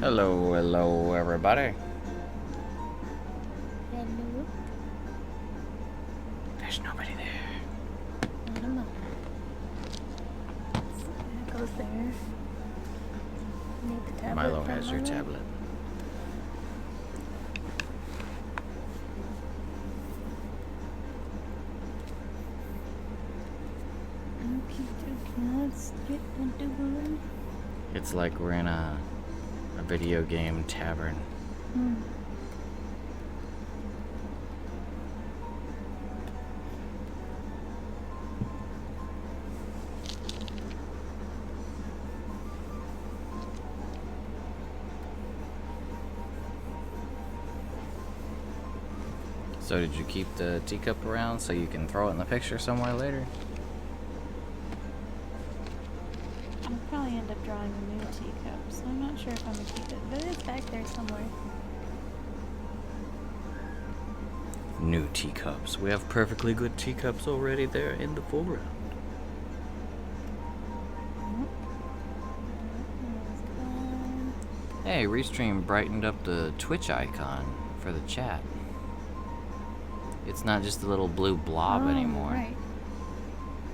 Hello, hello, everybody. Hello. There's nobody there. I don't know. So that goes there. Need the tablet. Milo from has your Milo. tablet. Okay, let's get into it. It's like we're in a video game tavern. So did you keep the teacup around so you can throw it in the picture somewhere later? I'll probably end up drawing a new teacup, so I'm not sure if I'm gonna keep it, but it's back there somewhere. New teacups. We have perfectly good teacups already there in the foreground. Hey, Restream brightened up the Twitch icon for the chat. It's not just a little blue blob anymore. Right.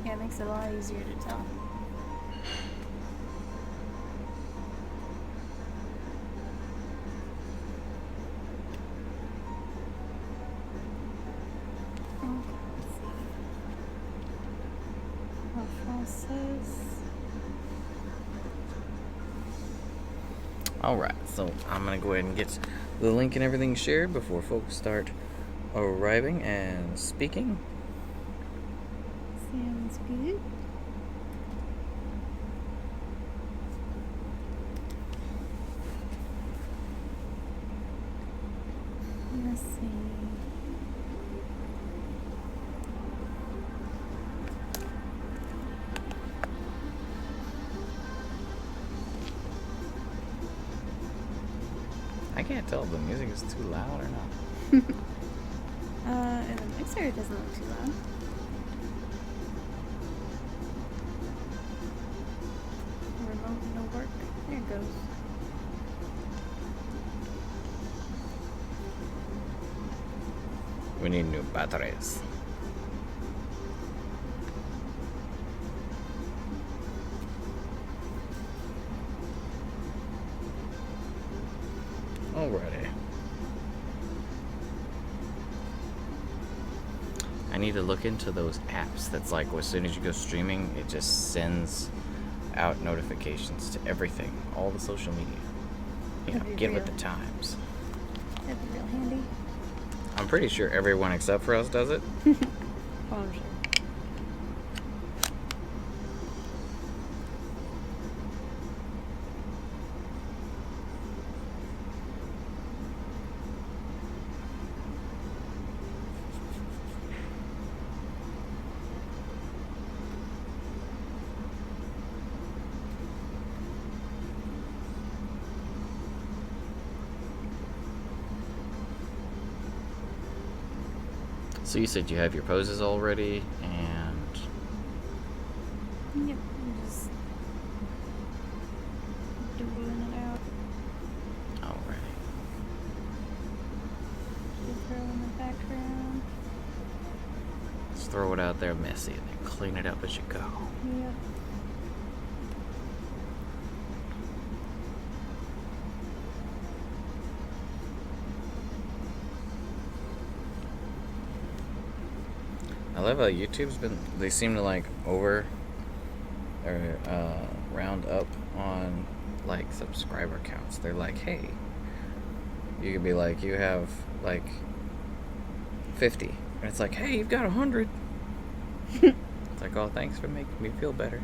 Yeah, it makes it a lot easier to tell. Alright, so I'm gonna go ahead and get the link and everything shared before folks start arriving and speaking. Sounds good. Let's see. I can't tell if the music is too loud or not. And the mixer doesn't look too loud. Remote no work. There it goes. We need new batteries. Alrighty. I need to look into those apps that's like as soon as you go streaming, it just sends out notifications to everything, all the social media. You know, give it the times. That'd be real handy. I'm pretty sure everyone except for us does it. Oh, I'm sure. So you said you have your poses already, and Yep, I'm just doodling it out. alrighty. Just throw in the background. Just throw it out there messy and then clean it up as you go. Yep. I love how YouTube's been, they seem to like round up on like subscriber counts. They're like, hey, you could be like, you have like 50. And it's like, hey, you've got 100. It's like, oh, thanks for making me feel better.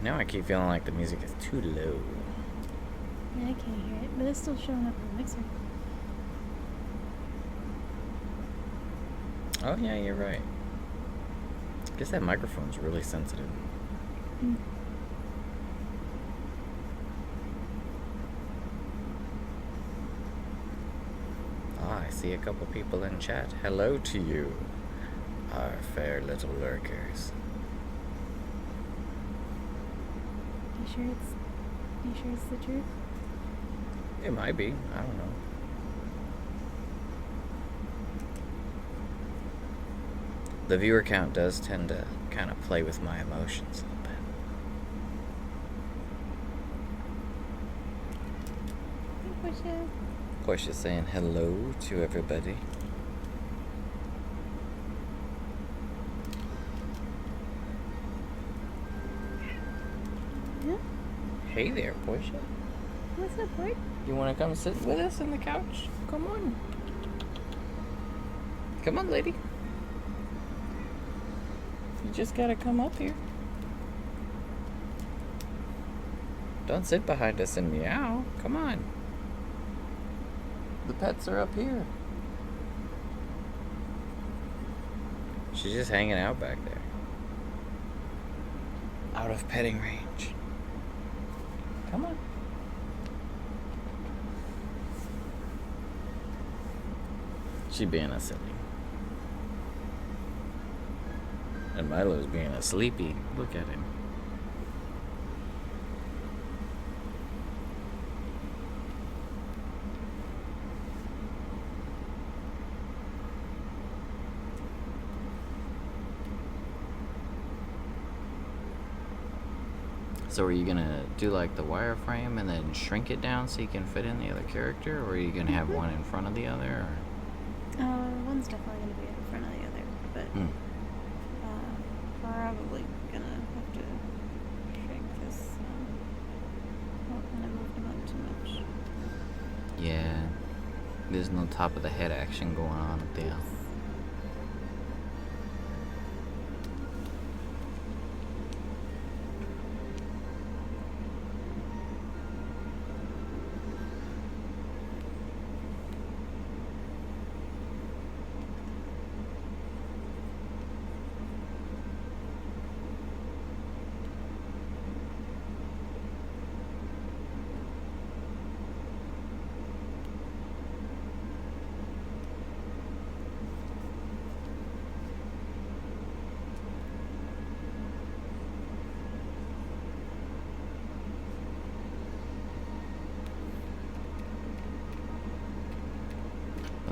Now I keep feeling like the music is too low. Yeah, I can't hear it, but it's still showing up on the mixer. Oh yeah, you're right. I guess that microphone's really sensitive. Mm. Ah, I see a couple people in chat. Hello to you, our fair little lurkers. You sure it's the truth? It might be. I don't know. The viewer count does tend to kind of play with my emotions a little bit. Hey, Portia. Portia's saying hello to everybody. Yeah? Hey there, Portia. What's up, Port? You want to come sit with us on the couch? Come on. Come on, lady. You just gotta come up here. Don't sit behind us and meow. Come on. The pets are up here. She's just hanging out back there. Out of petting range. Come on. She being a silly. And Milo's being a sleepy. Look at him. So are you gonna do like the wireframe and then shrink it down so you can fit in the other character, or are you gonna have one in front of the other? Or? One's definitely gonna be in front of the other, but probably gonna have to shrink this. And I moved him up too much. Yeah, there's no top of the head action going on up there.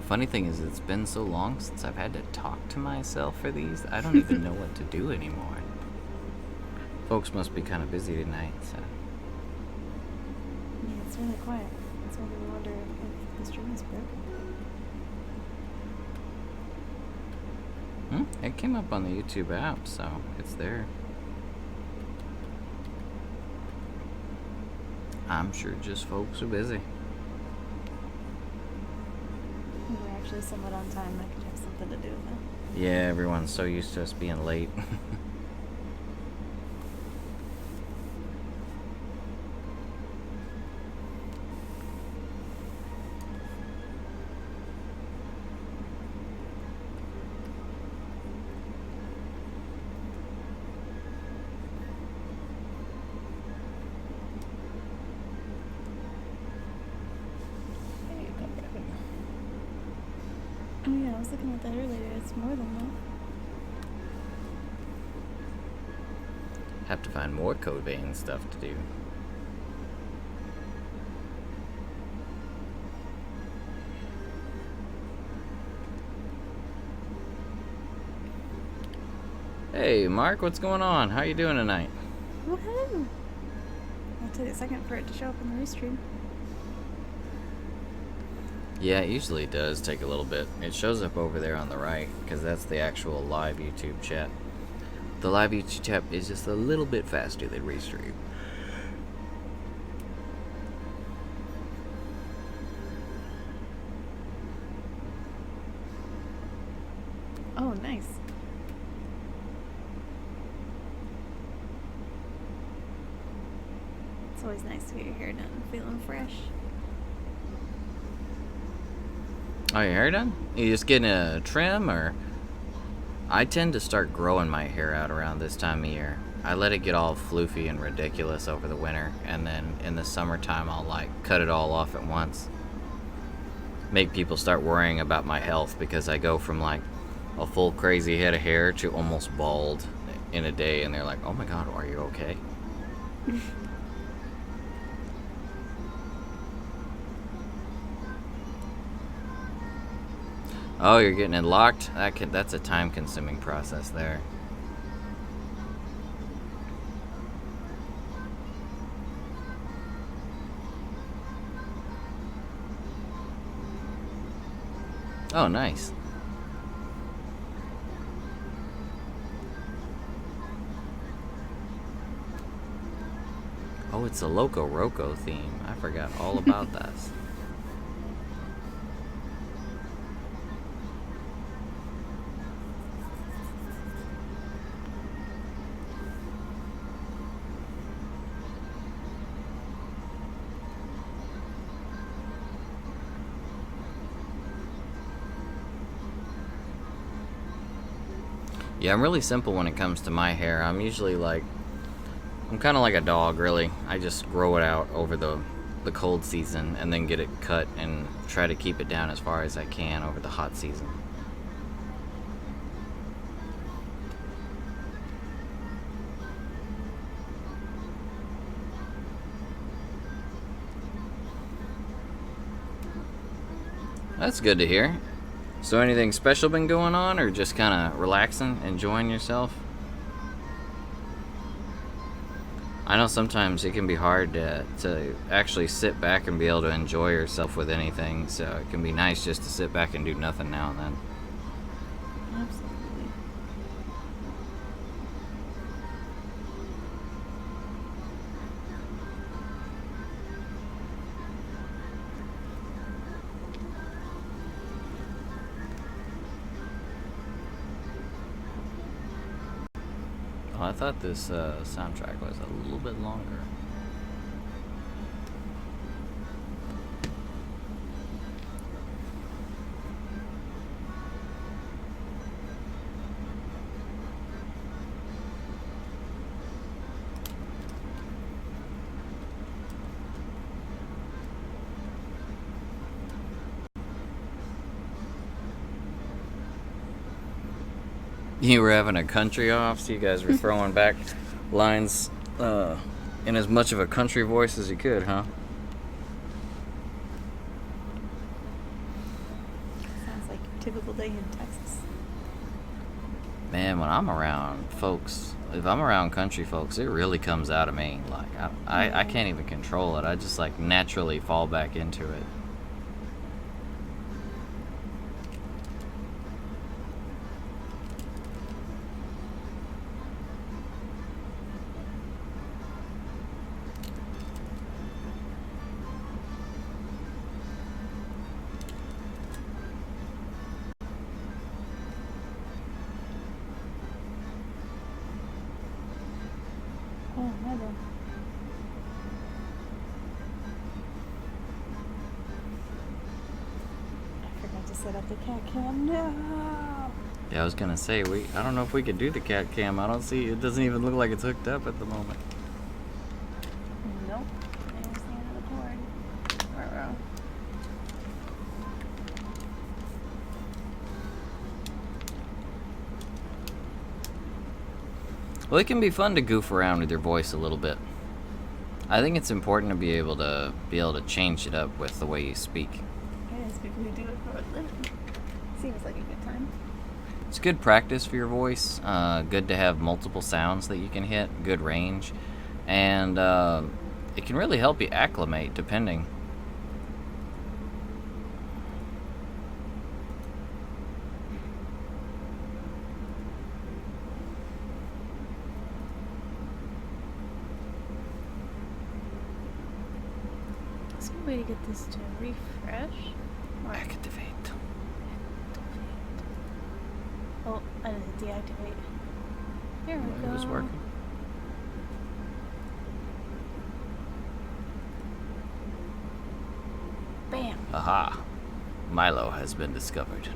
Funny thing is, it's been so long since I've had to talk to myself for these, I don't even know what to do anymore. Folks must be kind of busy tonight, so. Yeah, it's really quiet. That's why we wonder if the stream is broken. It came up on the YouTube app, so it's there. I'm sure just folks are busy. We're actually somewhat on time. That could have something to do with it. Yeah, everyone's so used to us being late. Oh yeah, I was looking at that earlier. It's more than that. Have to find more Code Vein stuff to do. Hey, Mark, what's going on? How you doing tonight? Woohoo! It'll take a second for it to show up in the restream. Yeah, it usually does take a little bit. It shows up over there on the right, because that's the actual live YouTube chat. The live YouTube chat is just a little bit faster than Restream. Oh, nice. always nice to get your hair done feeling fresh. Oh, your hair done? You just getting a trim, or? I tend to start growing my hair out around this time of year. I let it get all floofy and ridiculous over the winter, and then in the summertime I'll like cut it all off at once. Make people start worrying about my health because I go from like a full crazy head of hair to almost bald in a day, and they're like, "Oh my god, are you okay?" Oh, you're getting it locked? That's a time-consuming process there. Oh, nice. Oh, it's a Loco Roco theme. I forgot all about that. Yeah, I'm really simple when it comes to my hair. I'm usually like, I'm kind of like a dog, really. I just grow it out over the cold season and then get it cut and try to keep it down as far as I can over the hot season. That's good to hear. So anything special been going on, or just kind of relaxing, enjoying yourself? I know sometimes it can be hard to actually sit back and be able to enjoy yourself with anything, so it can be nice just to sit back and do nothing now and then. Absolutely. Oh, I thought this soundtrack was a little bit longer. You were having a country off, so you guys were throwing back lines in as much of a country voice as you could, huh? Sounds like a typical day in Texas. Man, when I'm around folks, if I'm around country folks, it really comes out of me. Like, I can't even control it. I just, like, naturally fall back into it. Oh, my bad. I forgot to set up the cat cam. No. Yeah, I was gonna say, I don't know if we could do the cat cam. I don't see, it doesn't even look like it's hooked up at the moment. Nope. There's the end of the cord. Ruh-roh. Well, it can be fun to goof around with your voice a little bit. I think it's important to be able to change it up with the way you speak. It is people who do it for a living. Seems like a good time. It's good practice for your voice. Good to have multiple sounds that you can hit, good range, and it can really help you acclimate depending. Is there a way to get this to refresh? Or Activate. oh, I didn't deactivate. There we go. It was working. Milo has been discovered.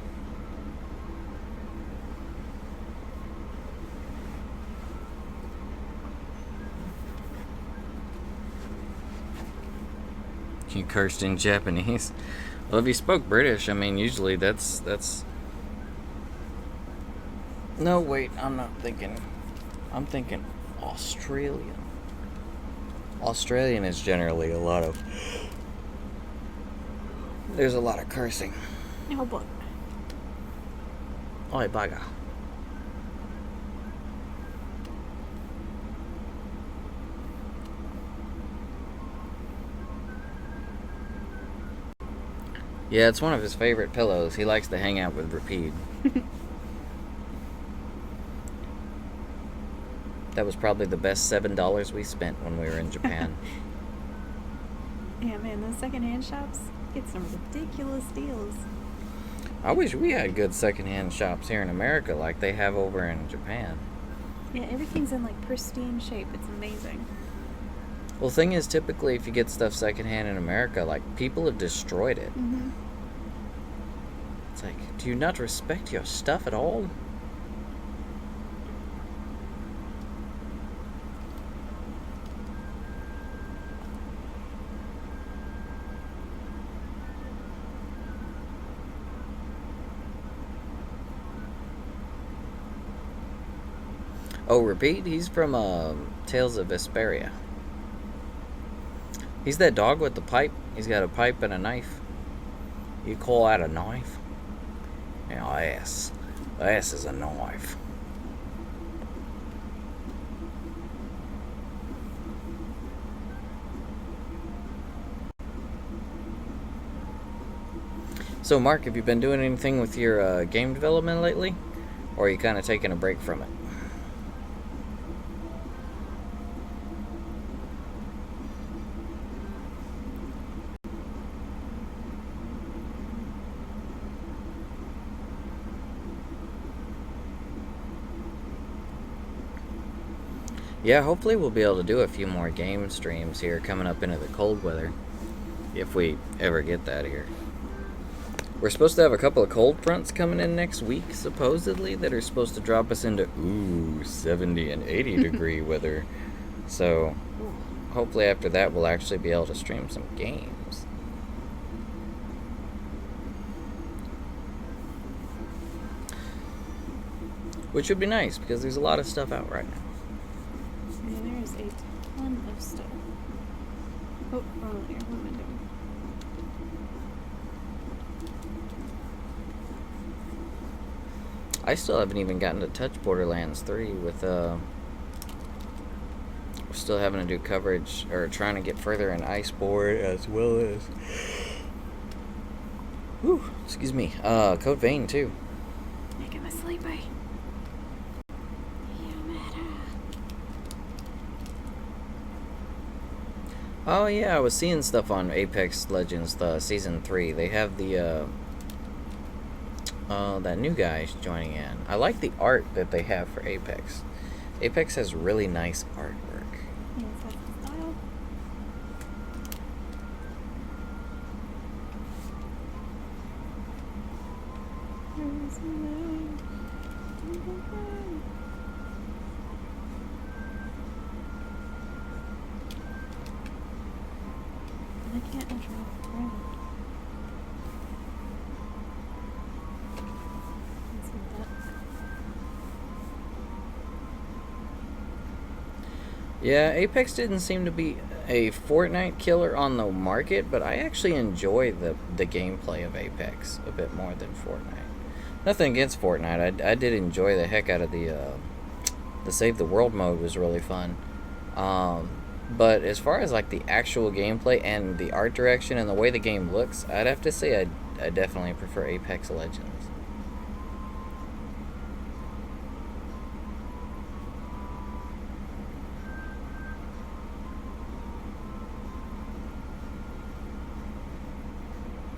You cursed in Japanese. Well, if you spoke British, I mean, usually that's... No, wait, I'm not thinking... I'm thinking Australian. Australian is generally a lot of... There's a lot of cursing. Oh, boy. Oi, bugger. Yeah, it's one of his favorite pillows. He likes to hang out with Rapide. That was probably the best $7 we spent when we were in Japan. Yeah, man, those secondhand shops get some ridiculous deals. I wish we had good secondhand shops here in America like they have over in Japan. Yeah, everything's in like pristine shape. It's amazing. Well, the thing is, typically if you get stuff secondhand in America, like, people have destroyed it. Mm-hmm. It's like, do you not respect your stuff at all? Oh, Repeat? He's from Tales of Vesperia. He's that dog with the pipe. He's got a pipe and a knife. You call that a knife? Yeah, ass. Ass is a knife. So, Mark, have you been doing anything with your game development lately? Or are you kind of taking a break from it? Yeah, hopefully we'll be able to do a few more game streams here coming up into the cold weather. If we ever get that here. We're supposed to have a couple of cold fronts coming in next week, supposedly, that are supposed to drop us into, 70 and 80 degree weather. So, hopefully after that we'll actually be able to stream some games. Which would be nice, because there's a lot of stuff out right now. Yeah, there is a ton of stuff. Oh, wrong here. What am I doing? I still haven't even gotten to touch Borderlands 3 with, we're still having to do coverage, or trying to get further in Iceboard, as well as, excuse me, Code Vein too. Making me sleepy. Oh yeah, I was seeing stuff on Apex Legends, the Season 3. They have the, that new guy joining in. I like the art that they have for Apex. Apex has really nice artwork. Yes, that's the style. I can't enter off the ground. Yeah, Apex didn't seem to be a Fortnite killer on the market, but I actually enjoy the gameplay of Apex a bit more than Fortnite. Nothing against Fortnite. I did enjoy the heck out of the Save the World mode was really fun. But as far as like the actual gameplay and the art direction and the way the game looks, I'd have to say I definitely prefer Apex Legends.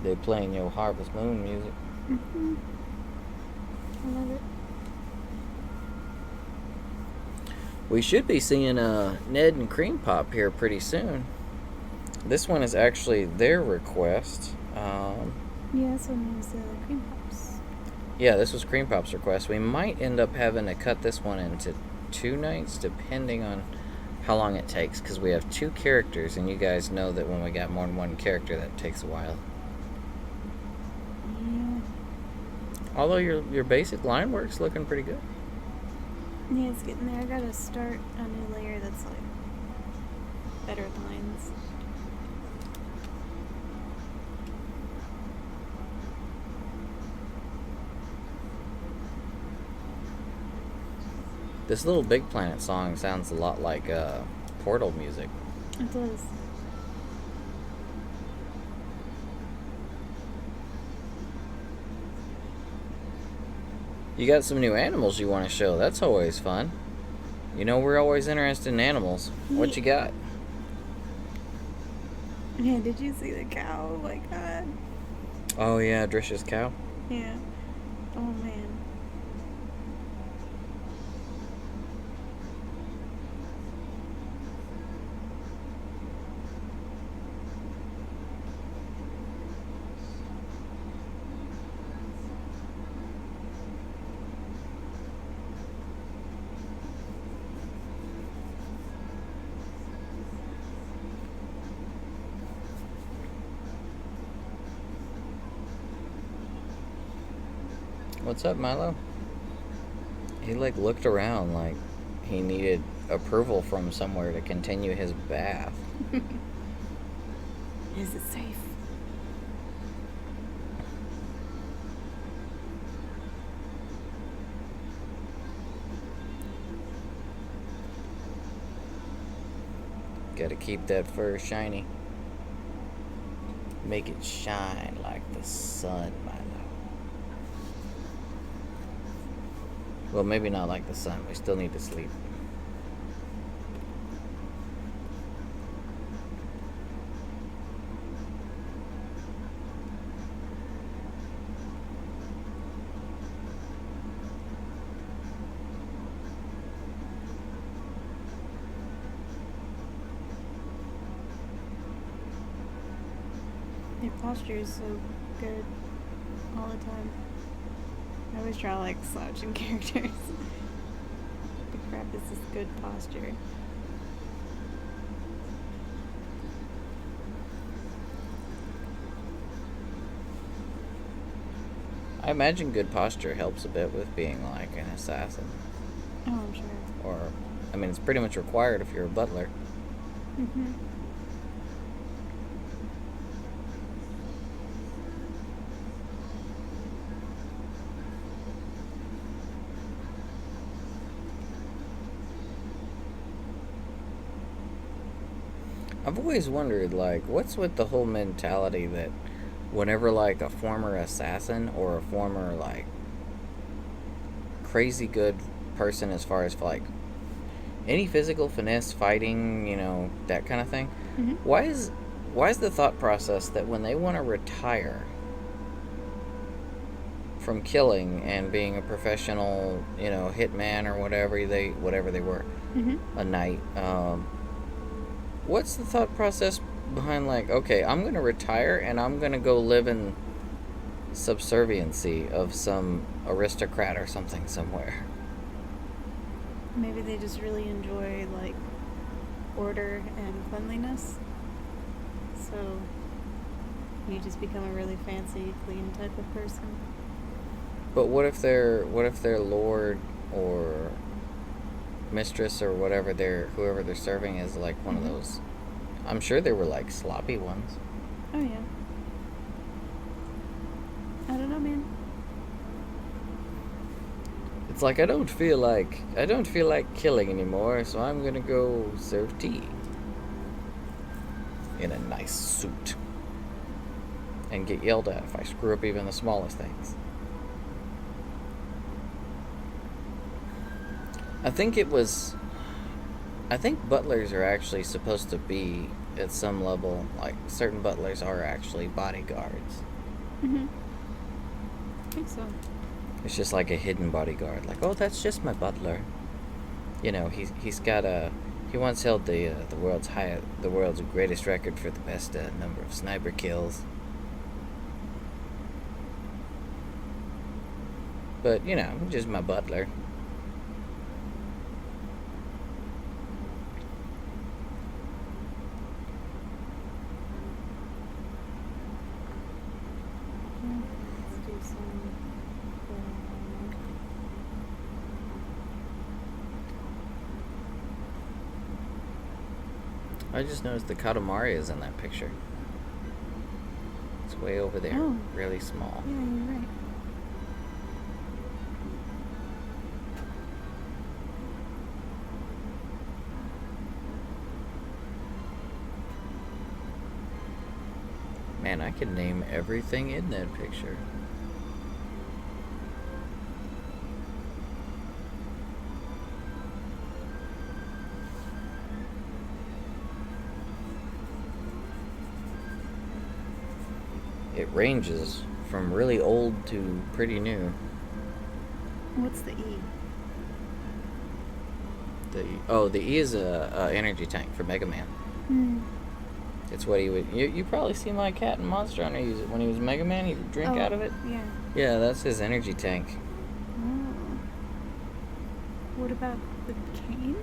They playing your Harvest Moon music. Mm-hmm. I love it. We should be seeing Ned and Cream Pop here pretty soon. This one is actually their request. Yeah, this one is cream pops. Yeah, this was Cream Pop's request. We might end up having to cut this one into 2 nights, depending on how long it takes, because we have 2 characters, and you guys know that when we got more than 1 character, that takes a while. Yeah. Although your basic line work's looking pretty good. Yeah, it's getting there. I gotta start a new layer that's like better lines. This little Big Planet song sounds a lot like Portal music. It does. You got some new animals you want to show. That's always fun. You know, we're always interested in animals. What you got? Yeah, did you see the cow? Oh my god. Oh, yeah, Drish's cow. Yeah. Oh man. What's up, Milo? He, like, looked around like he needed approval from somewhere to continue his bath. Is it safe? Gotta keep that fur shiny. Make it shine like the sun, Milo. Well, maybe not like the sun. We still need to sleep. Your posture is so good all the time. I always draw like slouching characters. The crap is this good posture. I imagine good posture helps a bit with being like an assassin. Oh, I'm sure. Or, I mean, it's pretty much required if you're a butler. Mm-hmm. I've always wondered, like, what's with the whole mentality that whenever, like, a former assassin or a former, like, crazy good person as far as, like, any physical finesse, fighting, you know, that kind of thing, Mm-hmm. why is the thought process that when they want to retire from killing and being a professional, you know, hitman or whatever they were, Mm-hmm. a knight, what's the thought process behind, like, okay, I'm gonna retire and I'm gonna go live in subserviency of some aristocrat or something somewhere? Maybe they just really enjoy like order and cleanliness. So you just become a really fancy, clean type of person. But what if their lord or mistress or whoever they're serving is like one of Mhm. those? I'm sure they were like sloppy ones. Oh yeah. I don't know, man. It's like I don't feel like killing anymore, so I'm gonna go serve tea in a nice suit and get yelled at if I screw up even the smallest things. I think butlers are actually supposed to be at some level, like certain butlers are actually bodyguards. Mm-hmm. I think so. It's just like a hidden bodyguard. Like, oh, that's just my butler. You know, he once held the world's greatest record for the best number of sniper kills. But, you know, just my butler. Let's do some. I just noticed the Katamari is in that picture. It's way over there. Oh. Really small. Yeah, you're right. Man, I can name everything in that picture. It ranges from really old to pretty new. What's the E? The E is a energy tank for Mega Man. It's what he would. You probably see my cat in Monster Hunter use it when he was Mega Man. He would drink out of it. Yeah. Yeah, that's his energy tank. Oh. What about the cane?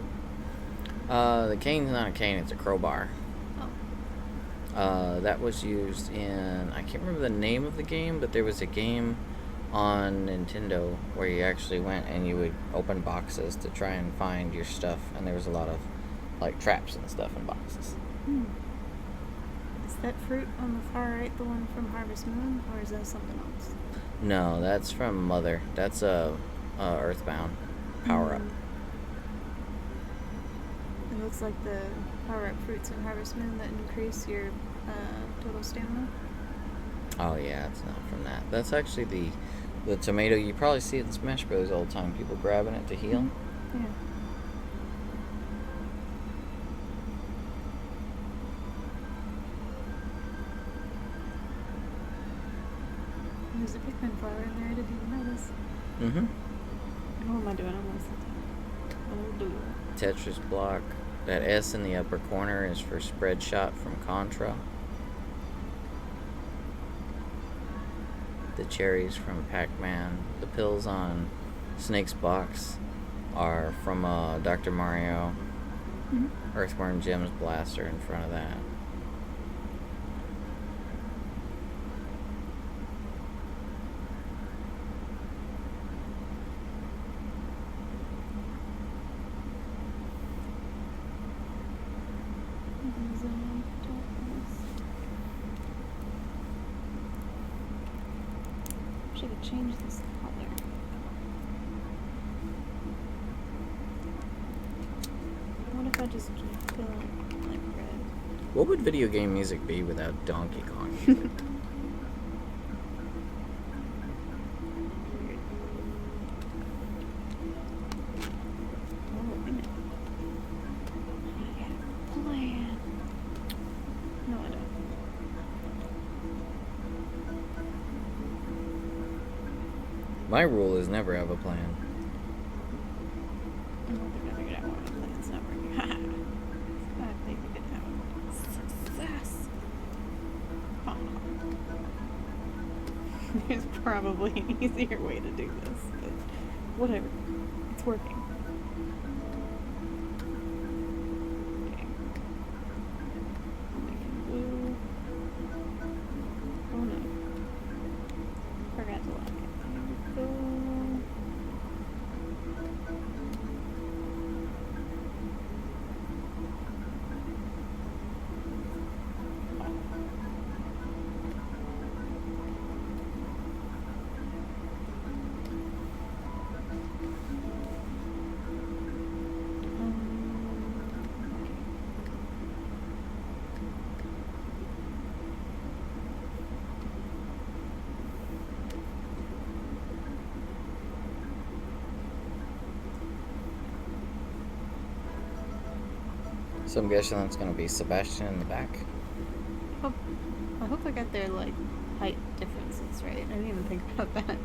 The cane's not a cane; it's a crowbar. Oh. That was used in, I can't remember the name of the game, but there was a game on Nintendo where you actually went and you would open boxes to try and find your stuff, and there was a lot of like traps and stuff in boxes. Is that fruit on the far right the one from Harvest Moon, or is that something else? No, that's from Mother. That's a Earthbound power up. It looks like the power-up fruits in Harvest Moon that increase your total stamina. Oh yeah, it's not from that. That's actually the tomato. You probably see it in Smash Bros. All the time. People grabbing it to heal. Yeah. There's a Pikmin flower in there. I didn't even notice. What am I doing? I'm listening. Oh, do. Tetris block. That S in the upper corner is for spread shot from Contra. The cherries from Pac-Man. The pills on Snake's box are from Dr. Mario. Earthworm Jim's blaster in front of that. I could change this color. What if I just keep filling like red? What would video game music be without Donkey Kong music? My rule is never have a plan. I don't think I figured out why my plan's not working. I think we could have success. Oh. There's probably an easier way to do this, but whatever. It's working. Okay. I'm making blue. Oh no. Forgot to lock it. There we go. So I'm guessing that's going to be Sebastian in the back. I hope I got their like height differences right. I didn't even think about that.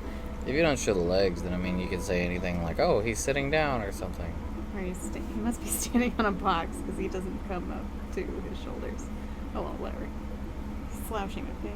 If you don't show the legs, then I mean you could say anything like, "Oh, he's sitting down" or something. Or he must be standing on a box because he doesn't come up to his shoulders. Oh well, whatever. He's slouching, okay.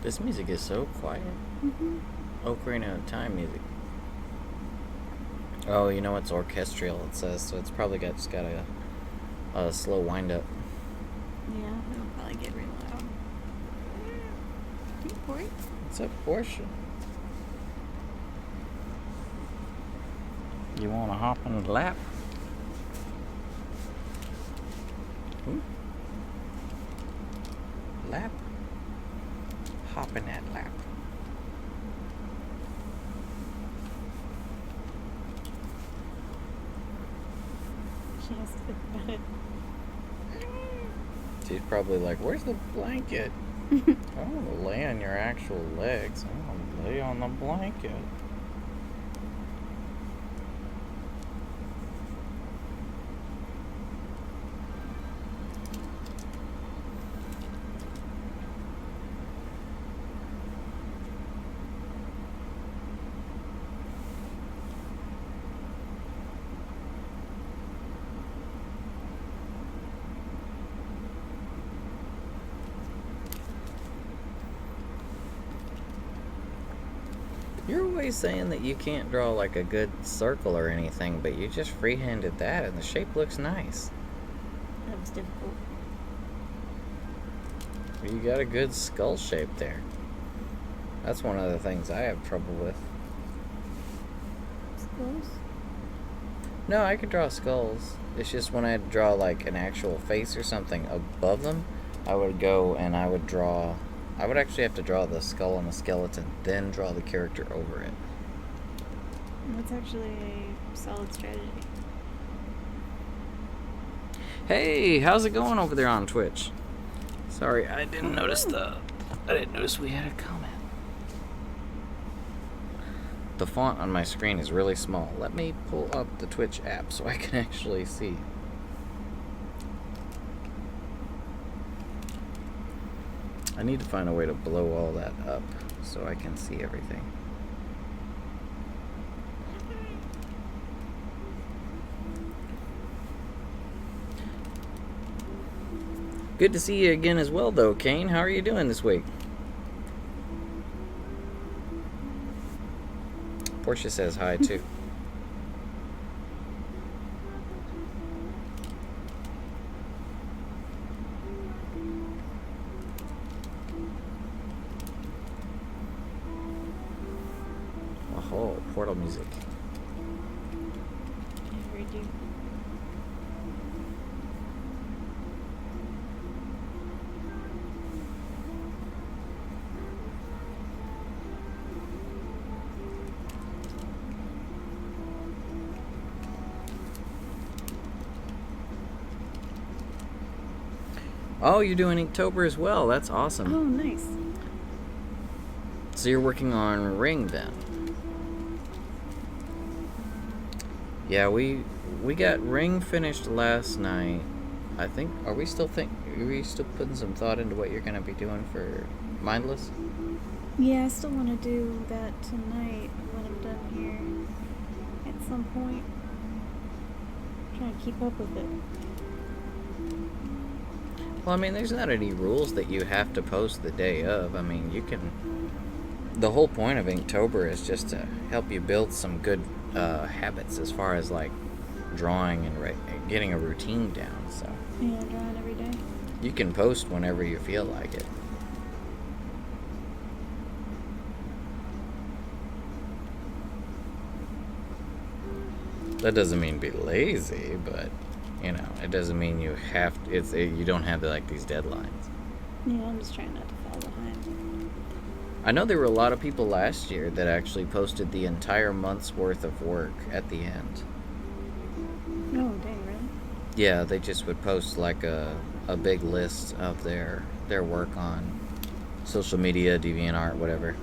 This music is so quiet. Ocarina of Time music. Oh, you know it's orchestral, it says, so it's probably just got a slow wind up. Yeah, it'll probably get real loud. Hey, Corey. It's a Porsche. You want to hop in the lap? Lap? Hop in that lap. She has to think about it. She's probably like, where's the blanket? I don't want to lay on your actual legs. I want to lay on the blanket. You're always saying that you can't draw like a good circle or anything, but you just freehanded that and the shape looks nice. That was difficult. You got a good skull shape there. That's one of the things I have trouble with. Skulls? No, I could draw skulls. It's just when I draw like an actual face or something above them, I would go and I would actually have to draw the skull and the skeleton, then draw the character over it. That's actually a solid strategy. Hey, how's it going over there on Twitch? Sorry, I didn't notice we had a comment. The font on my screen is really small. Let me pull up the Twitch app so I can actually see. I need to find a way to blow all that up so I can see everything. Good to see you again as well, though, Kane. How are you doing this week? Portia says hi, too. Oh, Portal music. I heard you. Oh, you're doing Inktober as well. That's awesome. Oh, nice. So you're working on Ring then? Yeah, we got Ring finished last night. I think. Are we still putting some thought into what you're gonna be doing for Mindless? Yeah, I still want to do that tonight when I'm done here. At some point. Trying to keep up with it. Well, I mean, there's not any rules that you have to post the day of. I mean, you can. The whole point of Inktober is just to help you build some good habits as far as like drawing and getting a routine down. So Yeah, drawing every day. you can post whenever you feel like it. That doesn't mean be lazy, but you know, it doesn't mean you have. You don't have like these deadlines. Yeah, I'm just trying not to fall behind. I know there were a lot of people last year that actually posted the entire month's worth of work at the end. Oh, dang, really? Yeah, they just would post like a big list of their work on social media, DeviantArt, whatever.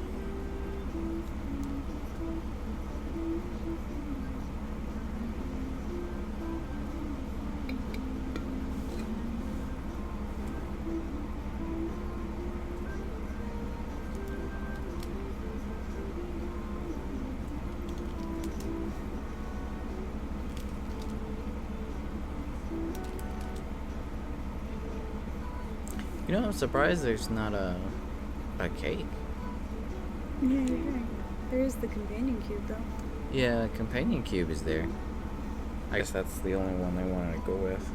You know, I'm surprised there's not a A cake? Yeah, you're right. There is the companion cube, though. Yeah, companion cube is there. I guess that's the only one they wanted to go with.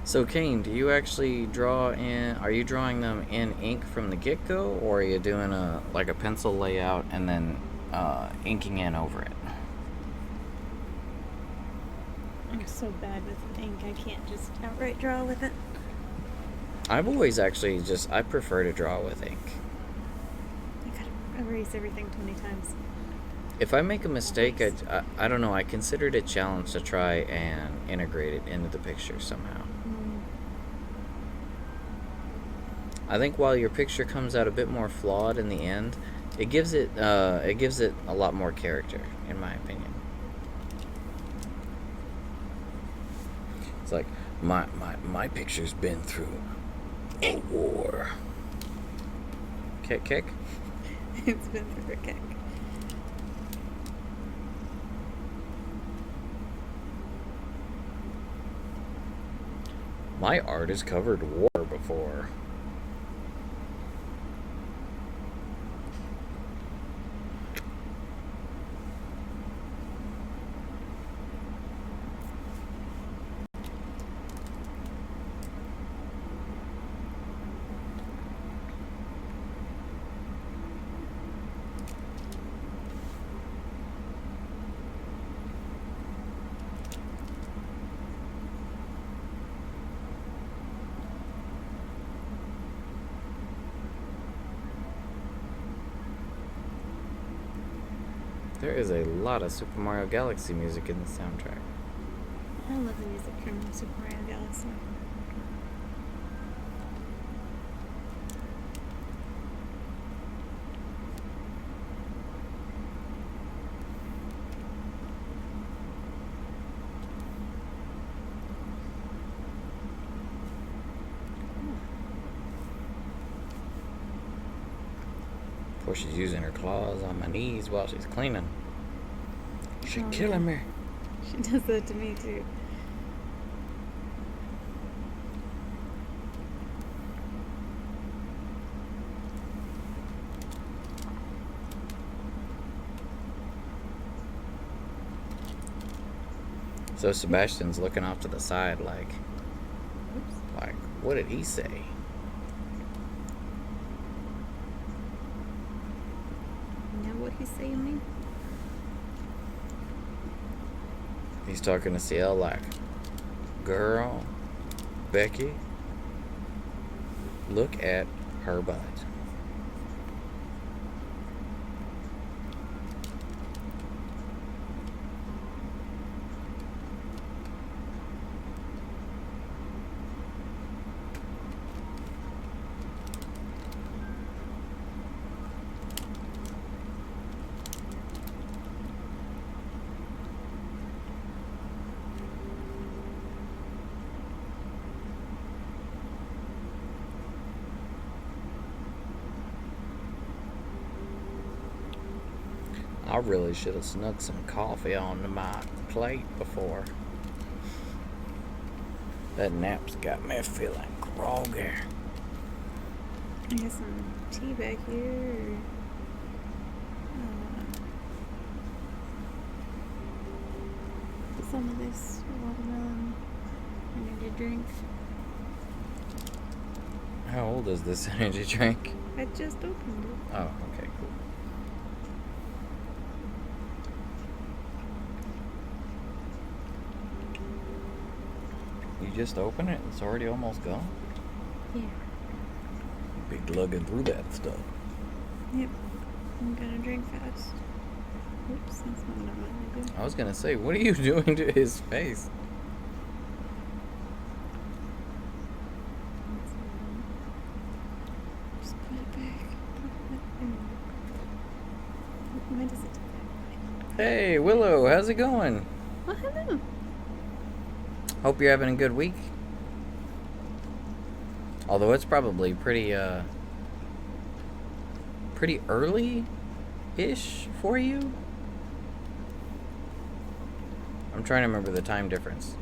So, Kane, do you actually draw in? Are you drawing them in ink from the get-go, or are you doing a pencil layout and then inking in over it? I'm so bad with ink, I can't just outright draw with it. I've always actually I prefer to draw with ink. I gotta erase everything 20 times. If I make a mistake, I don't know, I consider it a challenge to try and integrate it into the picture somehow. I think while your picture comes out a bit more flawed in the end, it gives it a lot more character, in my opinion. It's like my picture's been through a war. Kick. It's been through a kick. My art has covered war before. There is a lot of Super Mario Galaxy music in the soundtrack. I love the music from Super Mario Galaxy. Of course, she's using her claws on my knees while she's cleaning. She's killing me. She does that to me, too. So Sebastian's looking off to the side like, Oops. like, what did he say? You know what he's saying, me? He's talking to Ciel like, girl, Becky, look at her butt. I really should have snuck some coffee onto my plate before. That nap's got me feeling groggy. I got some tea back here. Some of this watermelon energy drink. How old is this energy drink? I just opened it. Oh, okay, cool. You just open it? It's already almost gone? Yeah. Be lugging through that stuff. Yep. I'm gonna drink fast. Oops, that's not what I wanted to do. I was gonna say, what are you doing to his face? Just put it back. Why does it do that? Hey, Willow, how's it going? Oh, hello. Hope you're having a good week. Although it's probably pretty pretty early-ish for you. I'm trying to remember the time difference.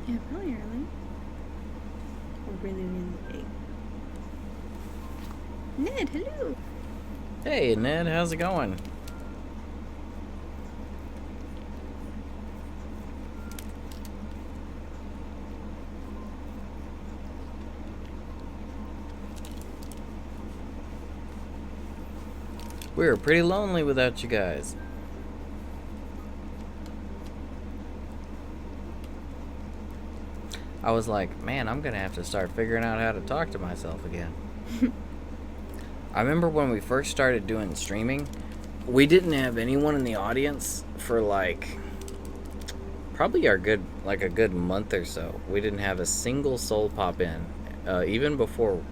Yeah, probably early. Or really, really late. Ned, hello! Hey, Ned, how's it going? We were pretty lonely without you guys. I was like, man, I'm gonna have to start figuring out how to talk to myself again. I remember when we first started doing streaming, we didn't have anyone in the audience for like probably a good month or so. We didn't have a single soul pop in, even before.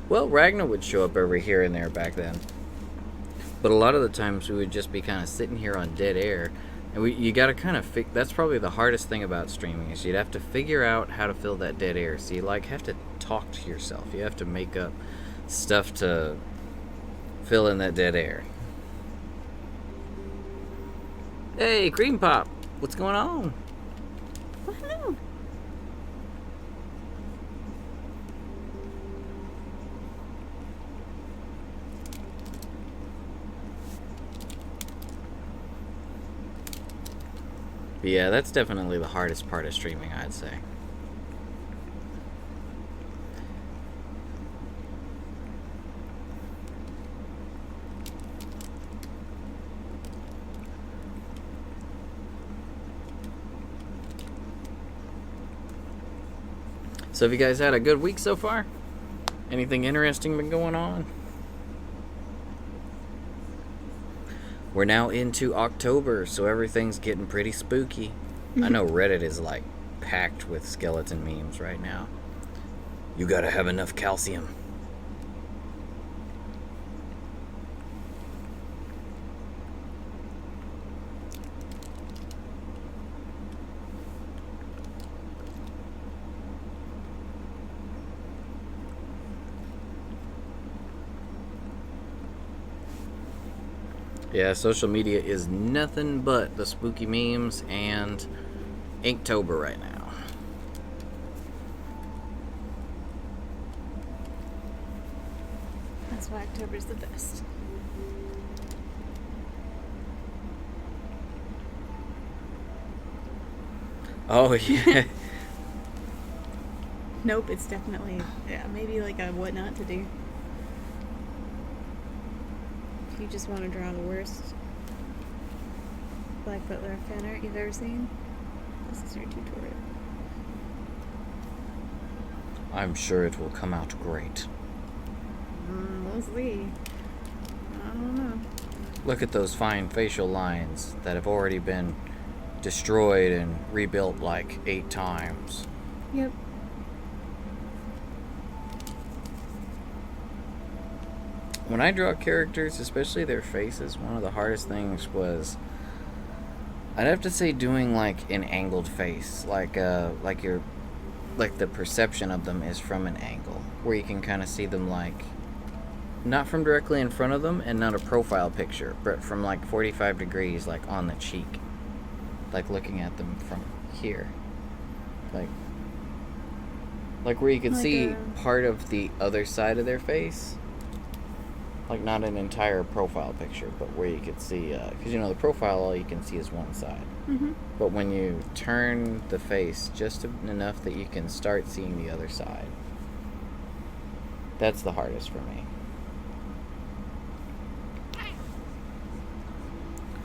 Well, Ragnar would show up every here and there back then, but a lot of the times we would just be kind of sitting here on dead air, and you got to kind of that's probably the hardest thing about streaming is you'd have to figure out how to fill that dead air. So you like have to talk to yourself. You have to make up stuff to fill in that dead air. Hey, Cream Pop, what's going on? Oh, hello! But yeah, that's definitely the hardest part of streaming, I'd say. So have you guys had a good week so far? Anything interesting been going on? We're now into October, so everything's getting pretty spooky. I know Reddit is like packed with skeleton memes right now. You gotta have enough calcium. Yeah, social media is nothing but the spooky memes and Inktober right now. That's why October's the best. Oh, yeah. Nope, it's definitely, maybe like a what not to do. If you just want to draw the worst Black Butler fan art you've ever seen, this is your tutorial. I'm sure it will come out great. We'll see. I don't know. Look at those fine facial lines that have already been destroyed and rebuilt like 8 times. Yep. When I draw characters, especially their faces, one of the hardest things was I'd have to say doing like an angled face, like the perception of them is from an angle where you can kind of see them like not from directly in front of them and not a profile picture, but from like 45 degrees, like on the cheek, like looking at them from here, like where you could Like see part of the other side of their face. Like, not an entire profile picture, but where you could see, because, the profile, all you can see is one side. Mm-hmm. But when you turn the face just enough that you can start seeing the other side, that's the hardest for me.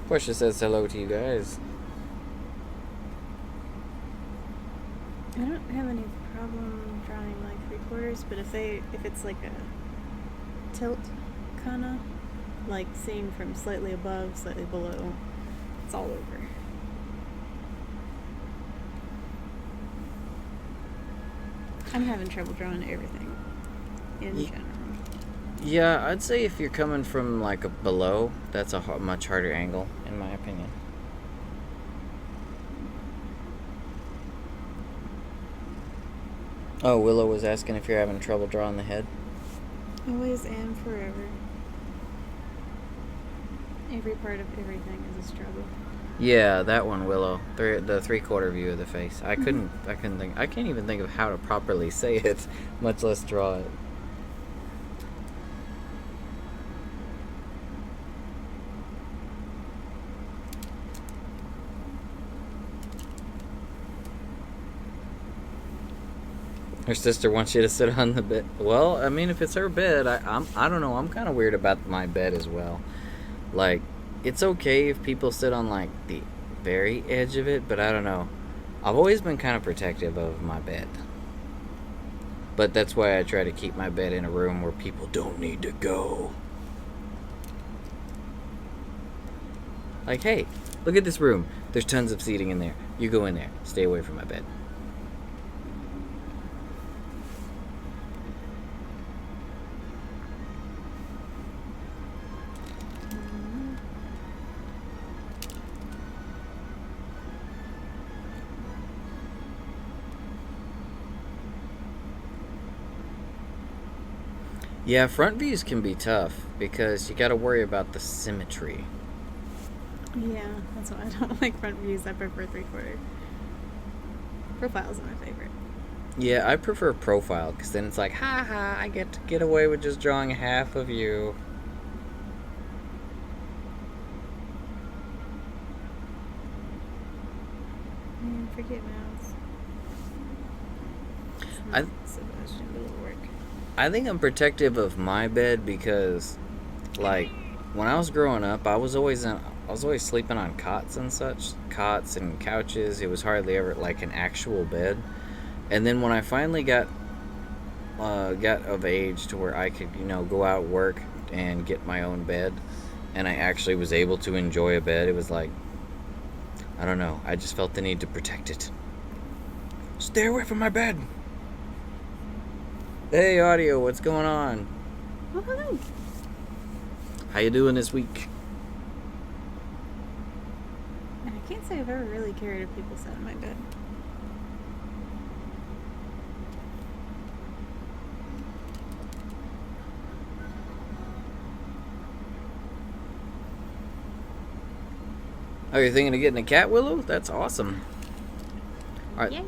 Portia says hello to you guys. I don't have any problem drawing like 3/4, but if it's like a tilt kind of like seeing from slightly above, slightly below, it's all over. I'm having trouble drawing everything in general. Yeah, I'd say if you're coming from like a below, that's a much harder angle, in my opinion. Oh, Willow was asking if you're having trouble drawing the head. Always and forever. Every part of everything is a struggle. Yeah, that one, Willow. The 3/4 view of the face. I couldn't think. I can't even think of how to properly say it, much less draw it. Her sister wants you to sit on the bed. Well, I mean, if it's her bed, I don't know. I'm kind of weird about my bed as well. Like, it's okay if people sit on like the very edge of it, but I don't know. I've always been kind of protective of my bed. But that's why I try to keep my bed in a room where people don't need to go. Like, hey, look at this room. There's tons of seating in there. You go in there. Stay away from my bed. Yeah, front views can be tough because you got to worry about the symmetry. Yeah, that's why I don't like front views. I prefer 3/4. Profiles are my favorite. Yeah, I prefer profile because then it's like, ha ha, I get to get away with just drawing half of you. Man, forget mouse. It's I- not Sebastian, but it'll work. I think I'm protective of my bed because, like, when I was growing up, I was always sleeping on cots and such, cots and couches. It was hardly ever like an actual bed. And then when I finally got of age to where I could, go out work and get my own bed, and I actually was able to enjoy a bed, it was like, I don't know, I just felt the need to protect it. Stay away from my bed. Hey, audio, what's going on? Woohoo! How you doing this week? And I can't say I've ever really cared if people sat on my bed. Oh, you're thinking of getting a cat, Willow? That's awesome. All right. Yay!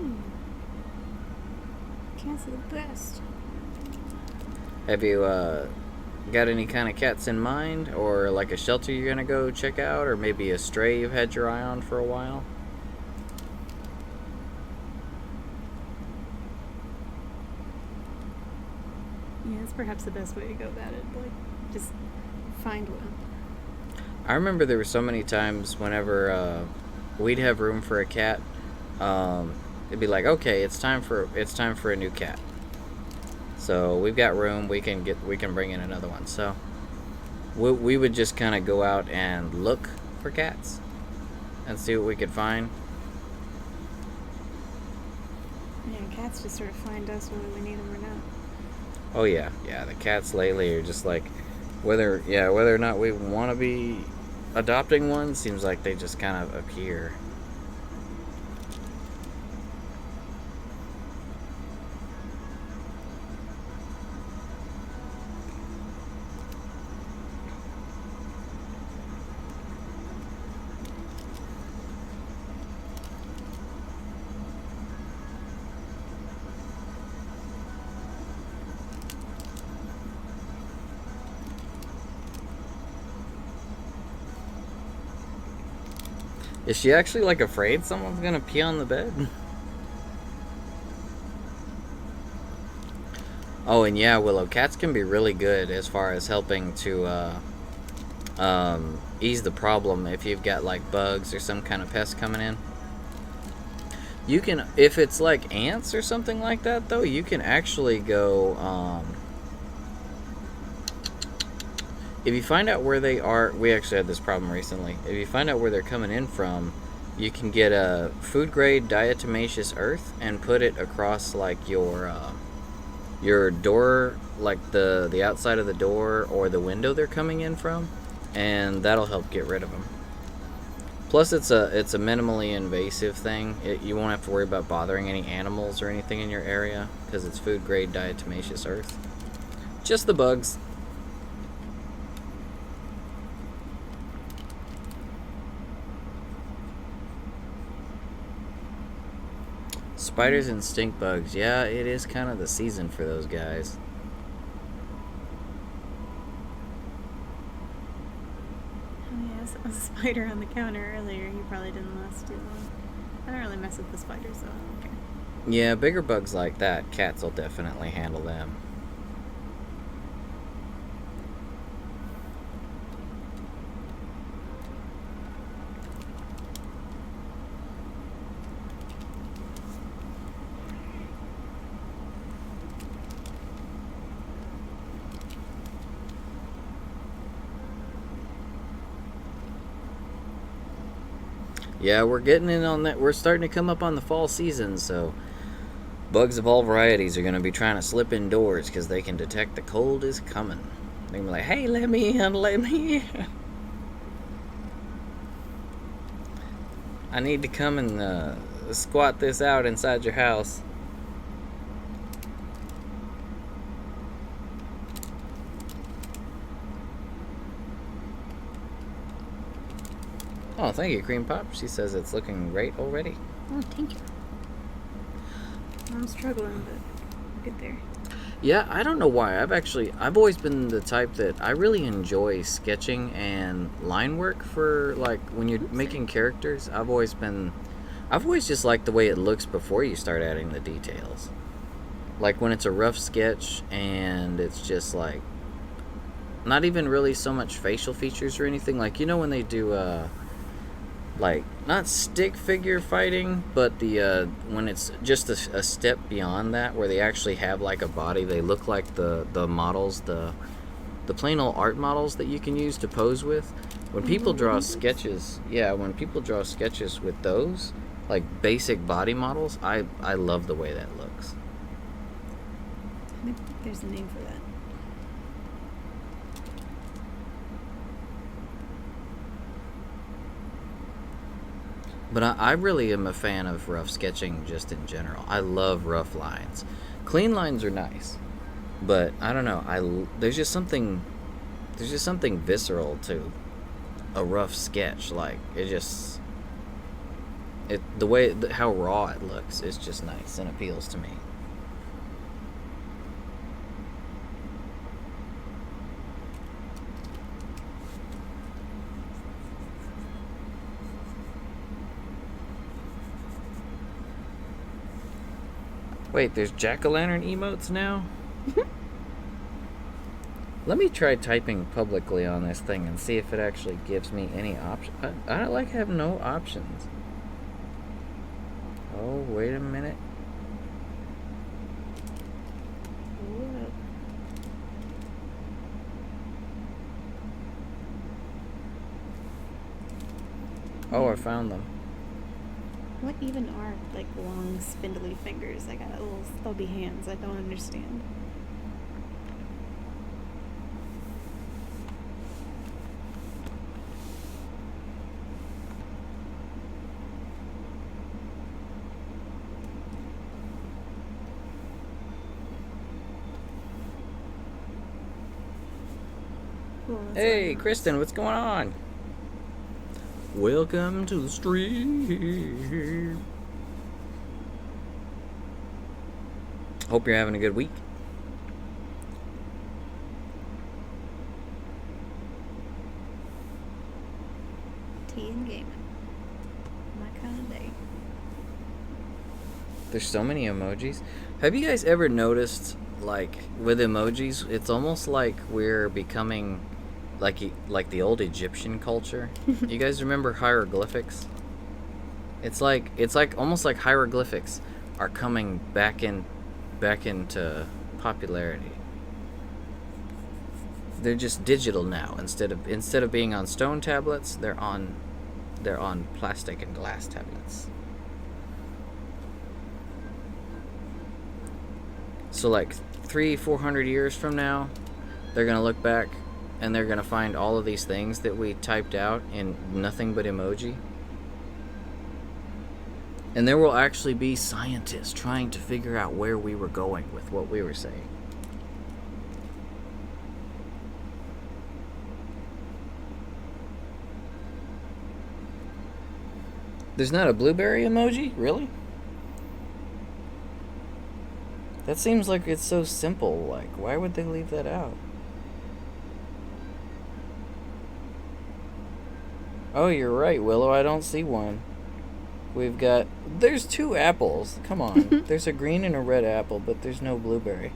Cats are the best. Have you got any kind of cats in mind, or like a shelter you're gonna go check out, or maybe a stray you've had your eye on for a while? Yeah, that's perhaps the best way to go about it. Like, just find one. I remember there were so many times whenever we'd have room for a cat, it'd be like, okay, it's time for a new cat. So we've got room. We can bring in another one. So we would just kind of go out and look for cats and see what we could find. Yeah, cats just sort of find us whether we need them or not. Oh yeah. The cats lately are just like, whether or not we want to be adopting one, seems like they just kind of appear. Is she actually like afraid someone's gonna pee on the bed? Oh, and yeah, Willow, cats can be really good as far as helping to ease the problem if you've got like bugs or some kind of pest coming in. You can, if it's like ants or something like that, though, you can actually go. If you find out where they are, we actually had this problem recently. If you find out where they're coming in from, you can get a food grade diatomaceous earth and put it across like your door, like the outside of the door or the window they're coming in from, and that'll help get rid of them. Plus, it's a minimally invasive thing. You won't have to worry about bothering any animals or anything in your area because it's food grade diatomaceous earth. Just the bugs. Spiders and stink bugs. Yeah, it is kind of the season for those guys. A spider on the counter earlier. He probably didn't last too long. I don't really mess with the spiders, so I don't care. Yeah, bigger bugs like that, cats will definitely handle them. Yeah, we're getting in on that. We're starting to come up on the fall season, so bugs of all varieties are going to be trying to slip indoors because they can detect the cold is coming. They're going to be like, hey, let me in, let me in. I need to come and squat this out inside your house. Oh, thank you, Cream Pop. She says it's looking great already. Oh, thank you. I'm struggling, but we'll get there. Yeah, I don't know why. I've always been the type that I really enjoy sketching and line work for, like, when you're making characters. I've always just liked the way it looks before you start adding the details. Like when it's a rough sketch and it's just like not even really so much facial features or anything. Like, you know, when they do like not stick figure fighting, but the when it's just a step beyond that, where they actually have like a body. They look like the models, the plain old art models that you can use to pose with. When people draw sketches, when people draw sketches with those like basic body models, I love the way that looks. I think there's a name for that. But I really am a fan of rough sketching just in general. I love rough lines. Clean lines are nice, but I don't know. There's just something visceral to a rough sketch. Like how raw it looks is just nice and appeals to me. Wait, there's jack-o'-lantern emotes now? Let me try typing publicly on this thing and see if it actually gives me any option. I don't like have no options. Oh, wait a minute. Oh, I found them. What even are, like, long, spindly fingers? I got little stubby hands. I don't understand. Cool, hey, Kristen, what's going on? Welcome to the stream. Hope you're having a good week. Tea and gaming. My kind of day. There's so many emojis. Have you guys ever noticed, like, with emojis, it's almost like we're becoming like the old Egyptian culture. You guys remember hieroglyphics? It's like almost like hieroglyphics are coming back into popularity. They're just digital now. Instead of being on stone tablets, they're on plastic and glass tablets. So like 300-400 years from now, they're gonna look back and they're gonna find all of these things that we typed out in nothing but emoji, And there will actually be scientists trying to figure out where we were going with what we were saying. There's not a blueberry emoji? Really? That seems like it's so simple. Like, why would they leave that out? Oh, you're right, Willow. I don't see one. We've got... There's 2 apples. Come on. There's a green and a red apple, but there's no blueberry.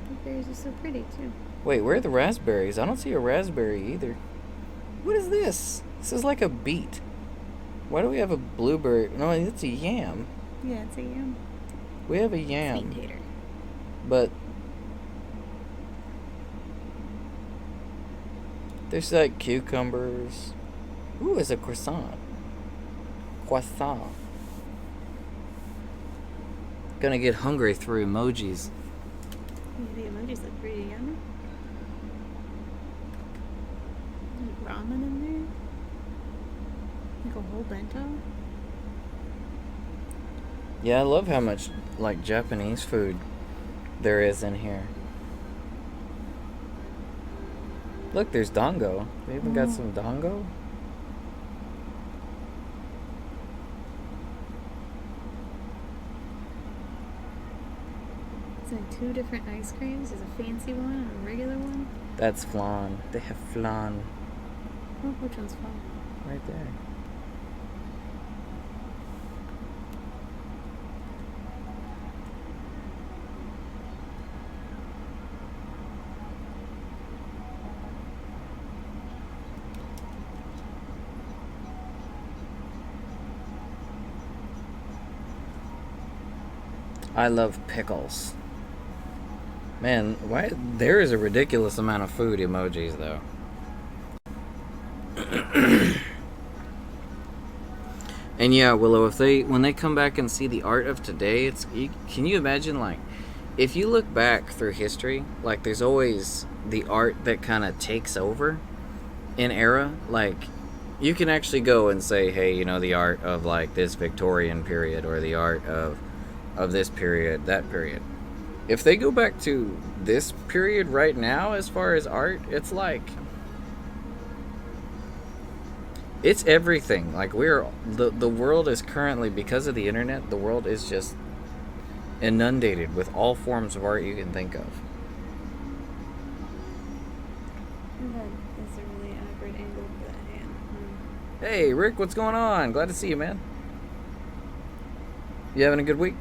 Blueberries are so pretty, too. Wait, where are the raspberries? I don't see a raspberry either. What is this? This is like a beet. Why do we have a blueberry? No, it's a yam. Yeah, it's a yam. We have a yam. Sweet tater. But... there's like cucumbers. Ooh, it's a croissant. Croissant. Gonna get hungry through emojis. Yeah, the emojis look pretty yummy. Like ramen in there. Like a whole bento. Yeah, I love how much like Japanese food there is in here. Look, there's dango. We even got some dango. It's like 2 different ice creams. There's a fancy one and a regular one. That's flan. They have flan Oh, which one's fun? right there. I love pickles. Man, why there is a ridiculous amount of food emojis though. And yeah, Willow, when they come back and see the art of today, can you imagine, like, if you look back through history, like there's always the art that kind of takes over in era. Like, you can actually go and say, hey, you know, the art of like this Victorian period, or the art of this period, that period. If they go back to this period right now as far as art, it's like, it's everything. Like, the world is currently, because of the internet, the world is just inundated with all forms of art you can think of. That is a really awkward angle for that hand. Hey, Rick, what's going on? Glad to see you, man. You having a good week?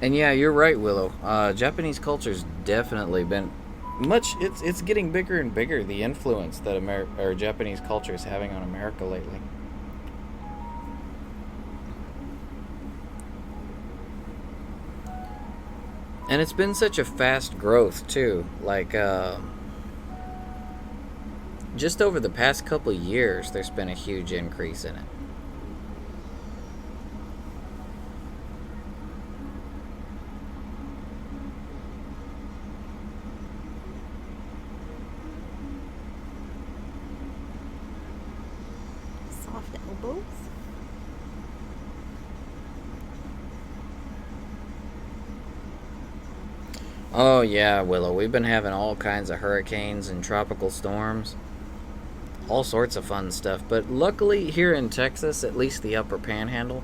And yeah, you're right, Willow. Japanese culture's definitely been it's getting bigger and bigger, the influence that Japanese culture is having on America lately. And it's been such a fast growth too. Like just over the past couple of years, there's been a huge increase in it. Soft elbows. Oh yeah, Willow. We've been having all kinds of hurricanes and tropical storms. All sorts of fun stuff. But luckily here in Texas, at least the upper panhandle,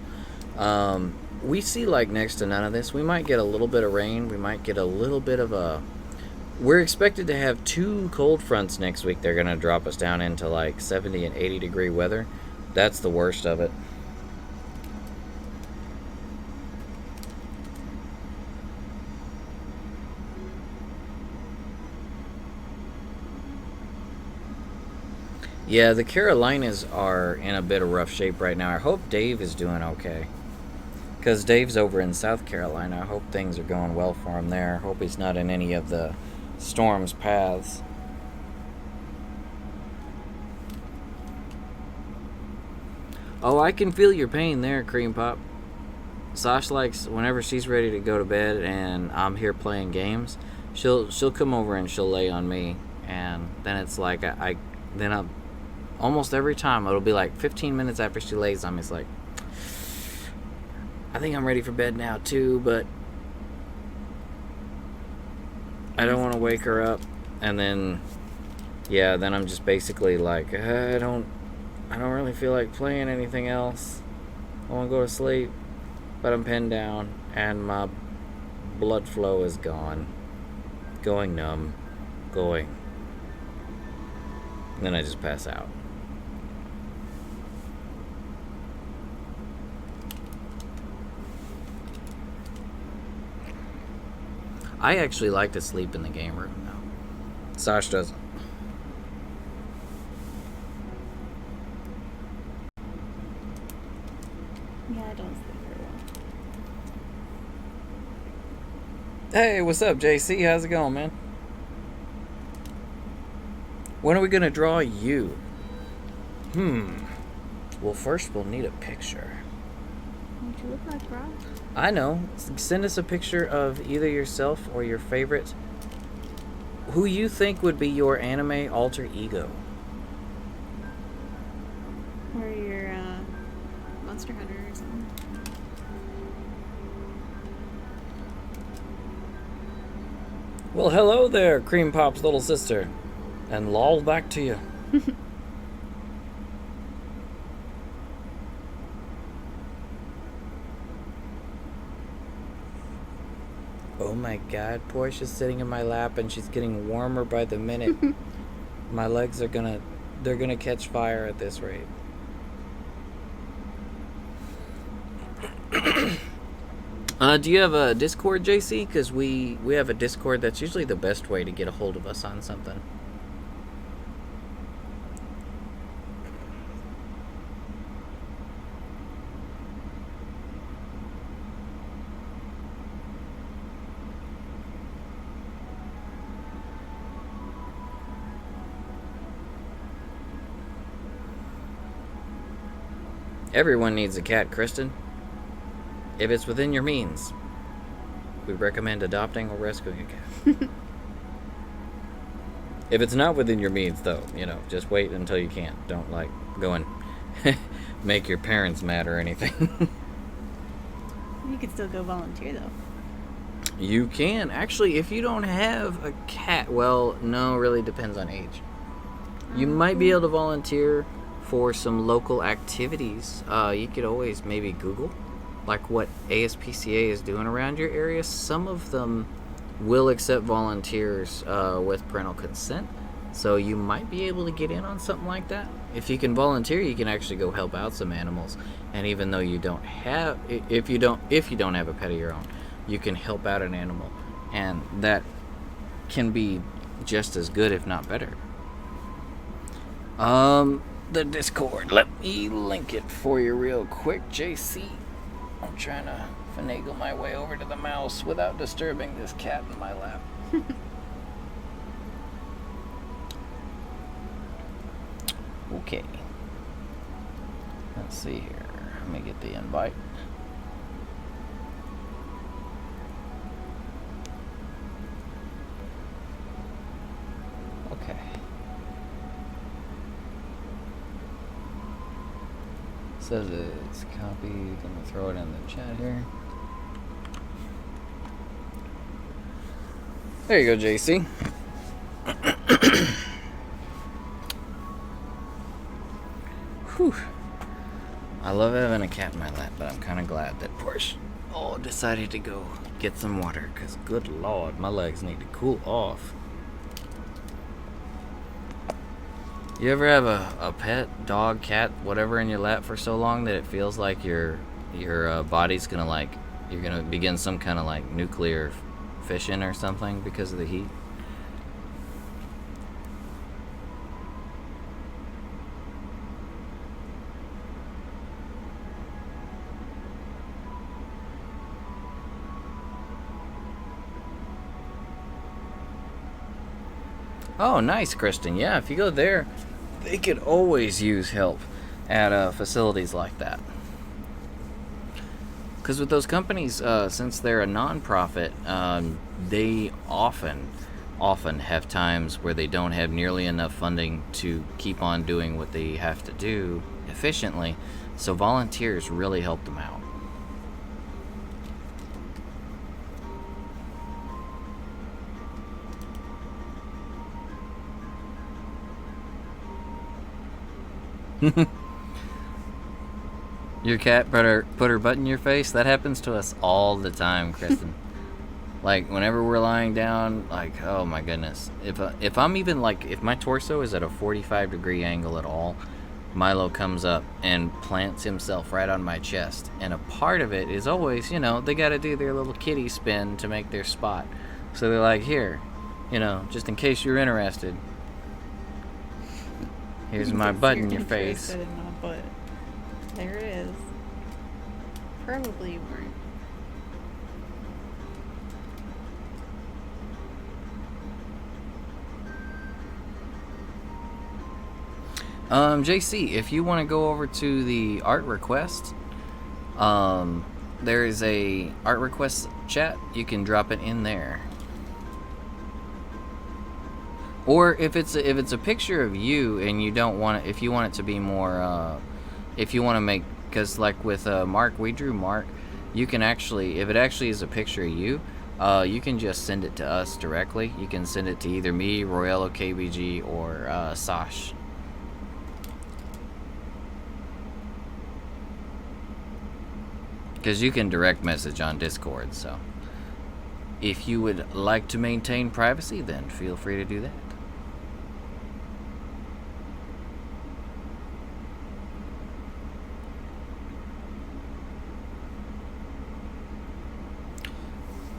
we see like next to none of this. We might get a little bit of rain. We might get a little bit of a... We're expected to have 2 cold fronts next week. They're going to drop us down into like 70 and 80 degree weather. That's the worst of it. Yeah, the Carolinas are in a bit of rough shape right now. I hope Dave is doing okay. Because Dave's over in South Carolina. I hope things are going well for him there. I hope he's not in any of the storm's paths. Oh, I can feel your pain there, Cream Pop. Sash likes, whenever she's ready to go to bed and I'm here playing games, she'll come over and she'll lay on me. And then it's like, almost every time it'll be like 15 minutes after she lays on me, it's like, I think I'm ready for bed now too, but I don't want to wake her up, and then then I'm just basically like, I don't really feel like playing anything else. I want to go to sleep, but I'm pinned down and my blood flow is gone, going numb, and then I just pass out. I actually like to sleep in the game room now. Sash doesn't. Yeah, I don't sleep very well. Hey, what's up, JC? How's it going, man? When are we gonna draw you? Well, first we'll need a picture. What you look like, bro? I know. Send us a picture of either yourself or your favorite. Who you think would be your anime alter ego? Or your Monster Hunter or something. Well, hello there, Cream Pop's little sister. And lol back to you. Oh my god, Portia's sitting in my lap and she's getting warmer by the minute. My legs are they're gonna catch fire at this rate. Do you have a Discord, JC? Because we have a Discord. That's usually the best way to get a hold of us on something. Everyone needs a cat, Kristen. If it's within your means, we recommend adopting or rescuing a cat. If it's not within your means, though, just wait until you can. Don't, go and make your parents mad or anything. You could still go volunteer, though. You can. Actually, if you don't have a cat, well, no, really depends on age. You might be able to volunteer for some local activities. You could always maybe Google what ASPCA is doing around your area. Some of them will accept volunteers with parental consent, so you might be able to get in on something like that. If you can volunteer, you can actually go help out some animals. And even though you don't have, if you don't have a pet of your own, you can help out an animal, and that can be just as good, if not better. The Discord. Let me link it for you real quick, JC. I'm trying to finagle my way over to the mouse without disturbing this cat in my lap. Okay. Let's see here. Let me get the invite. Okay. Says it's copied. Let me throw it in the chat here. There you go, JC. Whew. I love having a cat in my lap, but I'm kind of glad that Porsche decided to go get some water, because good lord, my legs need to cool off. You ever have a pet, dog, cat, whatever in your lap for so long that it feels like your body's gonna you're gonna begin some kind of nuclear fission or something because of the heat? Oh, nice, Kristen. Yeah, if you go there, they could always use help at facilities like that. Because with those companies, since they're a non-profit, they often have times where they don't have nearly enough funding to keep on doing what they have to do efficiently. So volunteers really help them out. Your cat put her butt in your face? That happens to us all the time, Kristen. Like, whenever we're lying down, like, oh my goodness. If I'm even, like, if my torso is at a 45-degree angle at all, Milo comes up and plants himself right on my chest. And a part of it is always, they got to do their little kitty spin to make their spot. So they're like, here, just in case you're interested. Here's my butt in your face. In my butt. There it is. Probably you weren't. JC, if you want to go over to the art request, there is a art request chat. You can drop it in there. Or if it's a picture of you and you don't want it, if you want it to be more, if you want to make, because like with Mark, we drew Mark. You can actually, if it actually is a picture of you, you can just send it to us directly. You can send it to either me, Royello KBG, or Sash. Because you can direct message on Discord, so if you would like to maintain privacy, then feel free to do that.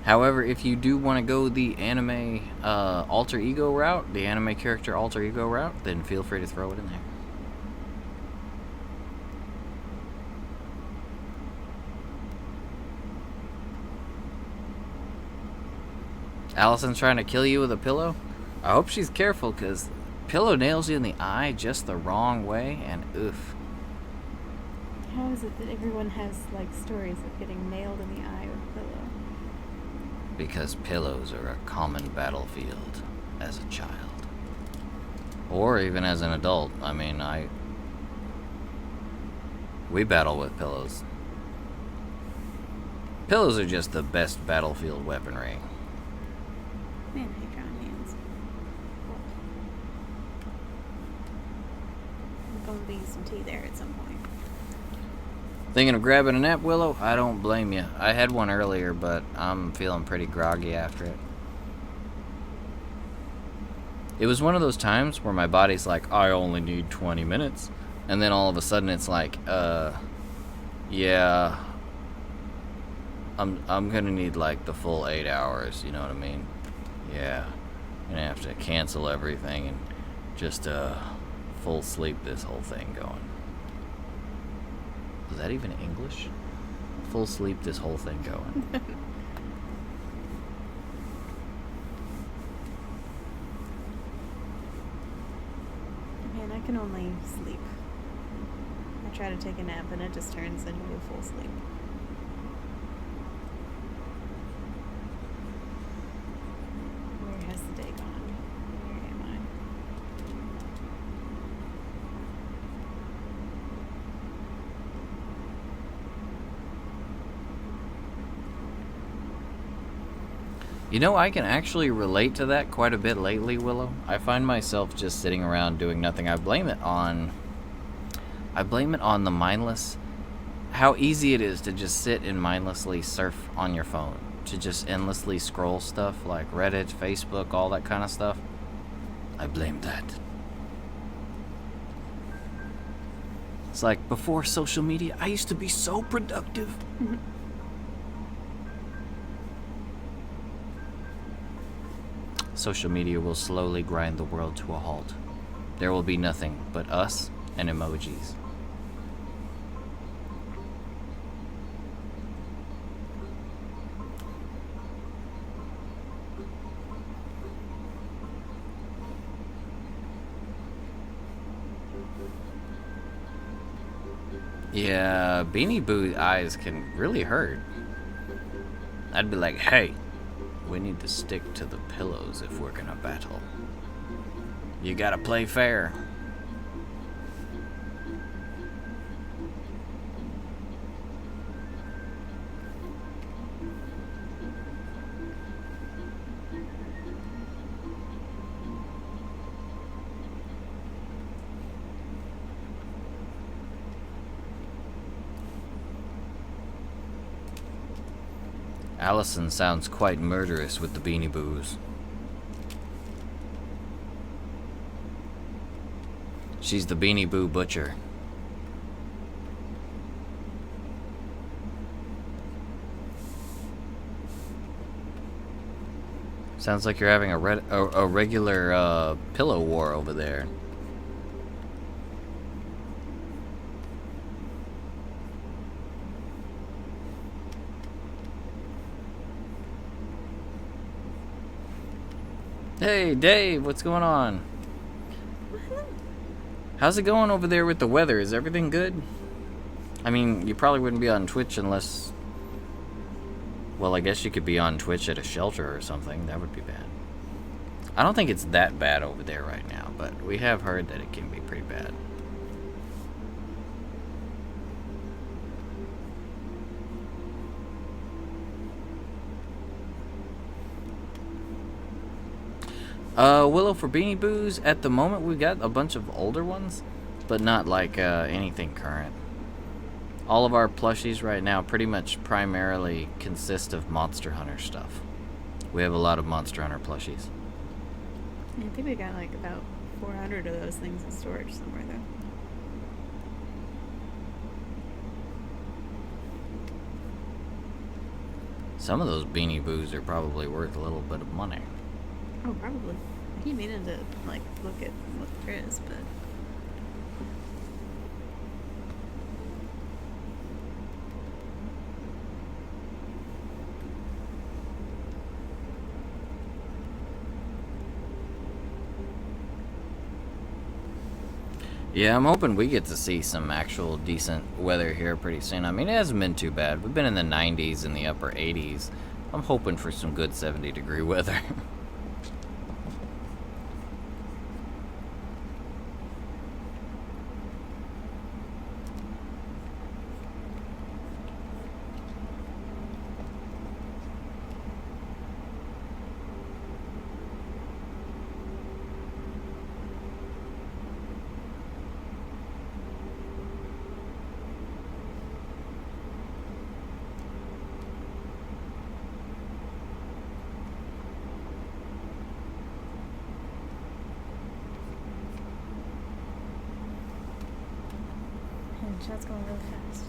However, if you do want to go the anime alter ego route, the anime character alter ego route, then feel free to throw it in there. Allison's trying to kill you with a pillow? I hope she's careful, because pillow nails you in the eye just the wrong way, and oof. How is it that everyone has, like, stories of getting nailed in the eye with a pillow? Because pillows are a common battlefield as a child. Or even as an adult. I mean, we battle with pillows. Pillows are just the best battlefield weaponry. Man, I hate drawing hands. I'm gonna be some tea there at some point. Thinking of grabbing a nap, Willow? I don't blame you. I had one earlier, but I'm feeling pretty groggy after it. It was one of those times where my body's like, I only need 20 minutes. And then all of a sudden it's like, yeah, I'm gonna need like the full 8 hours, you know what I mean? Yeah, I'm gonna have to cancel everything and just full sleep this whole thing going. Is that even English? Full sleep this whole thing going. Man, I can only sleep. I try to take a nap and it just turns into a full sleep. Where has the day gone? Where am I? I can actually relate to that quite a bit lately, Willow. I find myself just sitting around doing nothing. I blame it on the mindless, how easy it is to just sit and mindlessly surf on your phone, to just endlessly scroll stuff like Reddit, Facebook, all that kind of stuff. I blame that. It's like, before social media, I used to be so productive. Social media will slowly grind the world to a halt. There will be nothing but us and emojis. Yeah, Beanie Boo eyes can really hurt. I'd be like, hey, we need to stick to the pillows if we're gonna battle. You gotta play fair. Allison sounds quite murderous with the Beanie Boos. She's the Beanie Boo Butcher. Sounds like you're having a regular pillow war over there. Hey, Dave, what's going on? How's it going over there with the weather? Is everything good? I mean, you probably wouldn't be on Twitch unless... Well, I guess you could be on Twitch at a shelter or something. That would be bad. I don't think it's that bad over there right now, but we have heard that it can be pretty bad. Willow, for Beanie Boos, at the moment we got a bunch of older ones, but not like anything current. All of our plushies right now pretty much primarily consist of Monster Hunter stuff. We have a lot of Monster Hunter plushies. I think we got like about 400 of those things in storage somewhere though. Some of those Beanie Boos are probably worth a little bit of money. Oh, probably. I keep meaning to like look at what there is, but yeah, I'm hoping we get to see some actual decent weather here pretty soon. I mean, it hasn't been too bad. We've been in the 90s and the upper 80s. I'm hoping for some good 70-degree weather. chat's going really fast.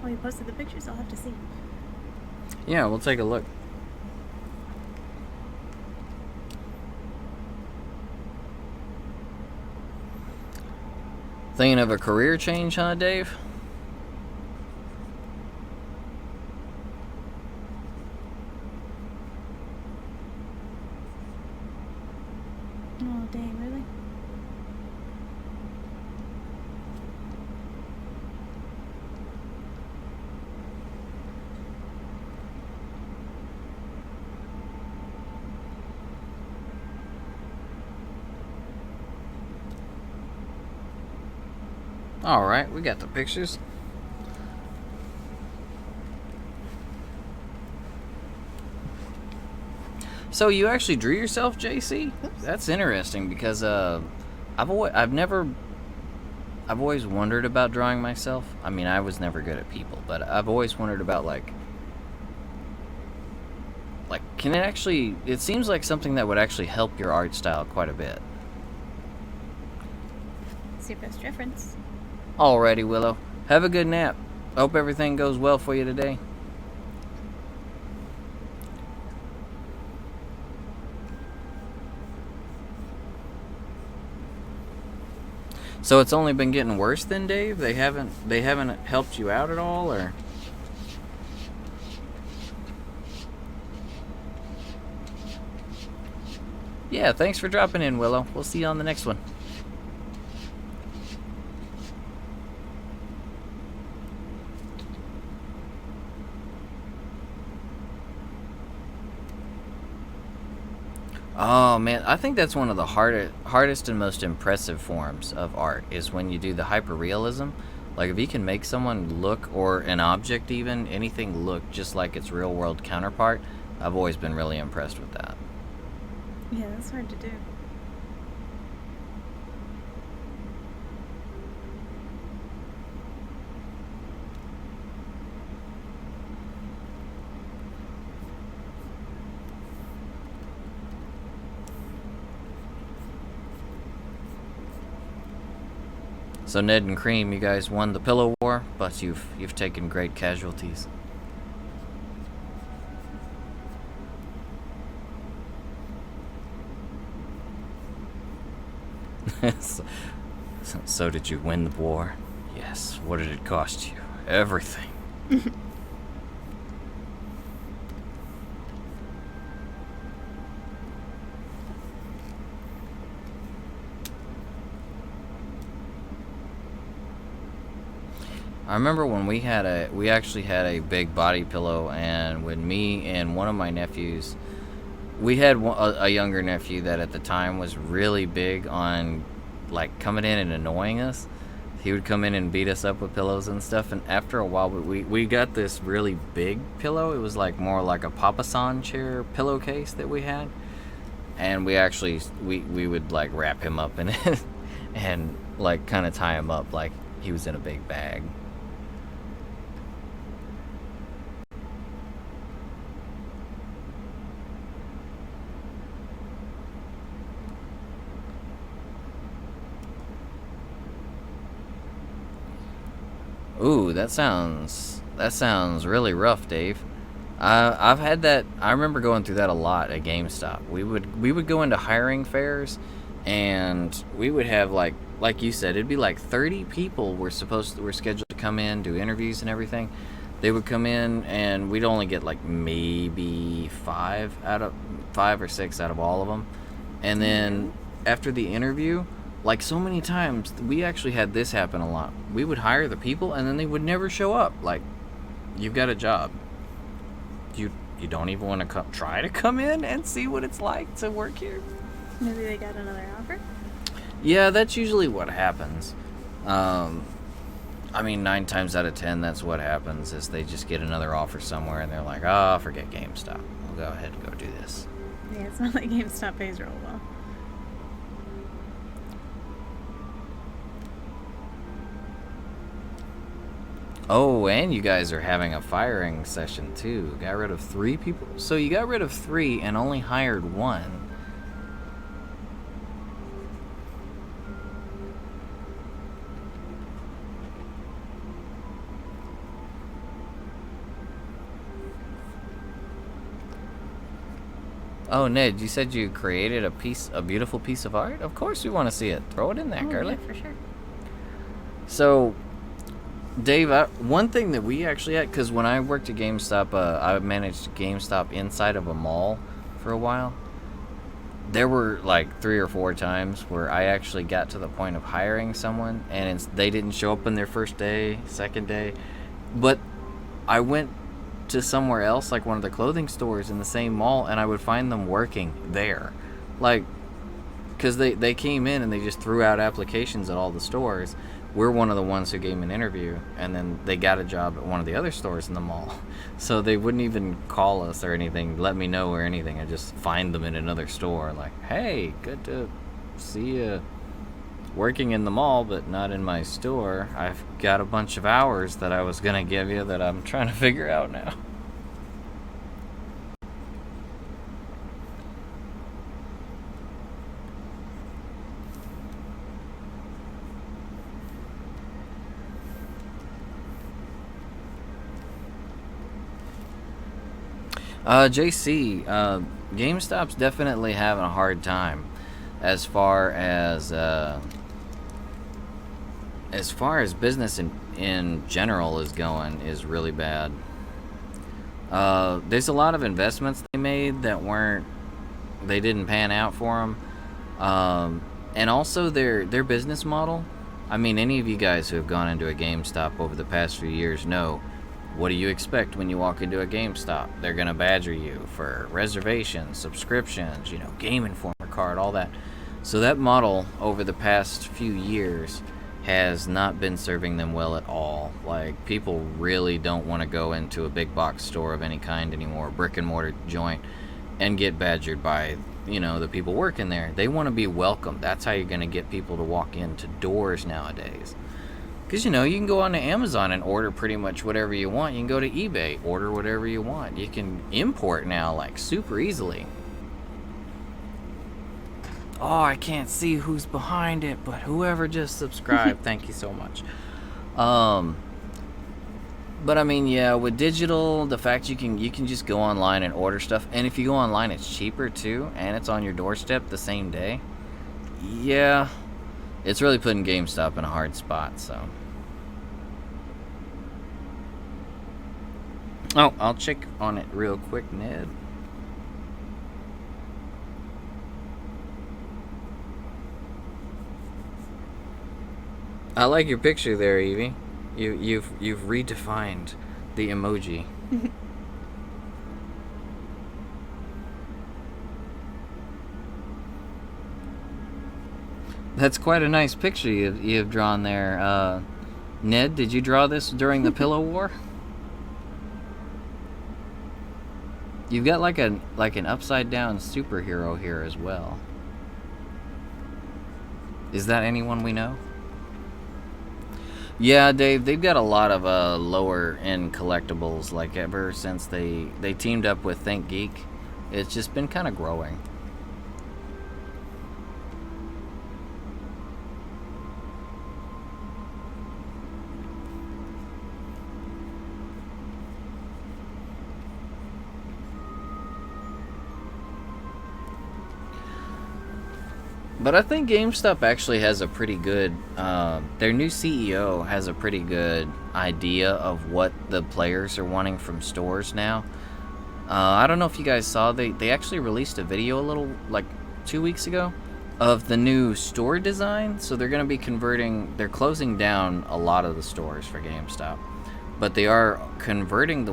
Oh, you posted the pictures. I'll have to see. Yeah, we'll take a look. Thinking of a career change, huh, Dave? Oh, dang, really? Alright, we got the pictures. So you actually drew yourself, JC? Oops. That's interesting because I've always wondered about drawing myself. I mean, I was never good at people, but I've always wondered about like can it actually? It seems like something that would actually help your art style quite a bit. It's your best reference. Alrighty, Willow. Have a good nap. Hope everything goes well for you today. So it's only been getting worse then, Dave? They haven't helped you out at all, or? Yeah, thanks for dropping in, Willow. We'll see you on the next one. Oh man, I think that's one of the hardest and most impressive forms of art is when you do the hyperrealism. Like if you can make someone look, or an object even, anything look just like its real world counterpart, I've always been really impressed with that. Yeah, that's hard to do. So Ned and Cream, you guys won the pillow war, but you've taken great casualties. So did you win the war? Yes. What did it cost you? Everything. I remember when we actually had a big body pillow, and when me and one of my nephews, we had a younger nephew that at the time was really big on like coming in and annoying us. He would come in and beat us up with pillows and stuff, and after a while we got this really big pillow. It was like more like a papasan chair pillowcase that we had, and we would like wrap him up in it and like kind of tie him up like he was in a big bag. Ooh, that sounds really rough, Dave. I've had that. I remember going through that a lot at GameStop. We would go into hiring fairs, and we would have like you said, it'd be like 30 people were scheduled to come in, do interviews and everything. They would come in, and we'd only get like maybe 5 or 6 out of all of them. And then after the interview, like so many times, we actually had this happen a lot. We would hire the people, and then they would never show up. Like, you've got a job. You don't even want to try to come in and see what it's like to work here? Maybe they got another offer? Yeah, that's usually what happens. I mean, 9 times out of 10, that's what happens, is they just get another offer somewhere, and they're like, oh, forget GameStop. We'll go ahead and go do this. Yeah, it's not like GameStop pays real well. Oh, and you guys are having a firing session, too. Got rid of 3 people? So you got rid of 3 and only hired 1. Oh, Ned, you said you created a beautiful piece of art? Of course we want to see it. Throw it in there, girly. Yeah, for sure. So, Dave, one thing that we actually had, because when I worked at GameStop, I managed GameStop inside of a mall for a while. There were like 3 or 4 times where I actually got to the point of hiring someone, and they didn't show up on their first day, second day. But I went to somewhere else, like one of the clothing stores in the same mall, and I would find them working there. Like, because they came in and they just threw out applications at all the stores. We're one of the ones who gave them an interview, and then they got a job at one of the other stores in the mall. So they wouldn't even call us or anything, let me know or anything. I just find them in another store, like, hey, good to see you working in the mall, but not in my store. I've got a bunch of hours that I was going to give you that I'm trying to figure out now. JC, GameStop's definitely having a hard time as far as business in general is going, is really bad. There's a lot of investments they made that they didn't pan out for them. And also their business model. I mean, any of you guys who have gone into a GameStop over the past few years know, what do you expect when you walk into a GameStop? They're going to badger you for reservations, subscriptions, Game Informer card, all that. So that model over the past few years has not been serving them well at all. Like, people really don't want to go into a big box store of any kind anymore, brick and mortar joint, and get badgered by, the people working there. They want to be welcomed. That's how you're going to get people to walk into doors nowadays. Because, you can go on to Amazon and order pretty much whatever you want. You can go to eBay, order whatever you want. You can import now, like, super easily. Oh, I can't see who's behind it, but whoever just subscribed, thank you so much. But I mean, yeah, with digital, the fact you can just go online and order stuff, and if you go online, it's cheaper too, and it's on your doorstep the same day. Yeah, it's really putting GameStop in a hard spot. So, oh, I'll check on it real quick, Ned. I like your picture there, Evie. You've redefined the emoji. That's quite a nice picture you've drawn there. Ned, did you draw this during the Pillow War? You've got like an upside down superhero here as well. Is that anyone we know? Yeah, Dave, they've got a lot of lower end collectibles. Like ever since they teamed up with Think Geek, it's just been kind of growing. But I think GameStop actually has a pretty good, their new CEO has a pretty good idea of what the players are wanting from stores now. I don't know if you guys saw, they actually released a video a little, like 2 weeks ago, of the new store design. So they're going to be they're closing down a lot of the stores for GameStop. But they are converting a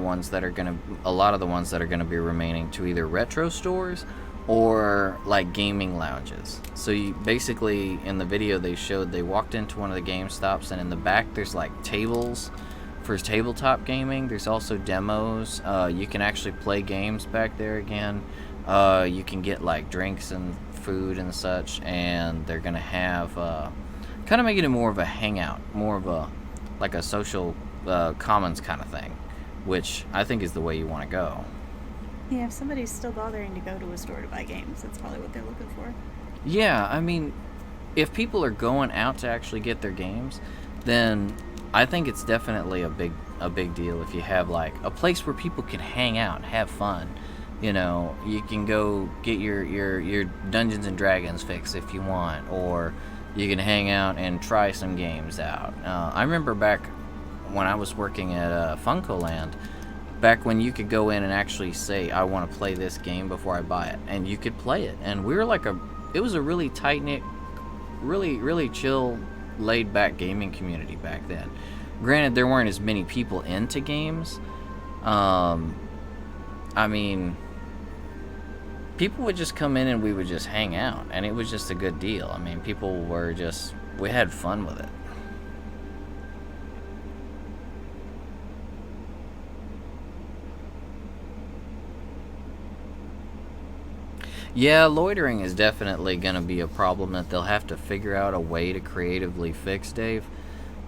lot of the ones that are going to be remaining to either retro stores or like gaming lounges. So you basically, in the video they showed, they walked into one of the GameStops, and in the back there's like tables for tabletop gaming. There's also demos. You can actually play games back there again. You can get like drinks and food and such, and they're gonna have kind of making it more of a hangout, more of a like a social commons kind of thing, which I think is the way you want to go. Yeah, if somebody's still bothering to go to a store to buy games, that's probably what they're looking for. Yeah, I mean, if people are going out to actually get their games, then I think it's definitely a big deal if you have like a place where people can hang out and have fun. You know, you can go get your Dungeons and Dragons fix if you want, or you can hang out and try some games out. I remember back when I was working at FuncoLand, back when you could go in and actually say, I want to play this game before I buy it, and you could play it. And we were like it was a really tight-knit, really chill, laid-back gaming community back then. Granted, there weren't as many people into games. I mean, people would just come in and we would just hang out, and it was just a good deal. I mean, we had fun with it. Yeah, loitering is definitely going to be a problem that they'll have to figure out a way to creatively fix, Dave.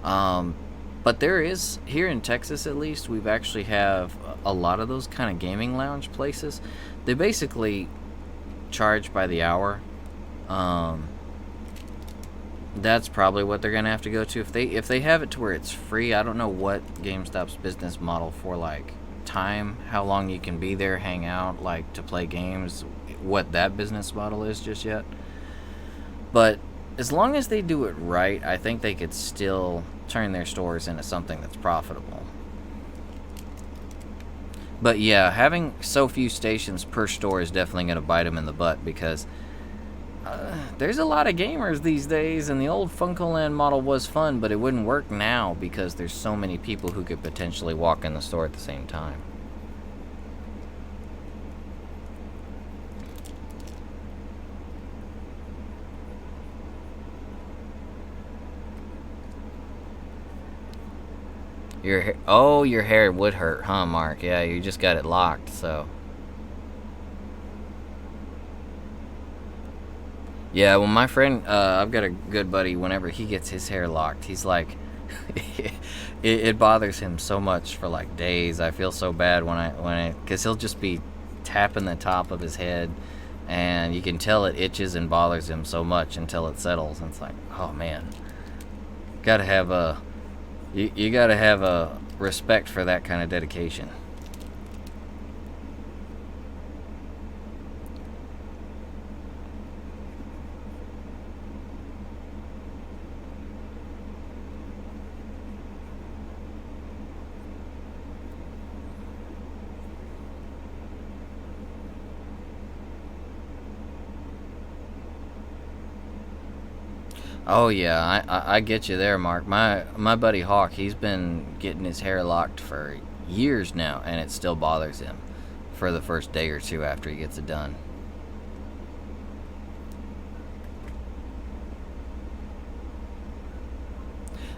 But there is, here in Texas at least, we've actually have a lot of those kind of gaming lounge places. They basically charge by the hour. That's probably what they're going to have to go to. If they have it to where it's free, I don't know what GameStop's business model for like time, how long you can be there, hang out, like to play games, what that business model is just yet. But as long as they do it right, I think they could still turn their stores into something that's profitable. But yeah, having so few stations per store is definitely going to bite them in the butt, because there's a lot of gamers these days, and the old FuncoLand model was fun, but it wouldn't work now because there's so many people who could potentially walk in the store at the same time. Your hair would hurt, huh, Mark? Yeah, you just got it locked, so. Yeah, well, my friend, I've got a good buddy. Whenever he gets his hair locked, he's like, it bothers him so much for like days. I feel so bad because he'll just be tapping the top of his head, and you can tell it itches and bothers him so much until it settles, and it's like, oh man, gotta have a you gotta have a respect for that kind of dedication. Oh yeah, I get you there, Mark. My buddy Hawk, he's been getting his hair locked for years now, and it still bothers him for the first day or two after he gets it done.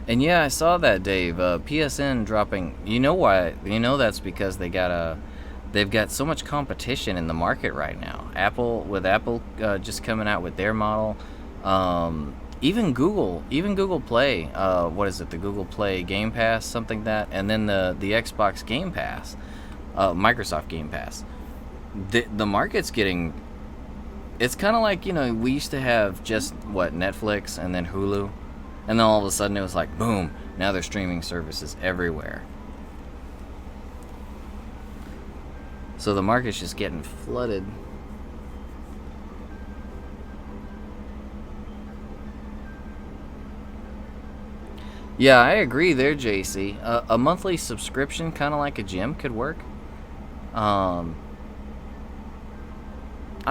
And yeah, I saw that, Dave. PSN dropping. You know why? You know that's because they've got so much competition in the market right now. Apple just coming out with their model. Even Google Play. What is it? The Google Play Game Pass, something like that, and then the Xbox Game Pass, Microsoft Game Pass. The market's getting. It's kind of like, we used to have just Netflix and then Hulu. And then all of a sudden it was like, boom, now there's streaming services everywhere. So the market's just getting flooded. Yeah, I agree there, JC. A monthly subscription, kind of like a gym, could work. I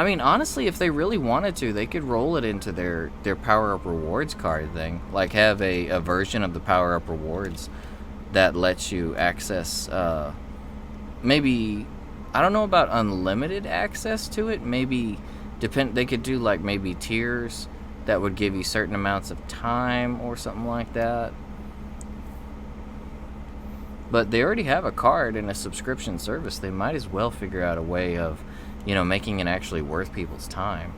mean, honestly, if they really wanted to, they could roll it into their Power Up Rewards card thing. Like, have a version of the Power Up Rewards that lets you access, maybe, I don't know about unlimited access to it. Maybe, they could do, like, maybe tiers that would give you certain amounts of time or something like that. But they already have a card and a subscription service. They might as well figure out a way of, making it actually worth people's time.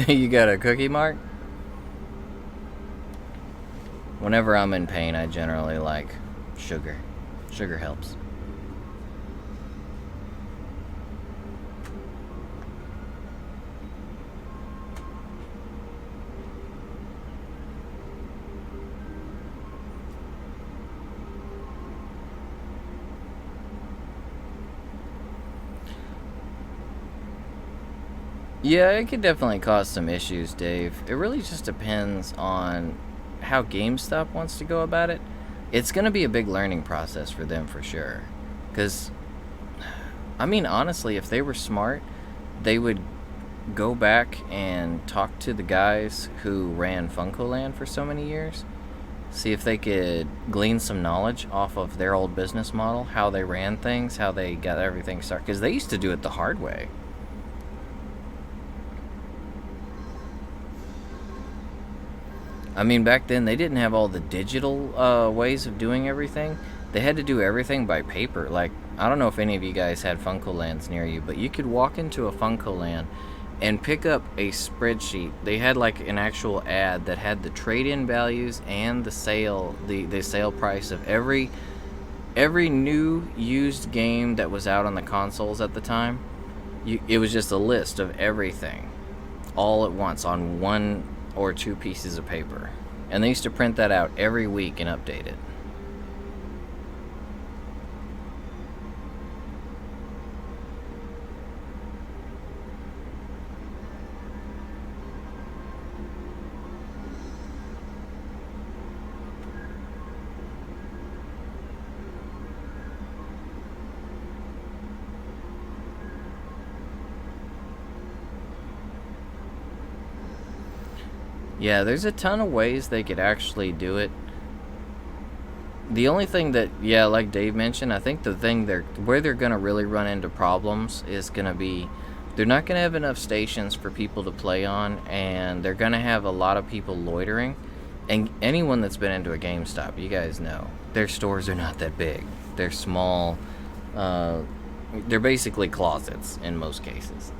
You got a cookie, Mark? Whenever I'm in pain, I generally like sugar. Sugar helps. Yeah, it could definitely cause some issues, Dave. It really just depends on how GameStop wants to go about it. It's going to be a big learning process for them for sure. Because, I mean, honestly, if they were smart, they would go back and talk to the guys who ran FuncoLand for so many years. See if they could glean some knowledge off of their old business model, how they ran things, how they got everything started. Because they used to do it the hard way. I mean, back then, they didn't have all the digital ways of doing everything. They had to do everything by paper. Like, I don't know if any of you guys had FuncoLands near you, but you could walk into a FuncoLand and pick up a spreadsheet. They had, like, an actual ad that had the trade-in values and the sale price of every new used game that was out on the consoles at the time. It was just a list of everything all at once on one or two pieces of paper, and they used to print that out every week and update it. Yeah, there's a ton of ways they could actually do it. The only thing that, yeah, like Dave mentioned, I think the thing where they're going to really run into problems is going to be, they're not going to have enough stations for people to play on, and they're going to have a lot of people loitering. And anyone that's been into a GameStop, you guys know, their stores are not that big. They're small, They're basically closets in most cases.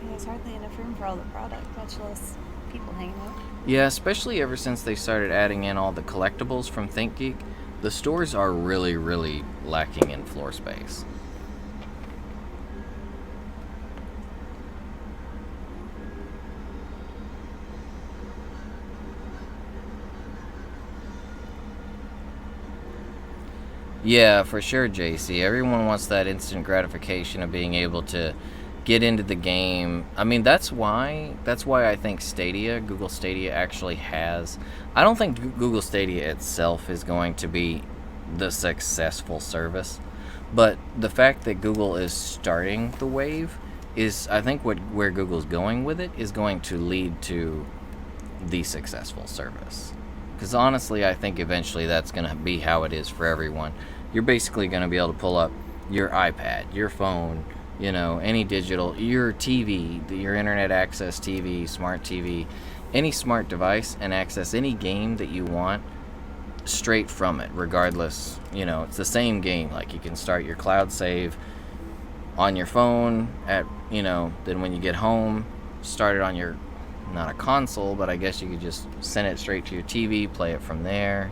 There's hardly enough room for all the product, much less people hanging out. Yeah, especially ever since they started adding in all the collectibles from ThinkGeek, the stores are really, really lacking in floor space. Yeah, for sure, JC. Everyone wants that instant gratification of being able to get into the game. I mean, that's why I think Google Stadia actually has. I don't think Google Stadia itself is going to be the successful service, but the fact that Google is starting the wave is, I think, where Google's going with it is going to lead to the successful service. Because honestly, I think eventually that's going to be how it is for everyone. You're basically going to be able to pull up your iPad, your phone, any digital, your TV, your internet access TV, smart TV, any smart device, and access any game that you want straight from it, regardless. It's the same game. Like, you can start your cloud save on your phone then when you get home, start it on your, not a console, but I guess you could just send it straight to your TV, play it from there.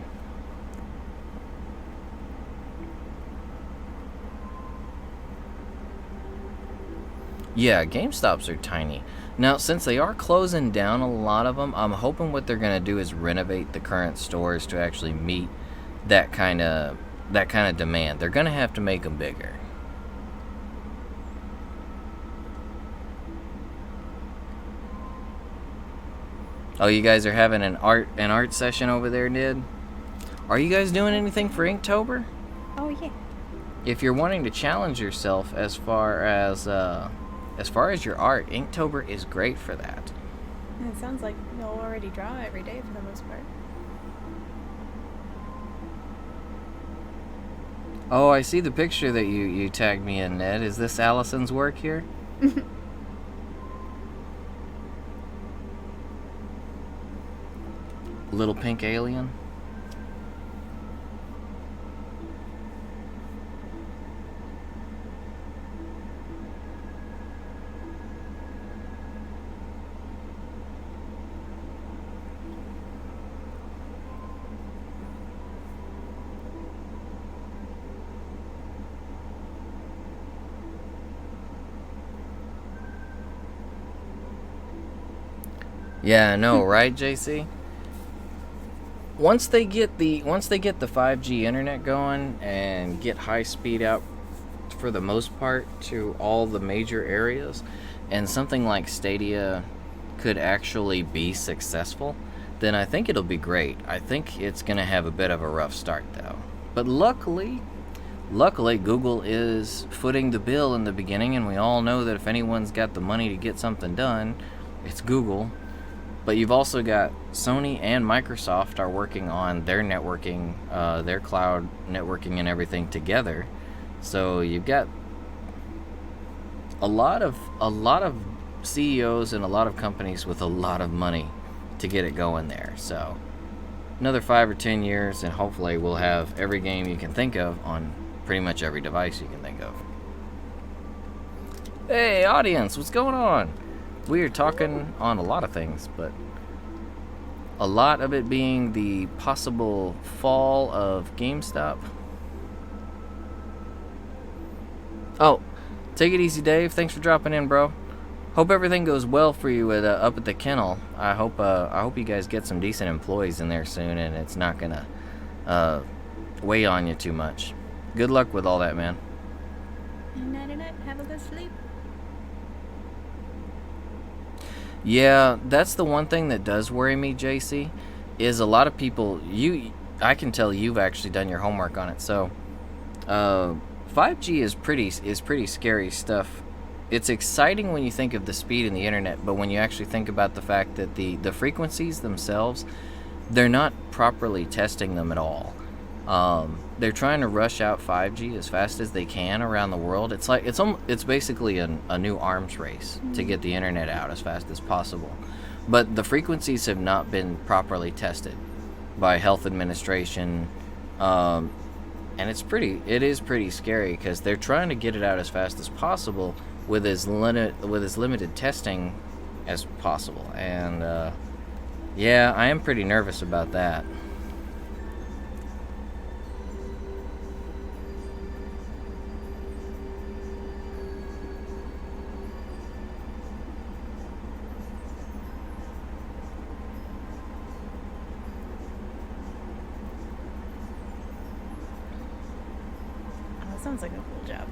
Yeah, GameStops are tiny. Now, since they are closing down a lot of them, I'm hoping what they're going to do is renovate the current stores to actually meet that kind of demand. They're going to have to make them bigger. Oh, you guys are having an art session over there, Ned? Are you guys doing anything for Inktober? Oh, yeah. If you're wanting to challenge yourself as far as your art, Inktober is great for that. It sounds like you'll already draw every day for the most part. Oh, I see the picture that you tagged me in, Ned. Is this Allison's work here? Little pink alien? Yeah, I know, right, JC? Once they get the 5G internet going and get high speed out for the most part to all the major areas, and something like Stadia could actually be successful, then I think it'll be great. I think it's going to have a bit of a rough start though. But luckily Google is footing the bill in the beginning, and we all know that if anyone's got the money to get something done, it's Google. But you've also got Sony and Microsoft are working on their networking, their cloud networking and everything together. So you've got a lot of CEOs and a lot of companies with a lot of money to get it going there. So another 5 or 10 years, and hopefully we'll have every game you can think of on pretty much every device you can think of. Hey, audience, what's going on? We are talking on a lot of things, but a lot of it being the possible fall of GameStop. Oh, take it easy, Dave. Thanks for dropping in, bro. Hope everything goes well for you up at the kennel. I hope you guys get some decent employees in there soon, and it's not gonna weigh on you too much. Good luck with all that, man. Night-night. Have a good sleep. Yeah, that's the one thing that does worry me, JC, is a lot of people, I can tell you've actually done your homework on it. So 5G is pretty scary stuff. It's exciting when you think of the speed in the internet, but when you actually think about the fact that the frequencies themselves, they're not properly testing them at all. They're trying to rush out 5G as fast as they can around the world. It's like it's basically a new arms race to get the internet out as fast as possible. But the frequencies have not been properly tested by health administration, And it is pretty scary because they're trying to get it out as fast as possible with as limited testing as possible. And yeah, I am pretty nervous about that. Oh, that sounds like a cool job.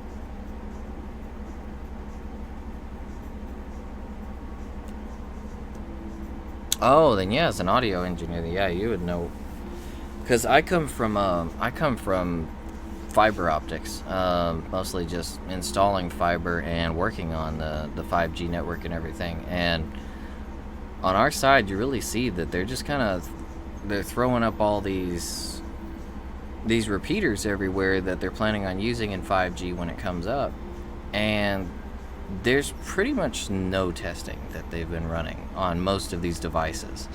Oh, then yeah, as an audio engineer, yeah, you would know. Because I come from fiber optics, mostly just installing fiber and working on the 5G network and everything. And on our side, you really see that they're just they're throwing up all these repeaters everywhere that they're planning on using in 5G when it comes up. And there's pretty much no testing that they've been running on most of these devices.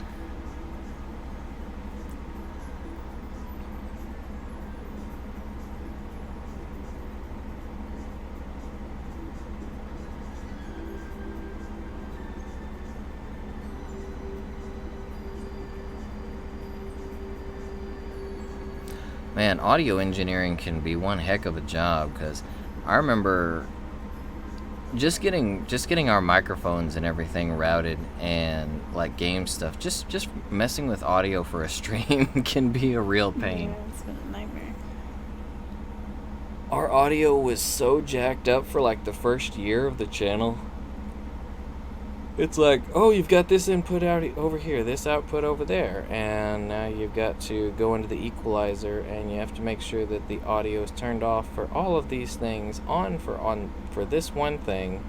Man, audio engineering can be one heck of a job, because I remember just getting our microphones and everything routed, and like game stuff, just messing with audio for a stream can be a real pain. Yeah, it's been a nightmare. Our audio was so jacked up for like the first year of the channel. It's like, oh, you've got this input out over here, this output over there, and now you've got to go into the equalizer, and you have to make sure that the audio is turned off for all of these things, on for this one thing.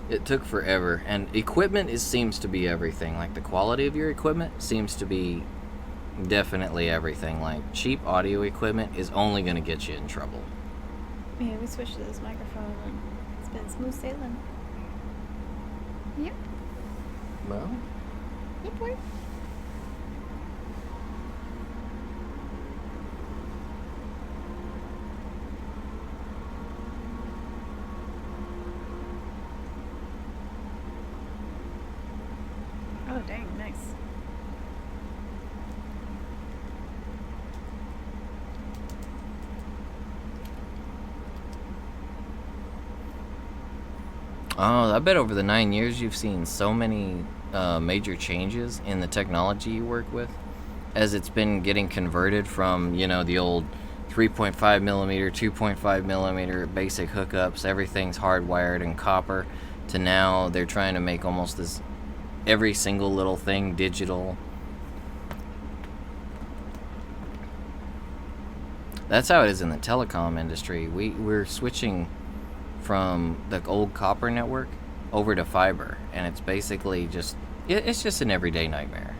It took forever, and equipment seems to be everything. Like, the quality of your equipment seems to be definitely everything. Like, cheap audio equipment is only going to get you in trouble. Yeah, we switched to this microphone and it's been smooth sailing. Yep. Well, Yep, boy. Oh, dang, nice. oh, I bet over the 9 years you've seen so many major changes in the technology you work with, as it's been getting converted from, the old 3.5 millimeter, 2.5 millimeter basic hookups, everything's hardwired and copper, to now they're trying to make almost every single little thing digital. That's how it is in the telecom industry. We're switching from the old copper network over to fiber, and it's basically it's just an everyday nightmare.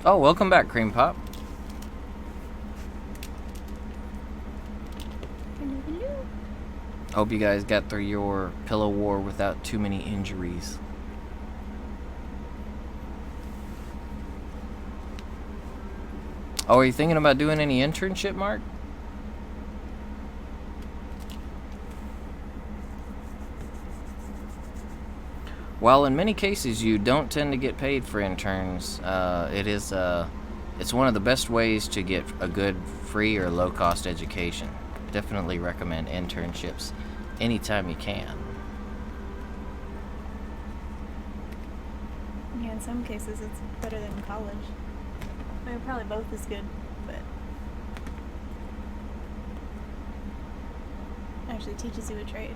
Oh, welcome back, Cream Pop. Hello, hello. Hope you guys got through your pillow war without too many injuries. Oh, are you thinking about doing any internship, Mark? While in many cases you don't tend to get paid for interns, it's one of the best ways to get a good free or low-cost education. Definitely recommend internships anytime you can. Yeah, in some cases it's better than college. I mean, probably both is good, but actually teaches you a trade.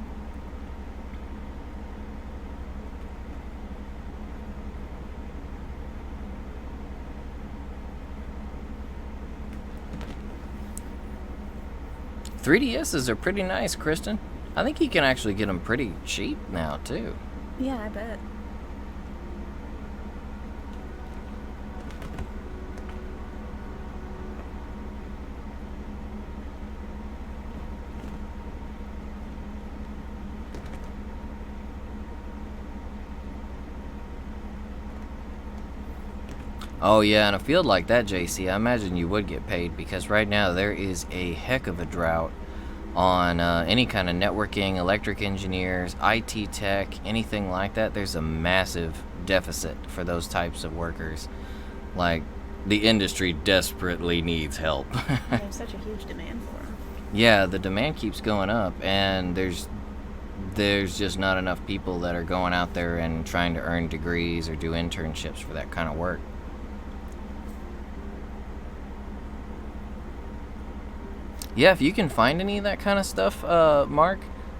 $3DSs are pretty nice, Kristen. I think you can actually get them pretty cheap now, too. Yeah, I bet. Oh yeah, in a field like that, JC, I imagine you would get paid, because right now there is a heck of a drought on any kind of networking, electric engineers, IT tech, anything like that. There's a massive deficit for those types of workers. Like, the industry desperately needs help. There's such a huge demand for them. Yeah, the demand keeps going up, and there's just not enough people that are going out there and trying to earn degrees or do internships for that kind of work. Yeah, if you can find any of that kind of stuff, Mark,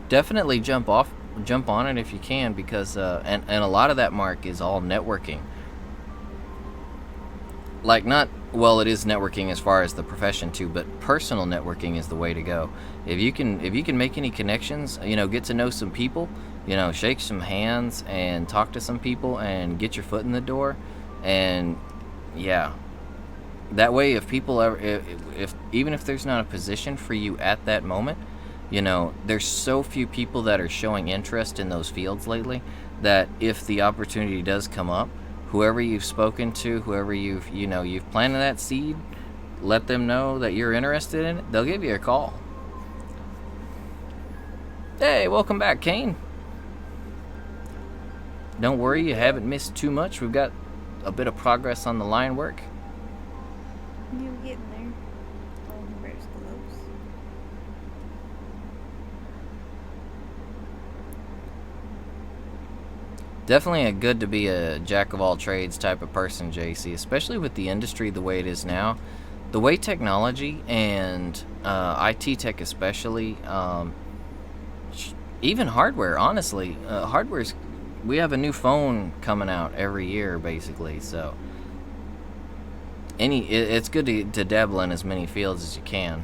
definitely jump on it if you can, because and a lot of that, Mark, is all networking. Like, not, well, it is networking as far as the profession too, but personal networking is the way to go. If you can make any connections, get to know some people, shake some hands and talk to some people and get your foot in the door, and yeah, that way, if people ever, if even if there's not a position for you at that moment, there's so few people that are showing interest in those fields lately, that if the opportunity does come up, whoever you've spoken to, whoever you've planted that seed, let them know that you're interested in it. They'll give you a call. Hey, welcome back, Kane. Don't worry, you haven't missed too much. We've got a bit of progress on the line work. You're getting there. Oh, where's gloves? Definitely good to be a jack of all trades type of person, JC, especially with the industry the way it is now. The way technology and IT tech especially, even hardware, honestly, we have a new phone coming out every year basically, so it's good to dabble in as many fields as you can.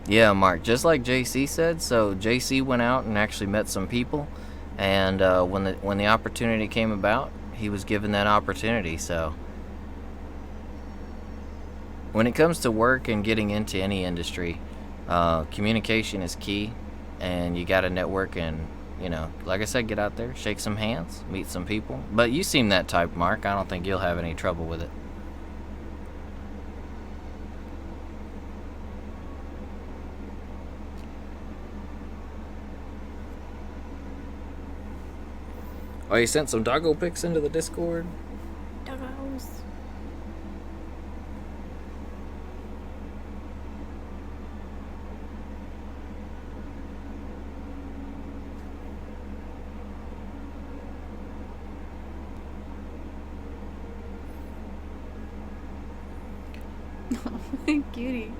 Yeah, Mark, just like JC said, so JC went out and actually met some people, and when the opportunity came about, he was given that opportunity. So when it comes to work and getting into any industry, communication is key, and you got to network and, like I said, get out there, shake some hands, meet some people. But you seem that type, Mark. I don't think you'll have any trouble with it. Oh, you sent some doggo pics into the Discord? Doggos. Cutie.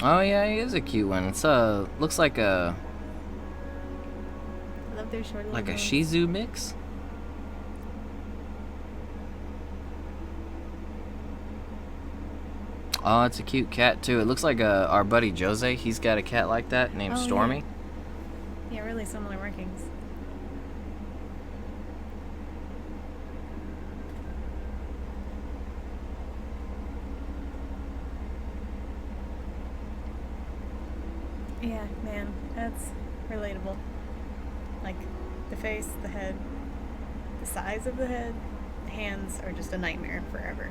Oh yeah, he is a cute one. It's looks like a I love their short like a nose. Shih Tzu mix. Oh, it's a cute cat too. It looks like our buddy Jose. He's got a cat like that named Oh, Stormy. Yeah, really similar markings. Yeah, man, that's relatable. Like, the face, the head, the size of the head, the hands are just a nightmare forever.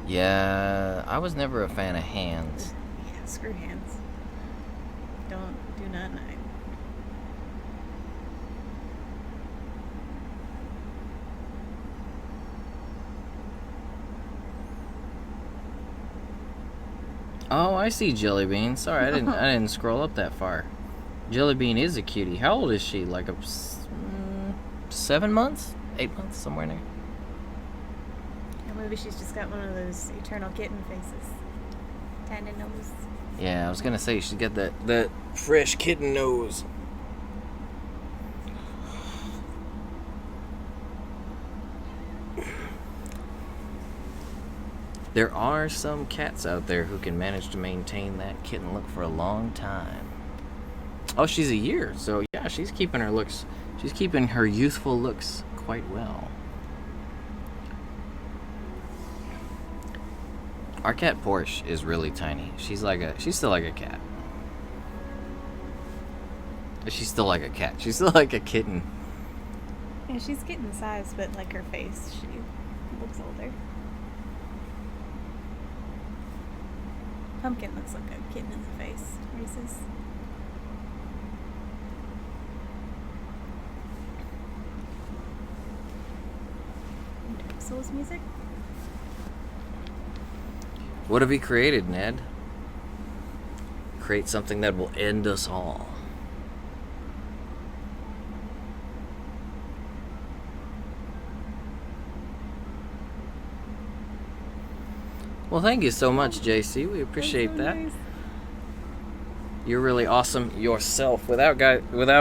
Yeah, I was never a fan of hands. Yeah, screw hands. Do not nine. Oh, I see Jelly Bean. Sorry, I didn't scroll up that far. Jelly Bean is a cutie. How old is she? Like 7 months, 8 months, somewhere in there. Or maybe she's just got one of those eternal kitten faces. Tiny nose. Yeah, I was gonna say she's got that fresh kitten nose. There are some cats out there who can manage to maintain that kitten look for a long time. Oh, she's a year, so yeah, she's keeping her youthful looks quite well. Our cat Porsche is really tiny. She's still like a cat. She's still like a cat. She's still like a kitten. Yeah, she's getting size, but like her face, she looks older. Pumpkin looks like a kitten in the face. Reese's. Dark Souls music. What have you created, Ned? Create something that will end us all. Well, thank you so much, JC. We appreciate that. Nice. You're really awesome yourself. Without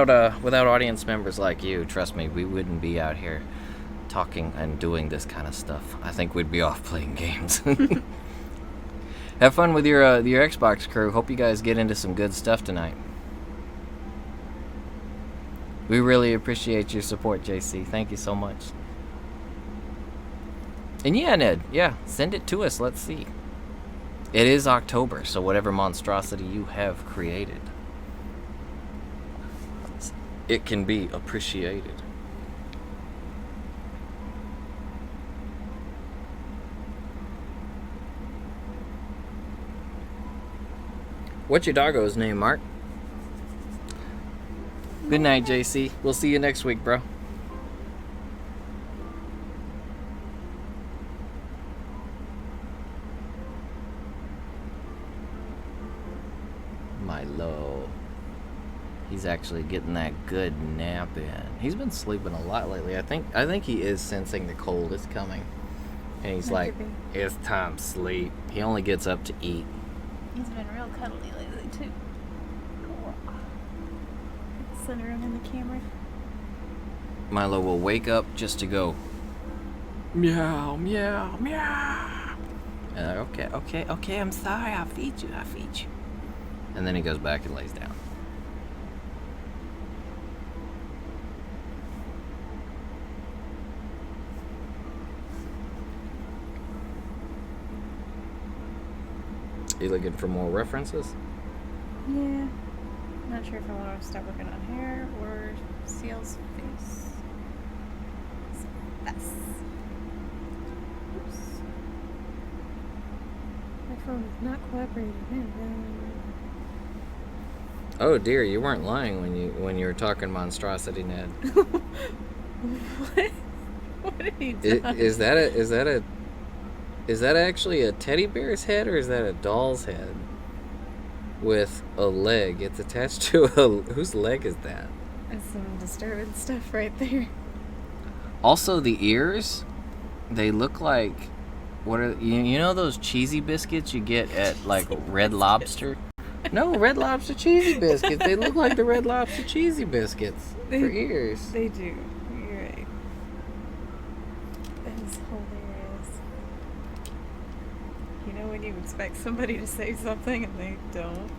audience members like you, trust me, we wouldn't be out here talking and doing this kind of stuff. I think we'd be off playing games. Have fun with your Xbox crew. Hope you guys get into some good stuff tonight. We really appreciate your support, JC. Thank you so much. And yeah, Ned, send it to us. Let's see. It is October, so whatever monstrosity you have created, it can be appreciated. What's your doggo's name, Mark? Good night, JC. We'll see you next week, bro. Milo. He's actually getting that good nap in. He's been sleeping a lot lately. I think he is sensing the cold is coming. And he's like, it's time to sleep. He only gets up to eat. He's been real cuddly lately, too. Center him in the camera. Milo will wake up just to go, meow, meow, meow. And okay, I'm sorry, I'll feed you. And then he goes back and lays down. You looking for more references? Yeah. Not sure if I want to start working on hair or Ciel's face. Oops. My phone is not cooperating. Oh dear, you weren't lying when you were talking monstrosity, Ned. What? What did he do? Is that actually a teddy bear's head, or is that a doll's head with a leg? It's attached to whose leg is that? That's some disturbing stuff right there. Also, the ears, they look like, what are you know those cheesy biscuits you get at like Red Lobster? No, Red Lobster cheesy biscuits. They look like the Red Lobster cheesy biscuits for ears. They do. You're right. That is hilarious. You know when you expect somebody to say something and they don't?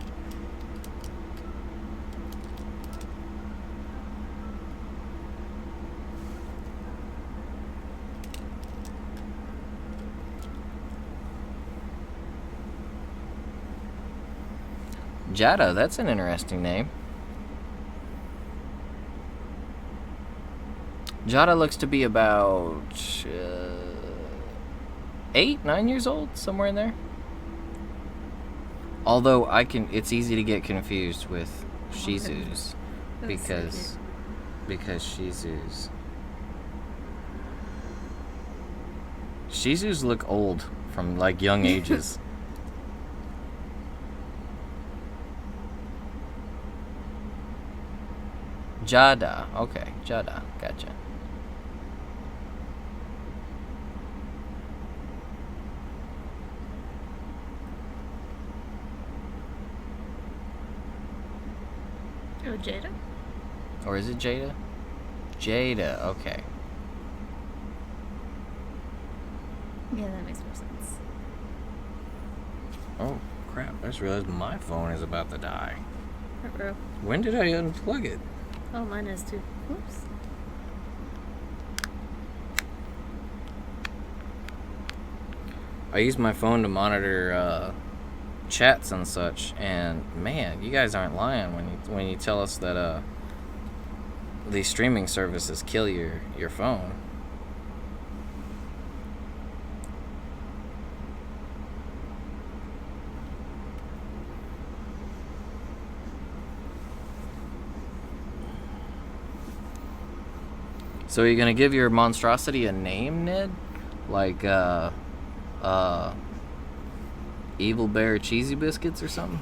Jada, that's an interesting name. Jada looks to be about 8, 9 years old, somewhere in there. Although it's easy to get confused with Shih Tzus because Shih Tzus look old from like young ages. Jada. Okay, Jada. Gotcha. Oh, Jada? Or is it Jada? Jada, okay. Yeah, that makes more sense. Oh, crap. I just realized my phone is about to die. Bro. When did I unplug it? Oh, mine is too. Oops. I use my phone to monitor chats and such, and man, you guys aren't lying when you tell us that these streaming services kill your phone. So are you gonna give your monstrosity a name, Ned? Like Evil Bear Cheesy Biscuits or something?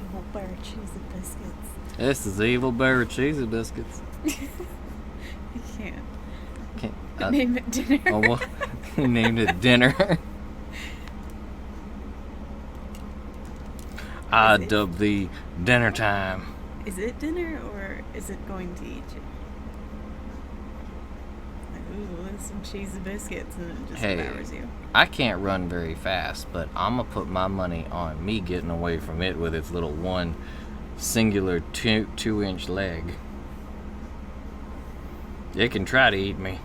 Evil Bear Cheesy Biscuits. This is Evil Bear Cheesy Biscuits. I can't. Can't, Name it dinner. Oh, well, you named it dinner. I dub thee dinner time. Is it dinner or is it going to eat you? Like, ooh, and some cheesy biscuits, and it just devours you. I can't run very fast, but I'm gonna put my money on me getting away from it with its little one singular 2-inch leg. It can try to eat me.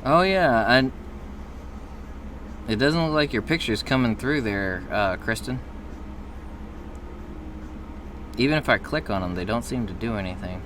Oh yeah, and it doesn't look like your picture's coming through there, Kristen. Even if I click on them, they don't seem to do anything.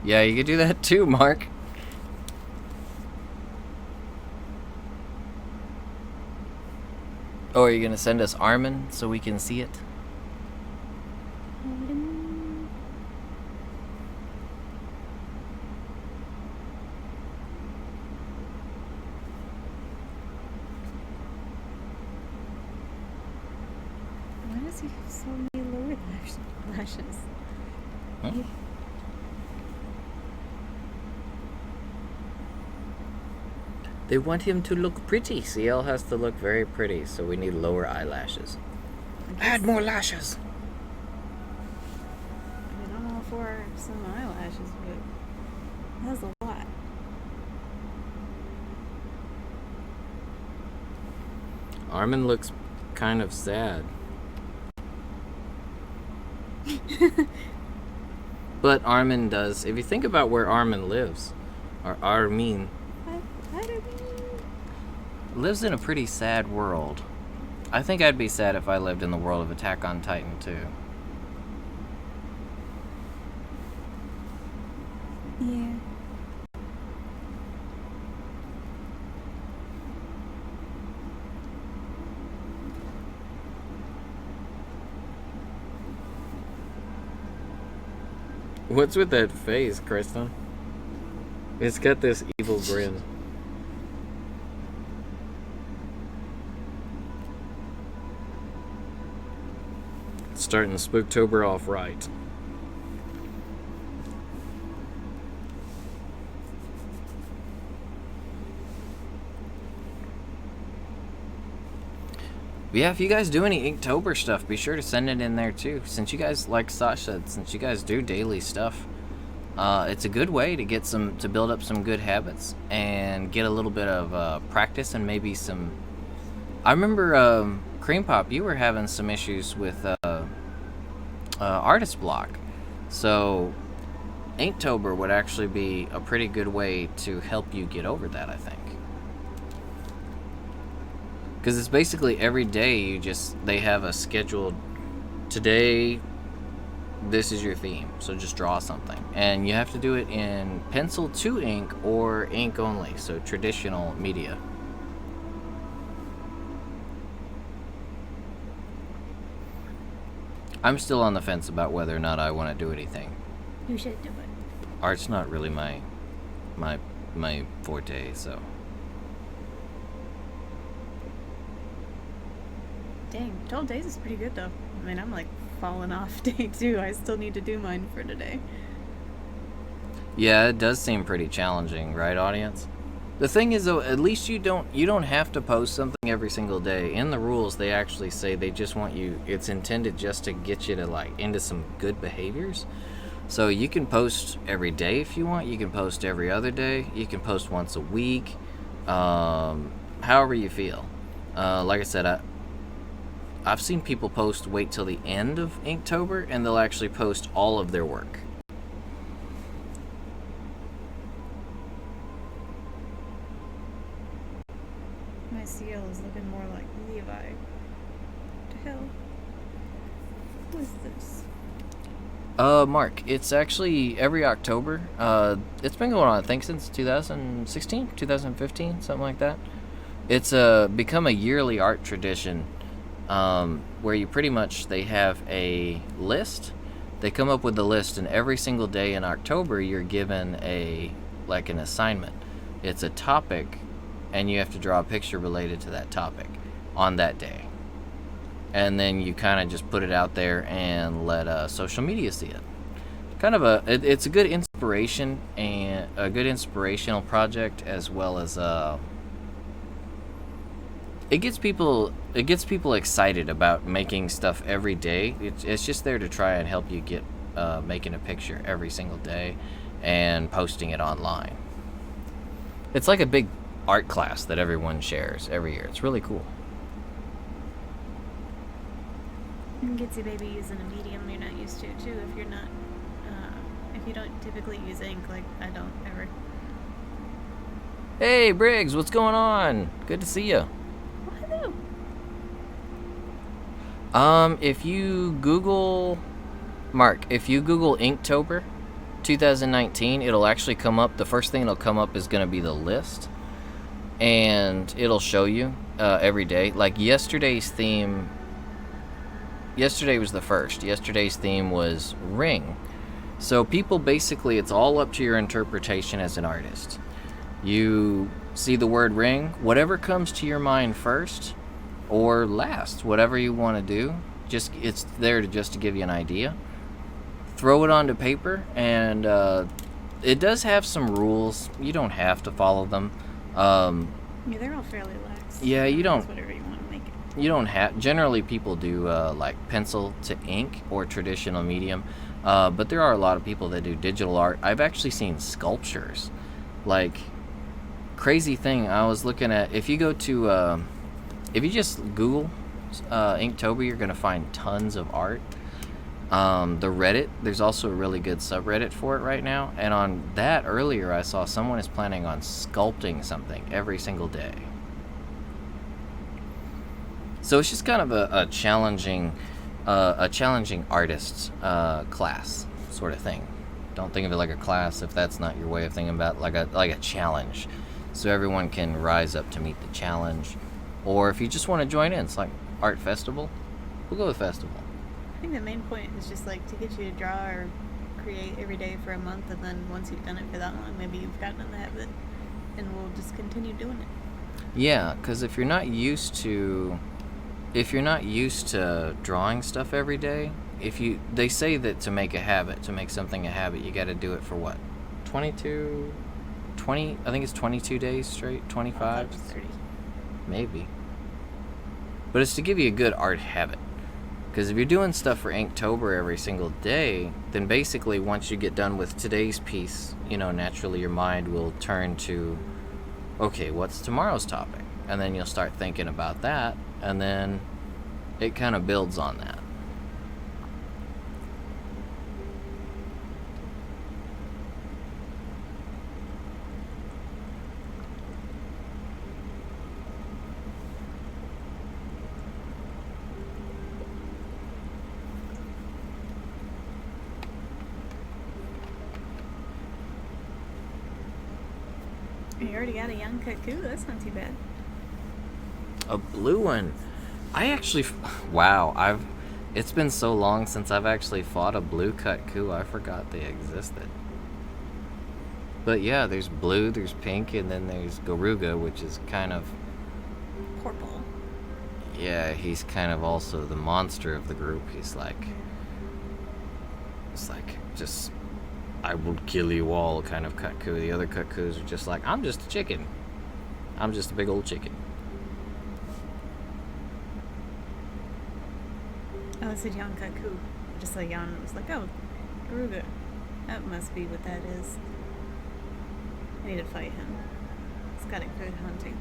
Yeah, you could do that too, Mark. Oh, are you gonna send us Armin so we can see it? Why does he have so many lower lashes? Huh? They want him to look pretty. Ciel has to look very pretty, so we need lower eyelashes. Add more lashes. I mean, I'm all for some eyelashes, but that's a lot. Armin looks kind of sad. But Armin does. If you think about where Armin lives, or Armin lives in a pretty sad world. I think I'd be sad if I lived in the world of Attack on Titan too. Yeah. What's with that face, Kristen? It's got this evil grin. Starting Spooktober off right. Yeah, if you guys do any Inktober stuff, be sure to send it in there too. Since you guys, like Sasha said, since you guys do daily stuff, it's a good way to get to build up some good habits and get a little bit of practice and maybe some. I remember Cream Pop, you were having some issues with artist block, so Inktober would actually be a pretty good way to help you get over that, I think. Because it's basically every day they have a scheduled, today, this is your theme, so just draw something. And you have to do it in pencil to ink or ink only, so traditional media. I'm still on the fence about whether or not I want to do anything. You should do it. Art's not really my forte, so. Dang, 12 days is pretty good though. I mean, I'm like fallen off day 2. I still need to do mine for today. Yeah, it does seem pretty challenging, right, audience? The thing is, though, at least you don't have to post something every single day. In the rules, they actually say they just want you. It's intended just to get you to like into some good behaviors. So you can post every day if you want. You can post every other day. You can post once a week. However you feel. Like I said, I've seen people wait till the end of Inktober, and they'll actually post all of their work. My Ciel is looking more like Levi. What the hell? Who is this? Mark, it's actually every October. It's been going on, I think, since 2016, 2015, something like that. It's become a yearly art tradition, where you pretty much, they have a list. They come up with the list, and every single day in October, you're given an assignment. It's a topic, and you have to draw a picture related to that topic on that day. And then you kind of just put it out there and let social media see it. Kind of it's a good inspiration and a good inspirational project, as well as it gets people excited about making stuff every day. It's just there to try and help you get making a picture every single day and posting it online. It's like a big art class that everyone shares every year. It's really cool. It gets you maybe using a medium you're not used to too. If you're not, if you don't typically use ink, like I don't ever. Hey Briggs, what's going on? Good to see you. Oh, hello. If you Google Inktober 2019, it'll actually come up. The first thing that'll come up is going to be the list, and it'll show you every day. Like yesterday's theme. Yesterday was the first. Yesterday's theme was ring. So people basically, it's all up to your interpretation as an artist. You see the word ring, whatever comes to your mind first or last, whatever you want to do, it's there to give you an idea. Throw it onto paper, and it does have some rules. You don't have to follow them. Yeah, they're all fairly lax. Yeah, you don't. Whatever you want to make it. You don't have. Generally, people do like pencil to ink or traditional medium, but there are a lot of people that do digital art. I've actually seen sculptures. Like, crazy thing. I was looking at, if you go to, if you just Google Inktober, you're gonna find tons of art. The Reddit, there's also a really good subreddit for it right now, and on that earlier I saw someone is planning on sculpting something every single day. So it's just kind of a challenging artist's class sort of thing. Don't think of it like a class if that's not your way of thinking about it, like a challenge, so everyone can rise up to meet the challenge. Or if you just want to join in, it's like art festival. We'll go with festival. I think the main point is just like to get you to draw or create every day for a month, and then once you've done it for that long, maybe you've gotten in the habit, and we'll just continue doing it. Yeah, because if you're not used to drawing stuff every day, they say that to make something a habit, you got to do it for what? 20, I think it's 22 days straight, 25, 30. Maybe. But it's to give you a good art habit. Because if you're doing stuff for Inktober every single day, then basically once you get done with today's piece, naturally your mind will turn to, okay, what's tomorrow's topic? And then you'll start thinking about that, and then it kind of builds on that. You already got a young cuckoo. That's not too bad. A blue one. Wow, it's been so long since I've actually fought a blue cuckoo, I forgot they existed. But yeah, there's blue, there's pink, and then there's Garuga, which is kind of... Purple. Yeah, he's kind of also the monster of the group. He's like It's like, just, I will kill you all kind of cuckoo. The other cuckoos are just like, I'm just a chicken. I'm just a big old chicken. Oh, it said Jan Cuckoo. I just saw Jan and was like, oh, Garuga. That must be what that is. I need to fight him. He's got a good hunting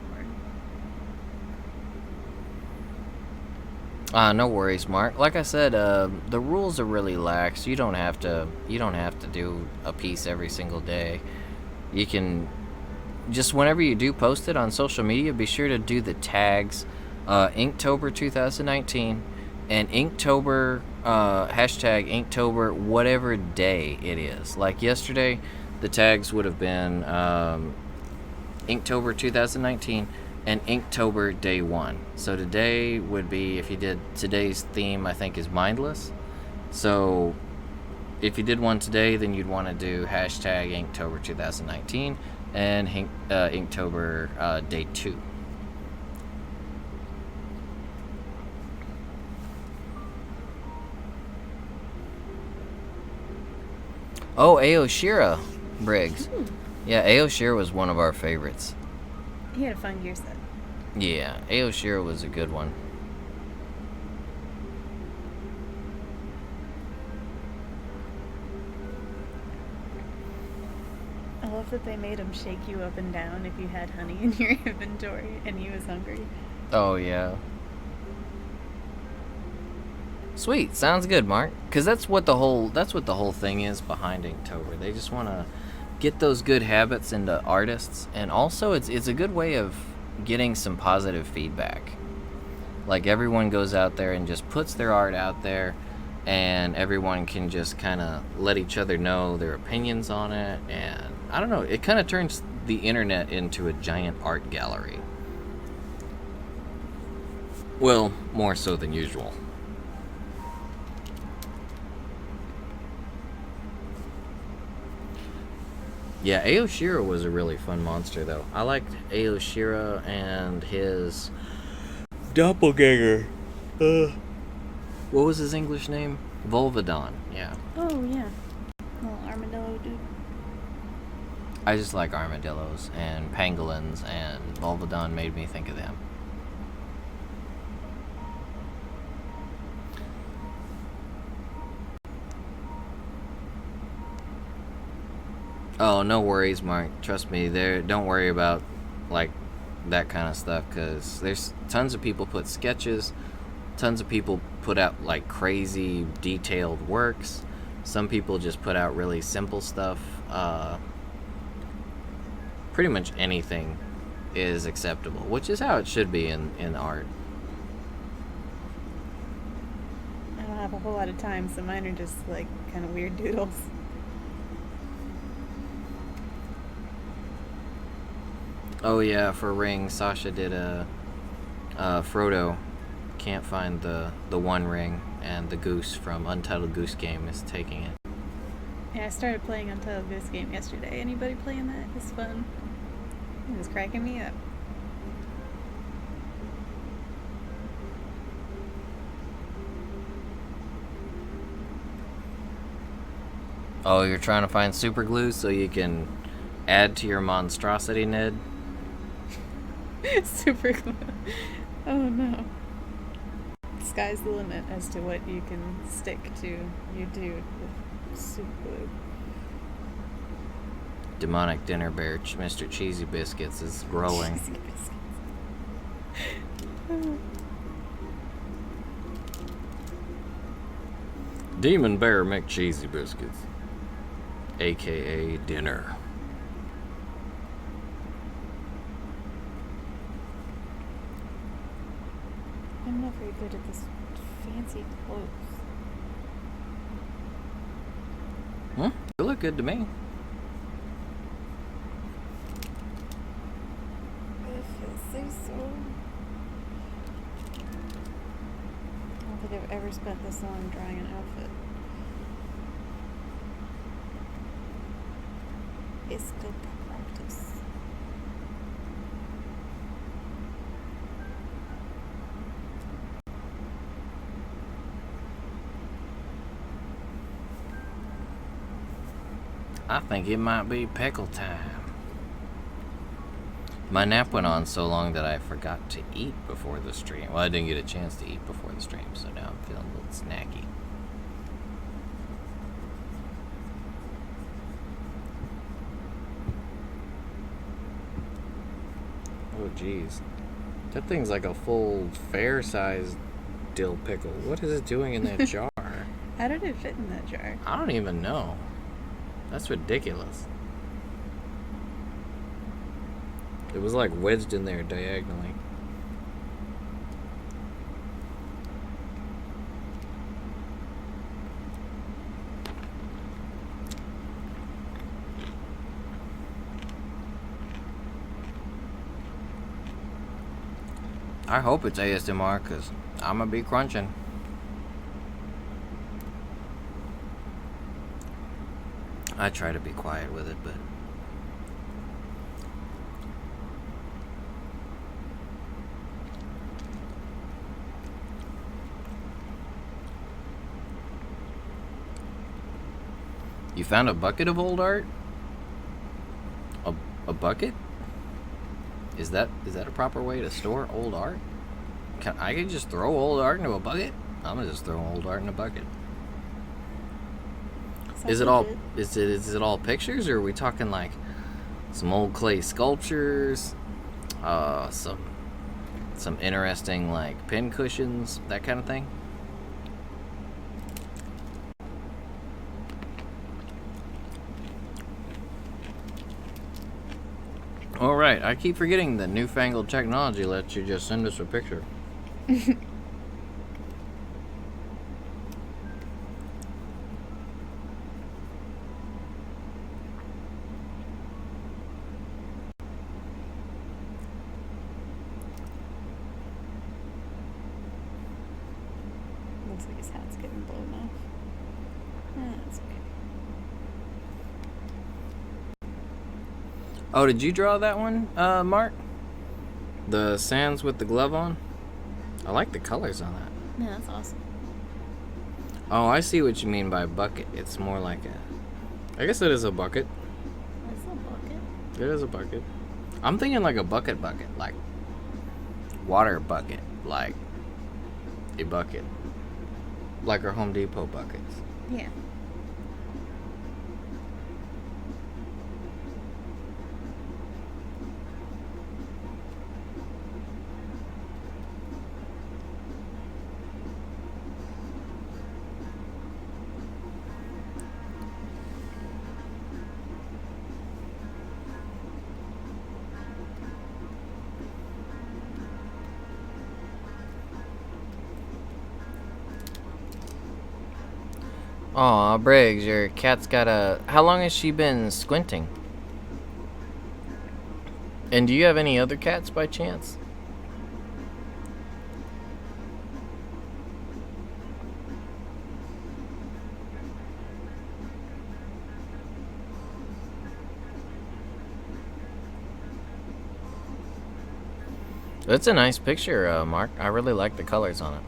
horn. No worries, Mark. Like I said, the rules are really lax. You don't have to do a piece every single day. You can just, whenever you do post it on social media, be sure to do the tags Inktober 2019 and Inktober hashtag Inktober whatever day it is. Like yesterday, the tags would have been Inktober 2019 and Inktober day 1. So today would be, if you did today's theme, I think is mindless. So if you did one today, then you'd want to do hashtag Inktober 2019 and Inktober day 2. Oh, Aoshira Briggs. Yeah, Aoshira was one of our favorites. He had a fun gear set. Yeah, Aoshira was a good one. I love that they made him shake you up and down if you had honey in your inventory and he was hungry. Oh, yeah. Sweet, sounds good, Mark. Because that's what the whole thing is behind Inktober. They just want to get those good habits into artists, and also it's a good way of getting some positive feedback. Like, everyone goes out there and just puts their art out there, and everyone can just kind of let each other know their opinions on it, and I don't know, it kind of turns the internet into a giant art gallery. Well, more so than usual. Yeah, Aoshira was a really fun monster, though. I liked Aoshira and his doppelganger. What was his English name? Volvidon, yeah. Oh, yeah. Little armadillo dude. I just like armadillos and pangolins, and Volvidon made me think of them. Oh, no worries, Mark. Trust me, don't worry about, like, that kind of stuff, because there's tons of people put sketches, tons of people put out, like, crazy detailed works. Some people just put out really simple stuff. Pretty much anything is acceptable, which is how it should be in art. I don't have a whole lot of time, so mine are just, like, kind of weird doodles. Oh yeah, for Ring, Sasha did a Frodo can't find the one ring, and the goose from Untitled Goose Game is taking it. Yeah, I started playing Untitled Goose Game yesterday. Anybody playing that? It's fun. It was cracking me up. Oh, you're trying to find super glue so you can add to your monstrosity, Ned? Super glue. Oh no. Sky's the limit as to what you can stick to your dude with super glue. Demonic dinner bear, Mr. Cheesy Biscuits, is growing. Cheesy biscuits. Demon Bear McCheesy Biscuits, aka dinner. I'm not very good at this fancy clothes. They look good to me. It feels so. I don't think I've ever spent this long drawing an outfit. It's good practice. I think it might be pickle time. My nap went on so long that I forgot to eat before the stream. Well, I didn't get a chance to eat before the stream, so now I'm feeling a little snacky. Oh, jeez. That thing's like a full fair-sized dill pickle. What is it doing in that jar? How did it fit in that jar? I don't even know. That's ridiculous. It was like wedged in there diagonally. I hope it's ASMR, because I'm going to be crunching. I try to be quiet with it, but... You found a bucket of old art? A bucket? Is that a proper way to store old art? I could just throw old art into a bucket? I'm gonna just throw old art in a bucket. Is it all pictures, or are we talking like some old clay sculptures, some interesting like pin cushions, that kind of thing? All right, I keep forgetting that newfangled technology lets you just send us a picture. Looks like his hat's getting blown off. That's okay. Oh, did you draw that one, Mark? The sands with the glove on? I like the colors on that. Yeah, that's awesome. Oh, I see what you mean by bucket. It's more like a... I guess it is a bucket. That's a bucket. It is a bucket. I'm thinking like a bucket, like water bucket, like a bucket. Like our Home Depot buckets. Yeah. Aw, Briggs, your cat's got a... How long has she been squinting? And do you have any other cats by chance? That's a nice picture, Mark. I really like the colors on it.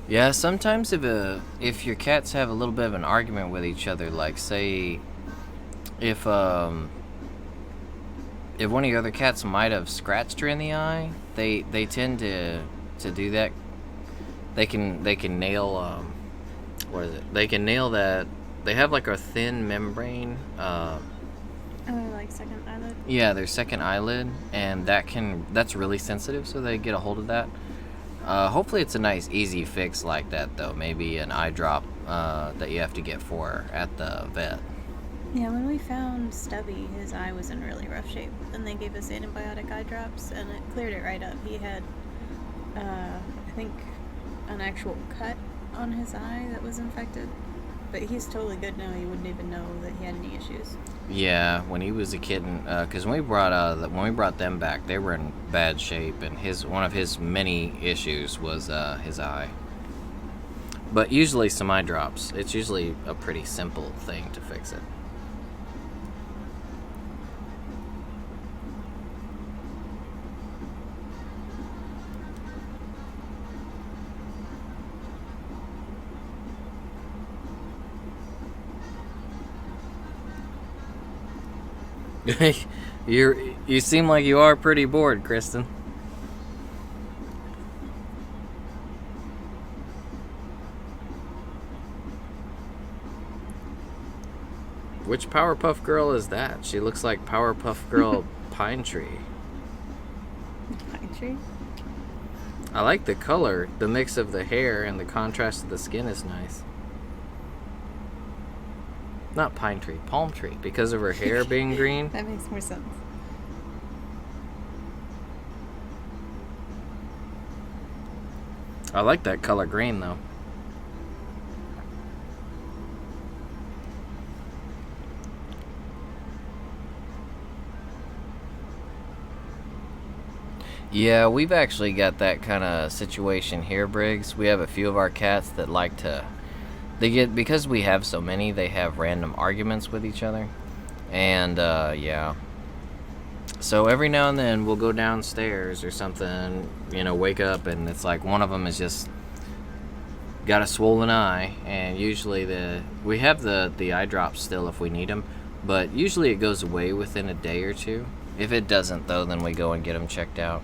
Yeah, sometimes if your cats have a little bit of an argument with each other, like say if one of your other cats might have scratched her in the eye, they tend to do that. They can nail what is it? They can nail that. They have like a thin membrane. Like second eyelid? Yeah, their second eyelid, and that's really sensitive, so they get a hold of that. Hopefully it's a nice, easy fix like that, though. Maybe an eye drop that you have to get for at the vet. Yeah, when we found Stubby, his eye was in really rough shape. And they gave us antibiotic eye drops, and it cleared it right up. He had, I think, an actual cut on his eye that was infected. But he's totally good now. You wouldn't even know that he had any issues. Yeah, when he was a kitten, because when we brought them back, they were in bad shape, and one of his many issues was his eye. But usually some eye drops. It's usually a pretty simple thing to fix it. You seem like you are pretty bored, Kristen. Which Powerpuff Girl is that? She looks like Powerpuff Girl Pine Tree. Pine Tree? I like the color. The mix of the hair and the contrast of the skin is nice. Not Pine Tree, Palm Tree, because of her hair being green. That makes more sense. I like that color green, though. Yeah, we've actually got that kind of situation here, Briggs. We have a few of our cats that like to... because we have so many, they have random arguments with each other. And, yeah. So every now and then we'll go downstairs or something, wake up, and it's like one of them is just got a swollen eye, and usually we have the eye drops still if we need them, but usually it goes away within a day or two. If it doesn't, though, then we go and get them checked out.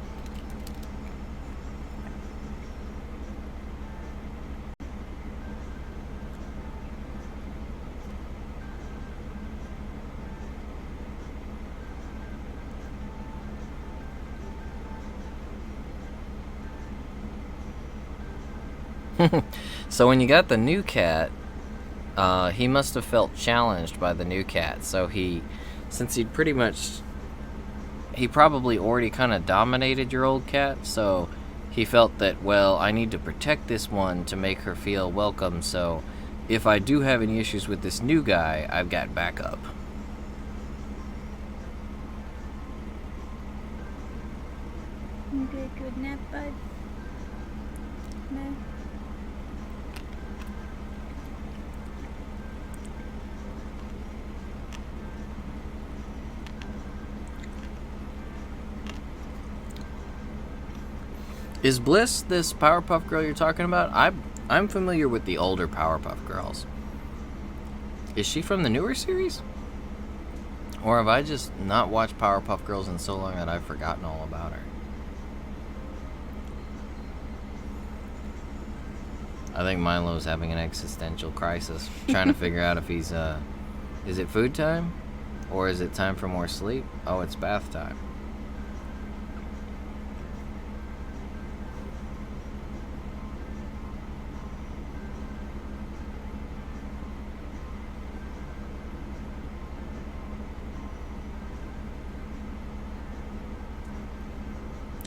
So when you got the new cat, he must have felt challenged by the new cat. So since he probably already kind of dominated your old cat, so he felt that, well, I need to protect this one to make her feel welcome, so if I do have any issues with this new guy, I've got backup. You get a good nap, bud? No? Is Bliss this Powerpuff Girl you're talking about? I'm familiar with the older Powerpuff Girls. Is she from the newer series? Or have I just not watched Powerpuff Girls in so long that I've forgotten all about her? I think Milo's having an existential crisis, trying to figure out if he's, is it food time? Or is it time for more sleep? Oh, it's bath time.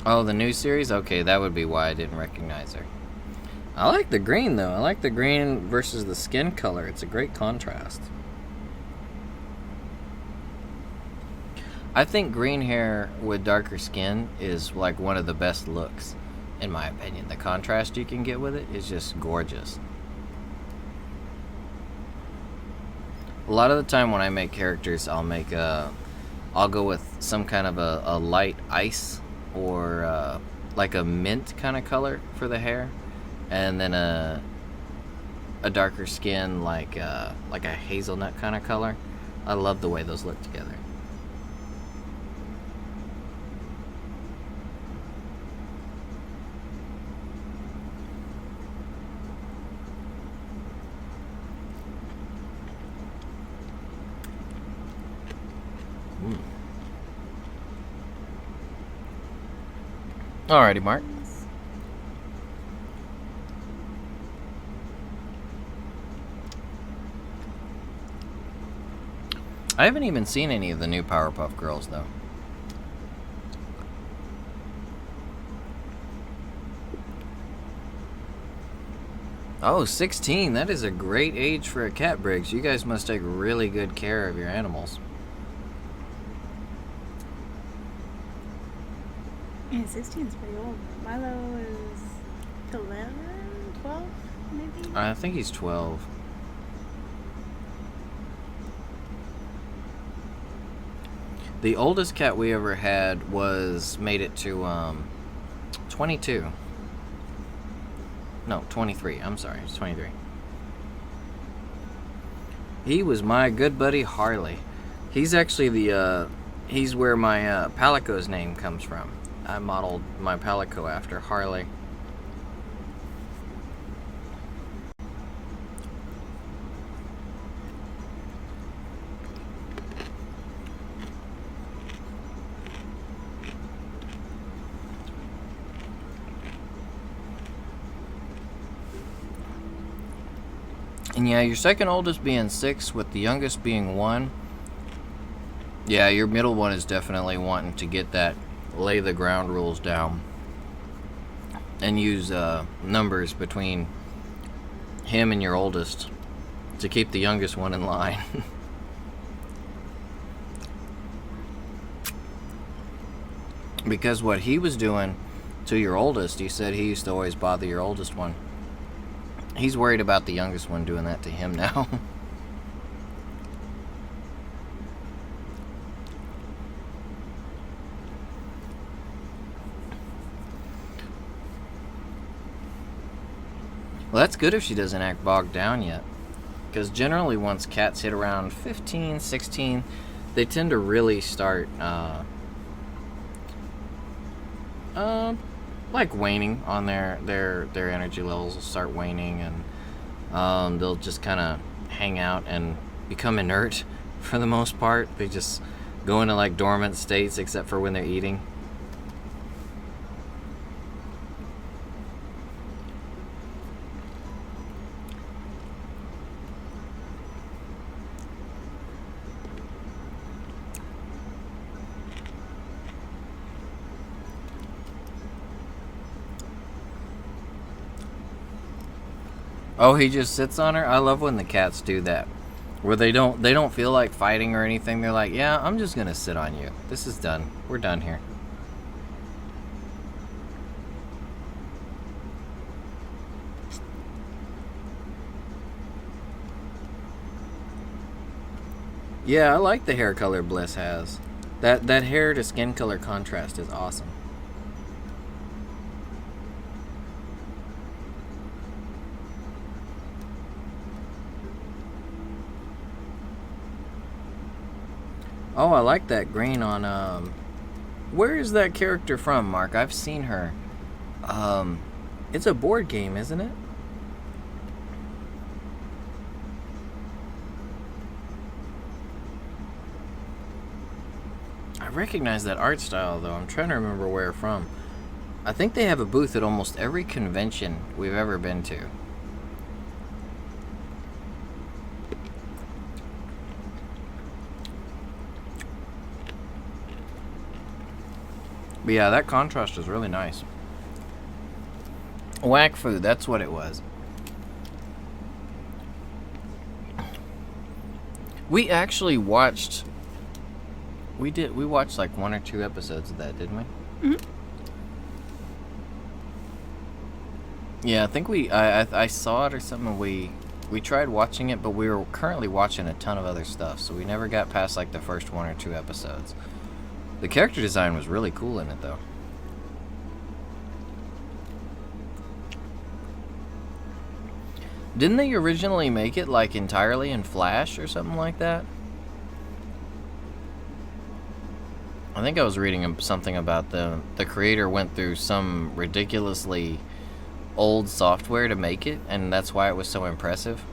Oh, the new series? Okay, that would be why I didn't recognize her. I like the green, though. I like the green versus the skin color. It's a great contrast. I think green hair with darker skin is like one of the best looks, in my opinion. The contrast you can get with it is just gorgeous. A lot of the time when I make characters, I'll go with some kind of a light ice or like a mint kind of color for the hair, and then a darker skin like a hazelnut kind of color. I love the way those look together. Alrighty, Mark. I haven't even seen any of the new Powerpuff Girls, though. Oh, 16. That is a great age for a cat, Briggs. You guys must take really good care of your animals. Yeah, 16's pretty old. Milo is 11, 12, maybe? I think he's 12. The oldest cat we ever had made it to 22. No, 23. I'm sorry, it's 23. He was my good buddy Harley. He's actually he's where my Palico's name comes from. I modeled my Palico after Harley. And yeah, your second oldest being 6 with the youngest being 1. Yeah, your middle one is definitely wanting to get that, lay the ground rules down. And use numbers between him and your oldest to keep the youngest one in line. Because what he was doing to your oldest, he said he used to always bother your oldest one. He's worried about the youngest one doing that to him now. Well, that's good if she doesn't act bogged down yet. Because generally once cats hit around 15, 16, they tend to really start like waning on their energy levels will start waning, and they'll just kind of hang out and become inert for the most part. They just go into like dormant states except for when they're eating. Oh, he just sits on her? I love when the cats do that. Where they don't feel like fighting or anything. They're like, yeah, I'm just gonna sit on you. This is done. We're done here. Yeah, I like the hair color Bliss has. That hair to skin color contrast is awesome. Oh, I like that green on where is that character from, Mark? I've seen her. It's a board game, isn't it? I recognize that art style though. I'm trying to remember where from. I think they have a booth at almost every convention we've ever been to. But yeah, that contrast is really nice. Whack food, that's what it was. We actually watched. We watched like 1 or 2 episodes of that, didn't we? Mm-hmm. Yeah, I think I saw it or something. We tried watching it, but we were currently watching a ton of other stuff, so we never got past like the first 1 or 2 episodes. The character design was really cool in it, though. Didn't they originally make it like entirely in Flash or something like that? I think I was reading something about the creator went through some ridiculously old software to make it, and that's why it was so impressive.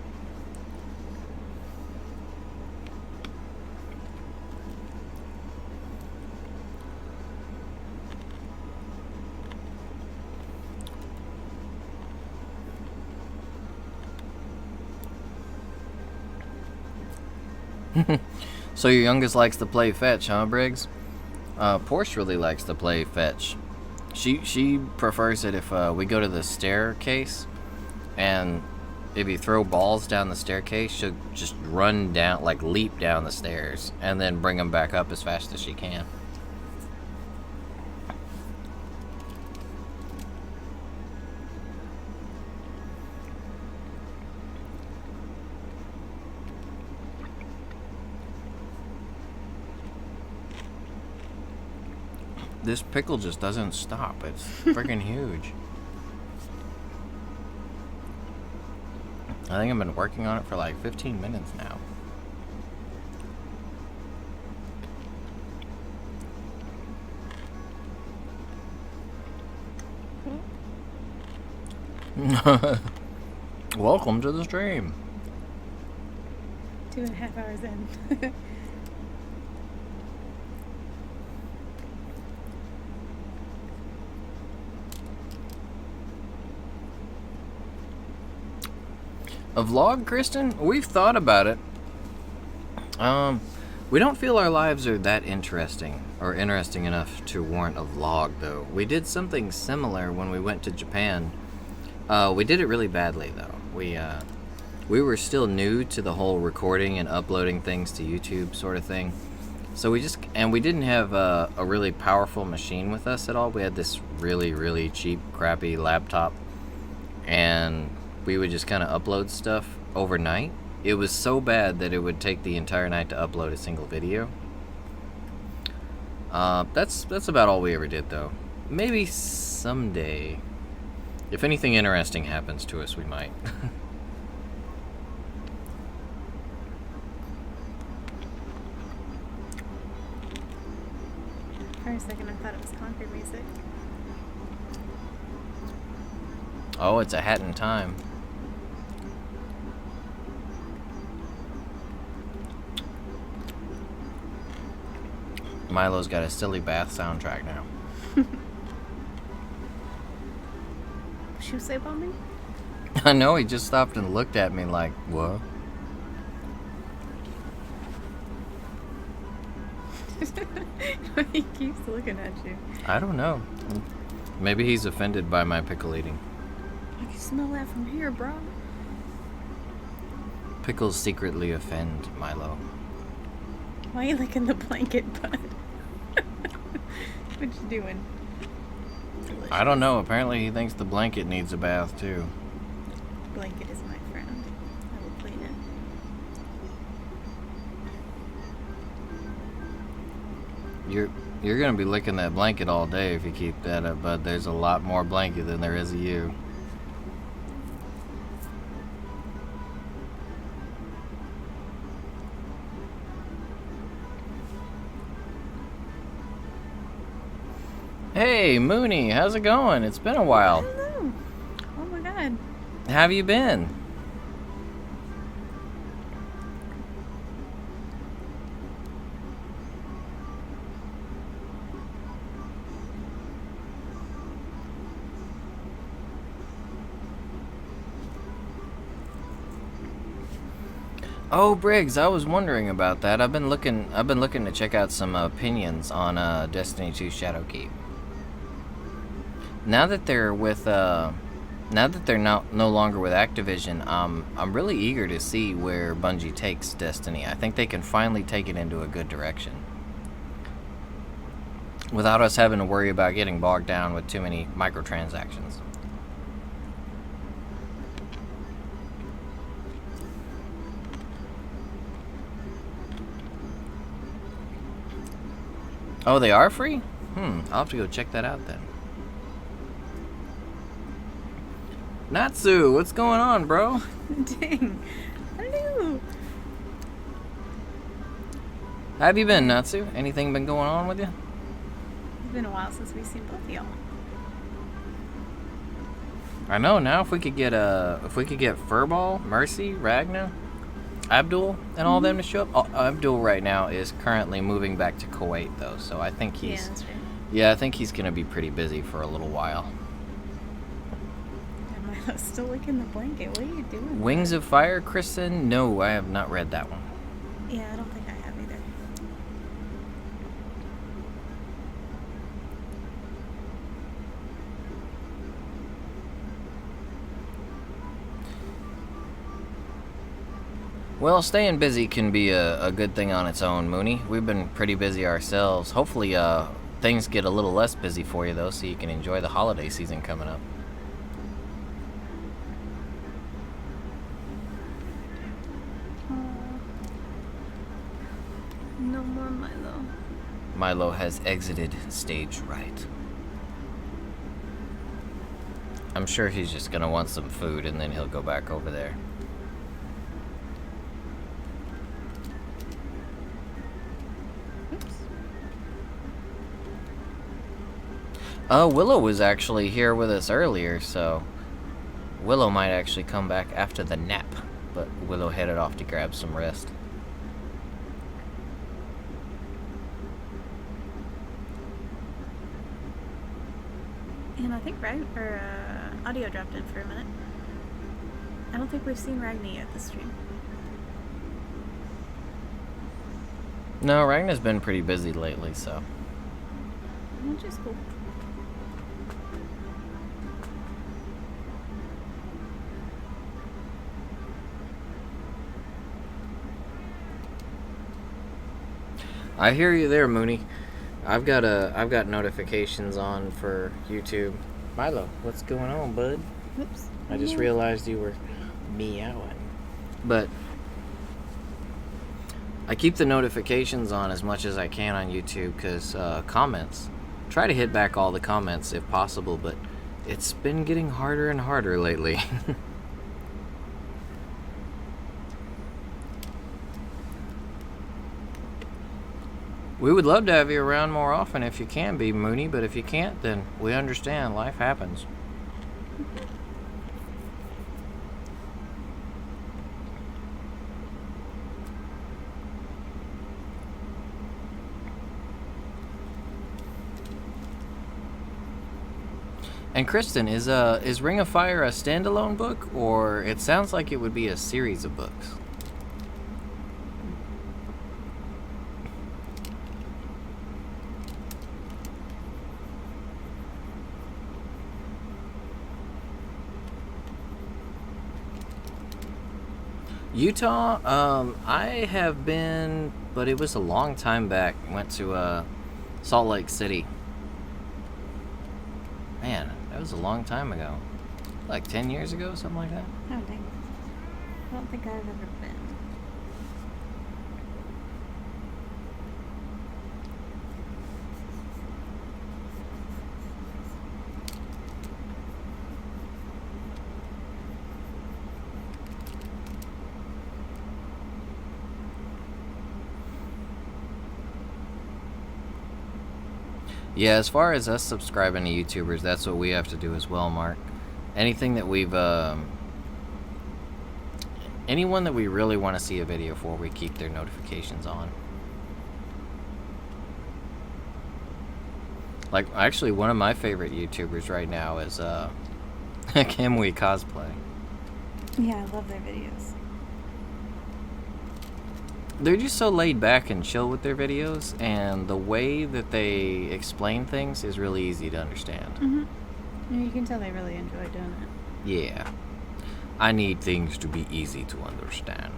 So your youngest likes to play fetch, huh, Briggs? Porsche really likes to play fetch. She prefers it if we go to the staircase, and if you throw balls down the staircase, she'll just run down, like leap down the stairs, and then bring them back up as fast as she can. This pickle just doesn't stop. It's freaking huge. I think I've been working on it for like 15 minutes now. Welcome to the stream. 2.5 hours in. A vlog, Kristen? We've thought about it. We don't feel our lives are that interesting or interesting enough to warrant a vlog, though. We did something similar when we went to Japan. We did it really badly, though. We were still new to the whole recording and uploading things to YouTube sort of thing. So we didn't have a really powerful machine with us at all. We had this really, really cheap, crappy laptop. And we would just kind of upload stuff overnight. It was so bad that it would take the entire night to upload a single video. That's about all we ever did, though. Maybe someday, if anything interesting happens to us, we might. For a second, I thought it was conquer music. Oh, it's a hat in time. Milo's got a silly bath soundtrack now. What you say about me? I know, he just stopped and looked at me like, what? He keeps looking at you. I don't know. Maybe he's offended by my pickle eating. I can smell that from here, bro. Pickles secretly offend Milo. Why are you licking the blanket, bud? What you doing? Delicious. I don't know. Apparently he thinks the blanket needs a bath, too. Blanket is my friend. I will clean it. You're gonna be licking that blanket all day if you keep that up, bud. There's a lot more blanket than there is of you. Hey, Mooney, how's it going? It's been a while. Hello. Oh my god. How have you been? Oh, Briggs, I was wondering about that. I've been looking to check out some opinions on Destiny 2 Shadowkeep. Now that they're no longer with Activision, I'm really eager to see where Bungie takes Destiny. I think they can finally take it into a good direction, without us having to worry about getting bogged down with too many microtransactions. Oh, they are free? I'll have to go check that out then. Natsu, what's going on, bro? Dang. Hello. How have you been, Natsu? Anything been going on with you? It's been a while since we've seen both of y'all. I know. Now, if we could get Furball, Mercy, Ragna, Abdul, and all them to show up. Abdul right now is currently moving back to Kuwait, though, so I think he's. Yeah, that's right. Yeah, I think he's gonna be pretty busy for a little while. And Milo's still licking the blanket. What are you doing? Wings of Fire, Kristen? No, I have not read that one. Yeah, I don't think I have either. Well, staying busy can be a good thing on its own, Mooney. We've been pretty busy ourselves. Hopefully, things get a little less busy for you, though, so you can enjoy the holiday season coming up. No more Milo. Milo has exited stage right. I'm sure he's just gonna want some food and then he'll go back over there. Willow was actually here with us earlier, so Willow might actually come back after the nap, but Willow headed off to grab some rest. And I think audio dropped in for a minute. I don't think we've seen Ragni yet this stream. No, Ragna's been pretty busy lately, so. Which is cool. I hear you there, Mooney. I've got notifications on for YouTube. Milo, what's going on, bud? Oops. I just realized you were meowing. But I keep the notifications on as much as I can on YouTube because comments. Try to hit back all the comments if possible, but it's been getting harder and harder lately. We would love to have you around more often if you can be, Mooney, but if you can't, then we understand. Life happens. And Kristen, is Ring of Fire a standalone book, or it sounds like it would be a series of books? Utah, I have been, but it was a long time back. Went to Salt Lake City. Man, that was a long time ago. Like 10 years ago, something like that. Oh, dang. I don't think I've ever been. Yeah, as far as us subscribing to YouTubers, that's what we have to do as well, Mark. Anything that we've, anyone that we really want to see a video for, we keep their notifications on. Like, actually, one of my favorite YouTubers right now is, Kimwe Cosplay. Yeah, I love their videos. They're just so laid back and chill with their videos, and the way that they explain things is really easy to understand. Mm-hmm. Yeah, you can tell they really enjoy doing it. Yeah. I need things to be easy to understand.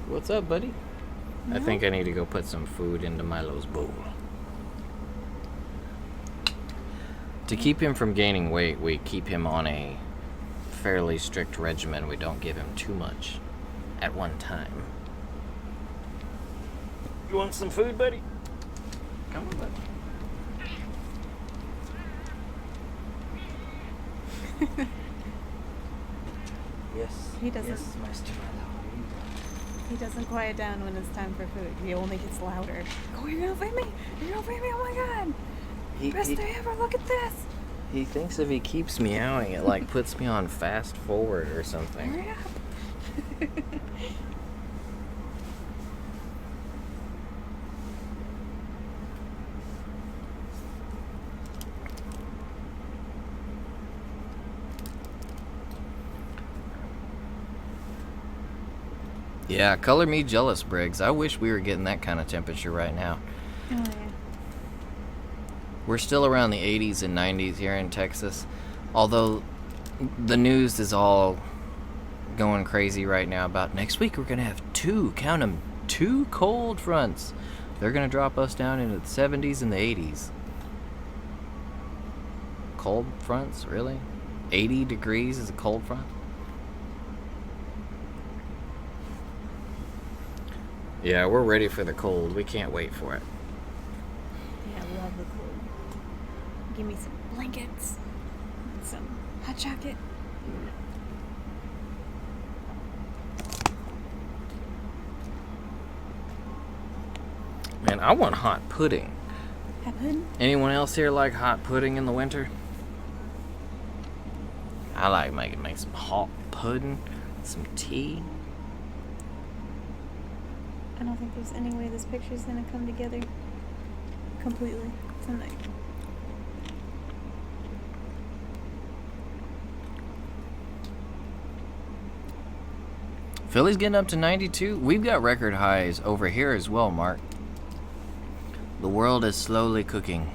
What's up, buddy? No? I think I need to go put some food into Milo's bowl. To keep him from gaining weight, we keep him on a fairly strict regimen. We don't give him too much at one time. You want some food, buddy? Come on, buddy. Yes. He doesn't. Yes, Master Milo. He doesn't quiet down when it's time for food. He only gets louder. Oh, you're gonna feed me! You're gonna feed me! Oh my god! Best day ever! Look at this! He thinks if he keeps meowing, it like puts me on fast forward or something. Hurry up! Yeah, color me jealous, Briggs. I wish we were getting that kind of temperature right now. Oh yeah. We're still around the 80s and 90s here in Texas, although the news is all going crazy right now about next week we're going to have count them, 2 cold fronts. They're going to drop us down into the 70s and the 80s. Cold fronts, really? 80 degrees is a cold front? Yeah, we're ready for the cold. We can't wait for it. Yeah, I love the cold. Give me some blankets and some hot chocolate. Man, I want hot pudding. Hot pudding? Anyone else here like hot pudding in the winter? I like make some hot pudding, some tea. I don't think there's any way this picture's gonna come together completely tonight. Philly's getting up to 92. We've got record highs over here as well, Mark. The world is slowly cooking.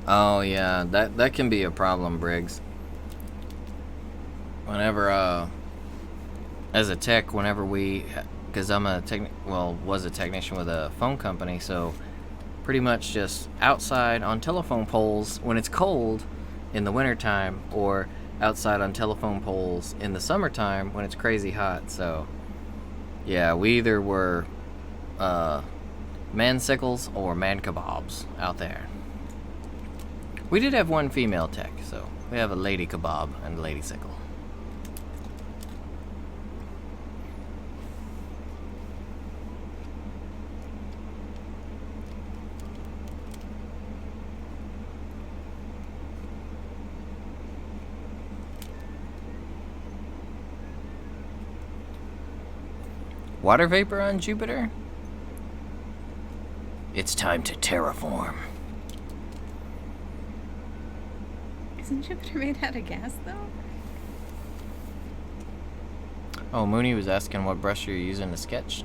Oh yeah, that can be a problem, Briggs. Whenever as a tech, whenever because I'm was a technician with a phone company, so pretty much just outside on telephone poles when it's cold in the wintertime, or outside on telephone poles in the summertime when it's crazy hot. So yeah, we either were man sickles or man kebabs out there. We did have one female tech, so we have a lady kebab and a lady sickle. Water vapor on Jupiter? It's time to terraform. Isn't Jupiter made out of gas, though? Oh, Mooney was asking what brush you're using to sketch.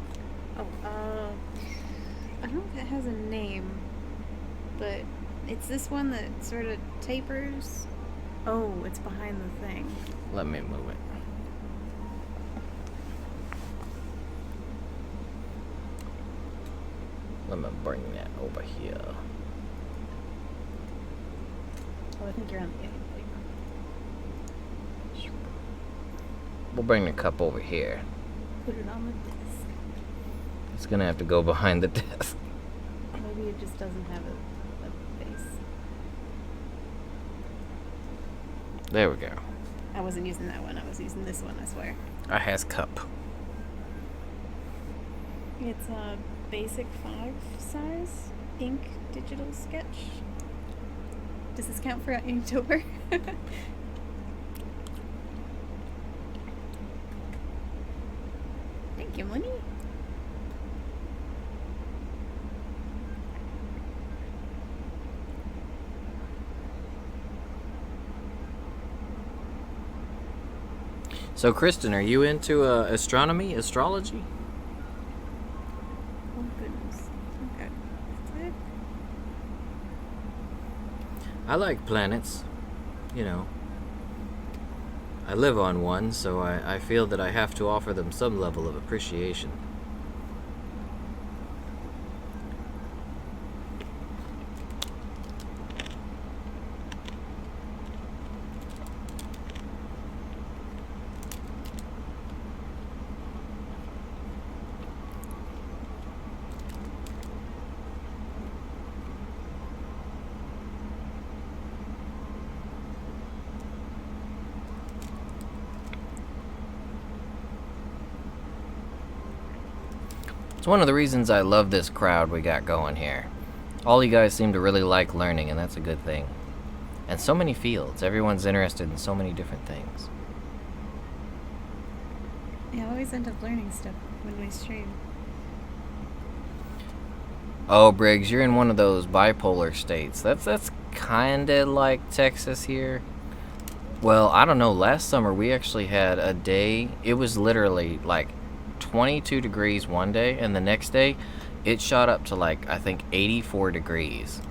Oh, I don't know if it has a name, but it's this one that sort of tapers. Oh, it's behind the thing. Let me move it. Let me bring that over here. Oh, I think you're on the other paper. We'll bring the cup over here. Put it on the desk. It's gonna have to go behind the desk. Maybe it just doesn't have a base. There we go. I wasn't using that one. I was using this one, I swear. I has cup. It's a basic 5 size ink digital sketch. Does this count for Inktober? Thank you, Money. So, Kristen, are you into astronomy, astrology? Oh, goodness. Okay. That's it. I like planets. You know, I live on one, so I feel that I have to offer them some level of appreciation. It's one of the reasons I love this crowd we got going here. All you guys seem to really like learning, and that's a good thing. And so many fields. Everyone's interested in so many different things. Yeah, I always end up learning stuff when we stream. Oh, Briggs, you're in one of those bipolar states. That's kinda like Texas here. Well, I don't know. Last summer we actually had a day. It was literally like 22 degrees one day, and the next day it shot up to like, I think, 84 degrees.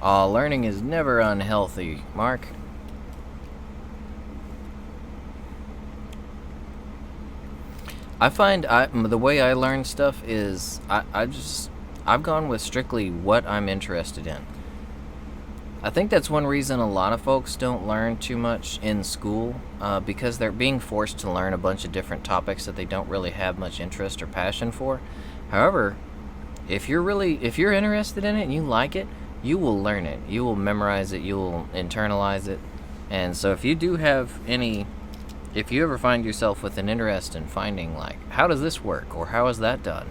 Learning is never unhealthy, Mark. I find the way I learn stuff is I've gone with strictly what I'm interested in. I think that's one reason a lot of folks don't learn too much in school, because they're being forced to learn a bunch of different topics that they don't really have much interest or passion for. However, if you're interested in it and you like it, you will learn it. You will memorize it. You will internalize it. And so if you ever find yourself with an interest in finding, like, how does this work or how is that done,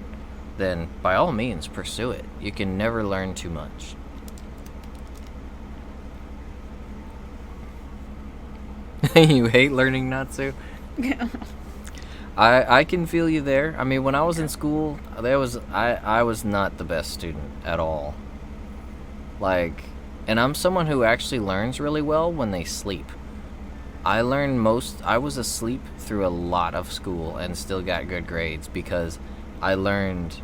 then by all means pursue it. You can never learn too much. You hate learning not to? Yeah. I can feel you there. I mean, when I was in school, I was not the best student at all. Like, and I'm someone who actually learns really well when they sleep. I was asleep through a lot of school and still got good grades because I learned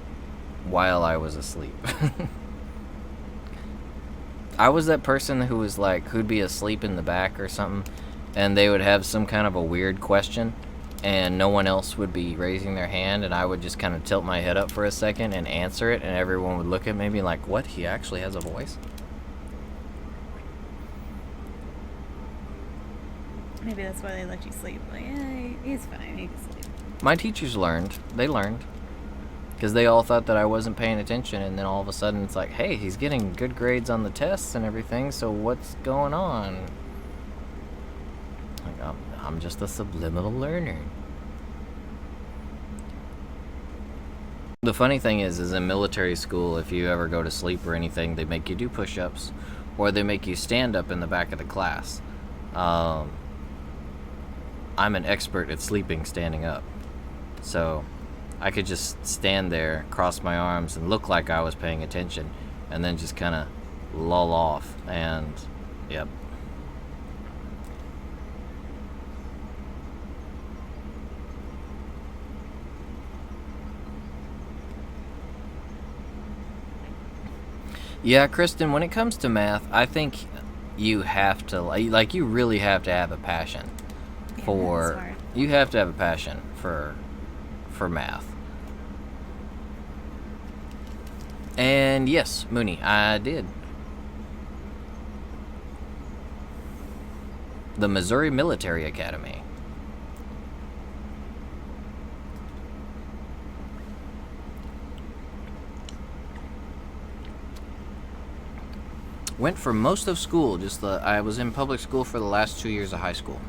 while I was asleep. I was that person who was like, who'd be asleep in the back or something, and they would have some kind of a weird question, and no one else would be raising their hand, and I would just kind of tilt my head up for a second and answer it, and everyone would look at me and be like, what? He actually has a voice? Maybe that's why they let you sleep. Like, yeah, he's fine. He can sleep. My teachers learned. They learned. Because they all thought that I wasn't paying attention, and then all of a sudden it's like, hey, he's getting good grades on the tests and everything, so what's going on? Like, I'm just a subliminal learner. The funny thing is in military school, if you ever go to sleep or anything, they make you do push-ups, or they make you stand up in the back of the class. I'm an expert at sleeping standing up. So I could just stand there, cross my arms, and look like I was paying attention, and then just kind of lull off, and yep. Yeah, Kristen, when it comes to math, I think you have to, like, you really have to have a passion you have to have a passion for math. And yes, Mooney, I did. The Missouri Military Academy. Went for most of school, I was in public school for the last 2 years of high school.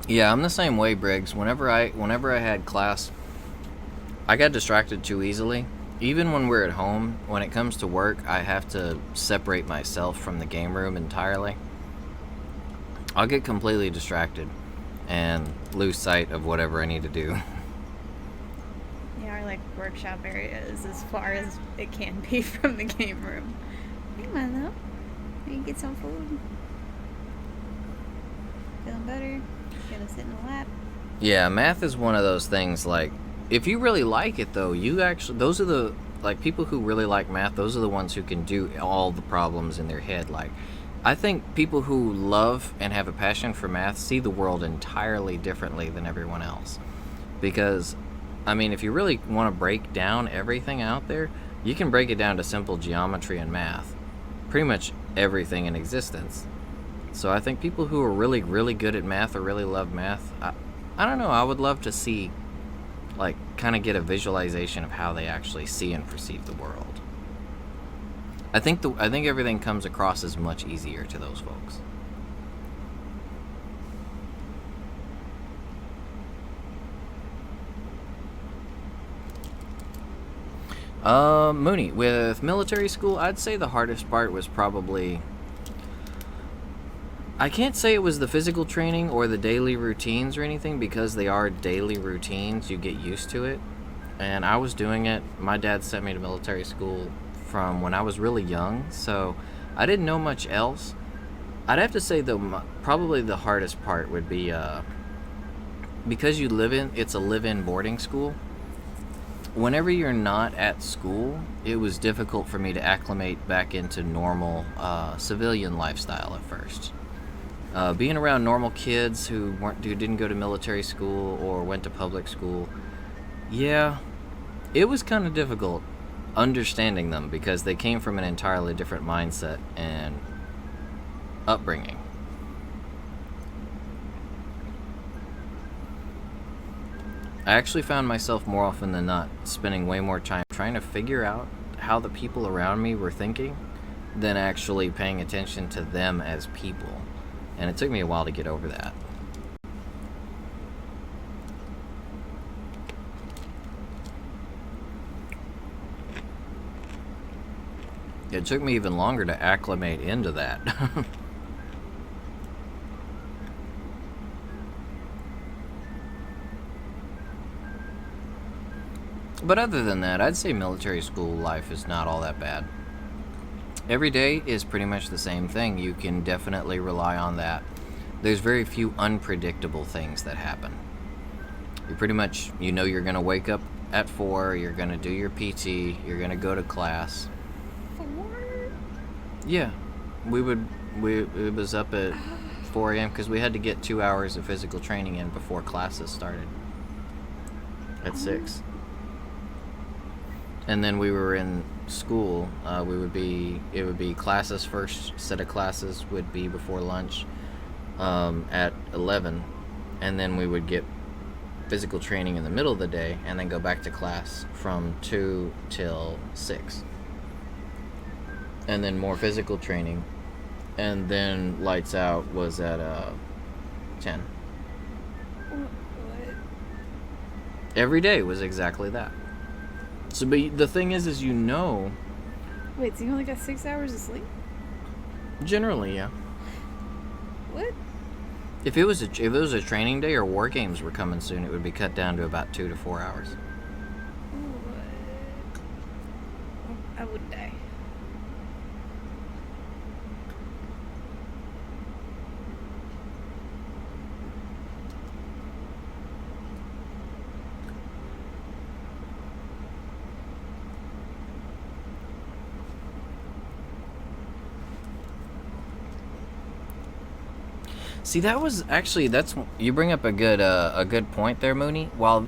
Yeah, I'm the same way, Briggs. Whenever I had class, I got distracted too easily. Even when we're at home, when it comes to work, I have to separate myself from the game room entirely. I'll get completely distracted and lose sight of whatever I need to do. Yeah, our workshop area is as far as it can be from the game room. Hey, Milo, you can get some food. Feeling better? Gonna sit in the lap. Yeah, math is one of those things, like, if you really like it, though, those are the, people who really like math, those are the ones who can do all the problems in their head. I think people who love and have a passion for math see the world entirely differently than everyone else. Because, I mean, if you really want to break down everything out there, you can break it down to simple geometry and math. Pretty much everything in existence. So I think people who are really, really good at math or really love math, I don't know, I would love to see, kind of get a visualization of how they actually see and perceive the world. I think everything comes across as much easier to those folks. Mooney, with military school, I'd say the hardest part was probably, I can't say it was the physical training or the daily routines or anything, because they are daily routines. You get used to it. And I was doing it. My dad sent me to military school from when I was really young, so I didn't know much else. I'd have to say though, probably the hardest part would be because it's a live-in boarding school. Whenever you're not at school, it was difficult for me to acclimate back into normal civilian lifestyle at first. Being around normal kids who didn't go to military school or went to public school, yeah, it was kind of difficult understanding them because they came from an entirely different mindset and upbringing. I actually found myself more often than not spending way more time trying to figure out how the people around me were thinking than actually paying attention to them as people. And it took me a while to get over that. It took me even longer to acclimate into that. But other than that, I'd say military school life is not all that bad. Every day is pretty much the same thing. You can definitely rely on that. There's very few unpredictable things that happen. You pretty much, you're going to wake up at 4, you're going to do your PT, you're going to go to class. 4? Yeah. It was up at 4 a.m. because we had to get 2 hours of physical training in before classes started at 6. And then we were in school. It would be classes. First set of classes would be before lunch at 11, and then we would get physical training in the middle of the day, and then go back to class from 2 till 6, and then more physical training, and then lights out was at 10. What? Every day was exactly that. So, but the thing is Wait, so you only got 6 hours of sleep? generally, yeah. What? If it was a training day or war games were coming soon, it would be cut down to about 2 to 4 hours. What? I would die. See, you bring up a good point there, Mooney. While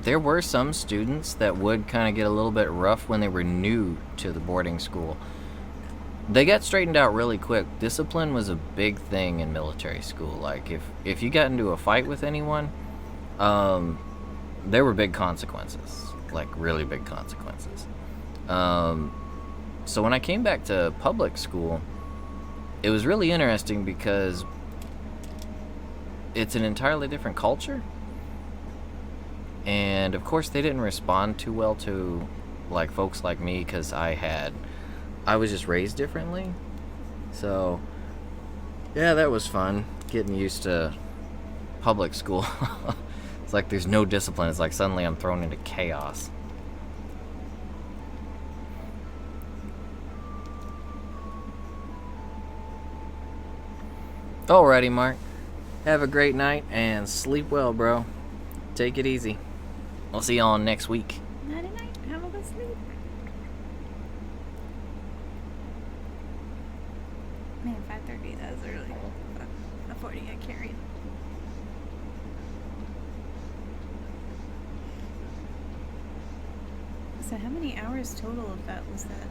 there were some students that would kind of get a little bit rough when they were new to the boarding school, they got straightened out really quick. Discipline was a big thing in military school. Like if you got into a fight with anyone, there were big consequences, like really big consequences. So when I came back to public school, it was really interesting because it's an entirely different culture, and of course they didn't respond too well to like folks like me because I was just raised differently. So yeah, that was fun getting used to public school. It's like there's no discipline. It's like suddenly I'm thrown into chaos. Alrighty, Mark. Have a great night and sleep well, bro. Take it easy. I'll see y'all next week. Nighty night. Have a good sleep. Man, 5:30. That was early. A 40 I carried. So how many hours total of that was that?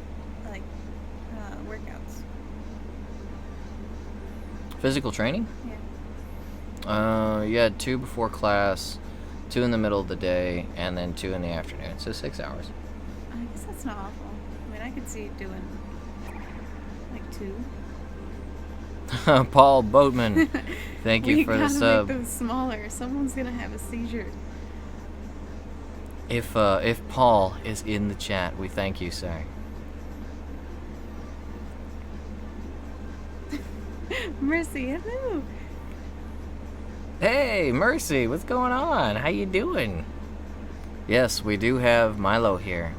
Like, workouts? Physical training? Yeah. You had 2 before class, 2 in the middle of the day, and then 2 in the afternoon. So 6 hours. I guess that's not awful. I mean, I could see doing like 2. Paul Boatman, thank you for the We gotta sub. make them smaller. Someone's gonna have a seizure. If Paul is in the chat, we thank you, sir. Mercy, hello. Hey, Mercy, what's going on? How you doing? Yes, we do have Milo here.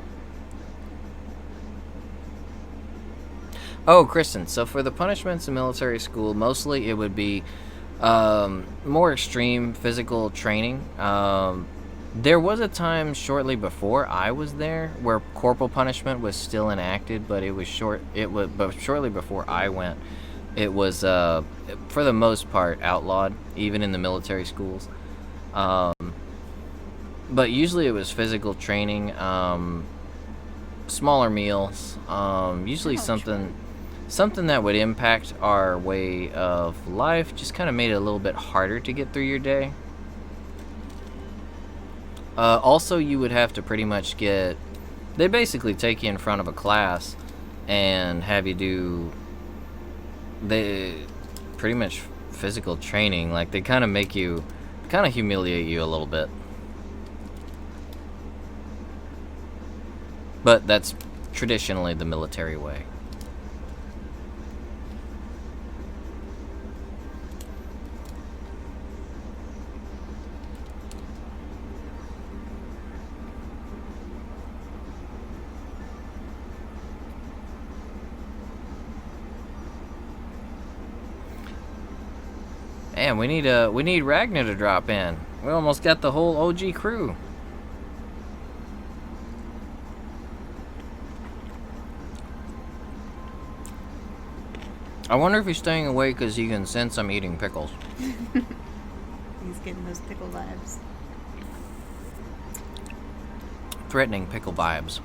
Oh, Kristen, so for the punishments in military school, mostly it would be more extreme physical training. There was a time shortly before I was there where corporal punishment was still enacted, but it was but shortly before I went, it was for the most part outlawed, even in the military schools. Um, but usually it was physical training, smaller meals, usually Ouch. something that would impact our way of life, just kind of made it a little bit harder to get through your day. Also, you would have to pretty much they basically take you in front of a class and have you do pretty much physical training. Like, they kind of humiliate you a little bit. But that's traditionally the military way. Man, we need Ragnar to drop in. We almost got the whole OG crew. I wonder if he's staying away because he can sense I'm eating pickles. He's getting those pickle vibes. Threatening pickle vibes.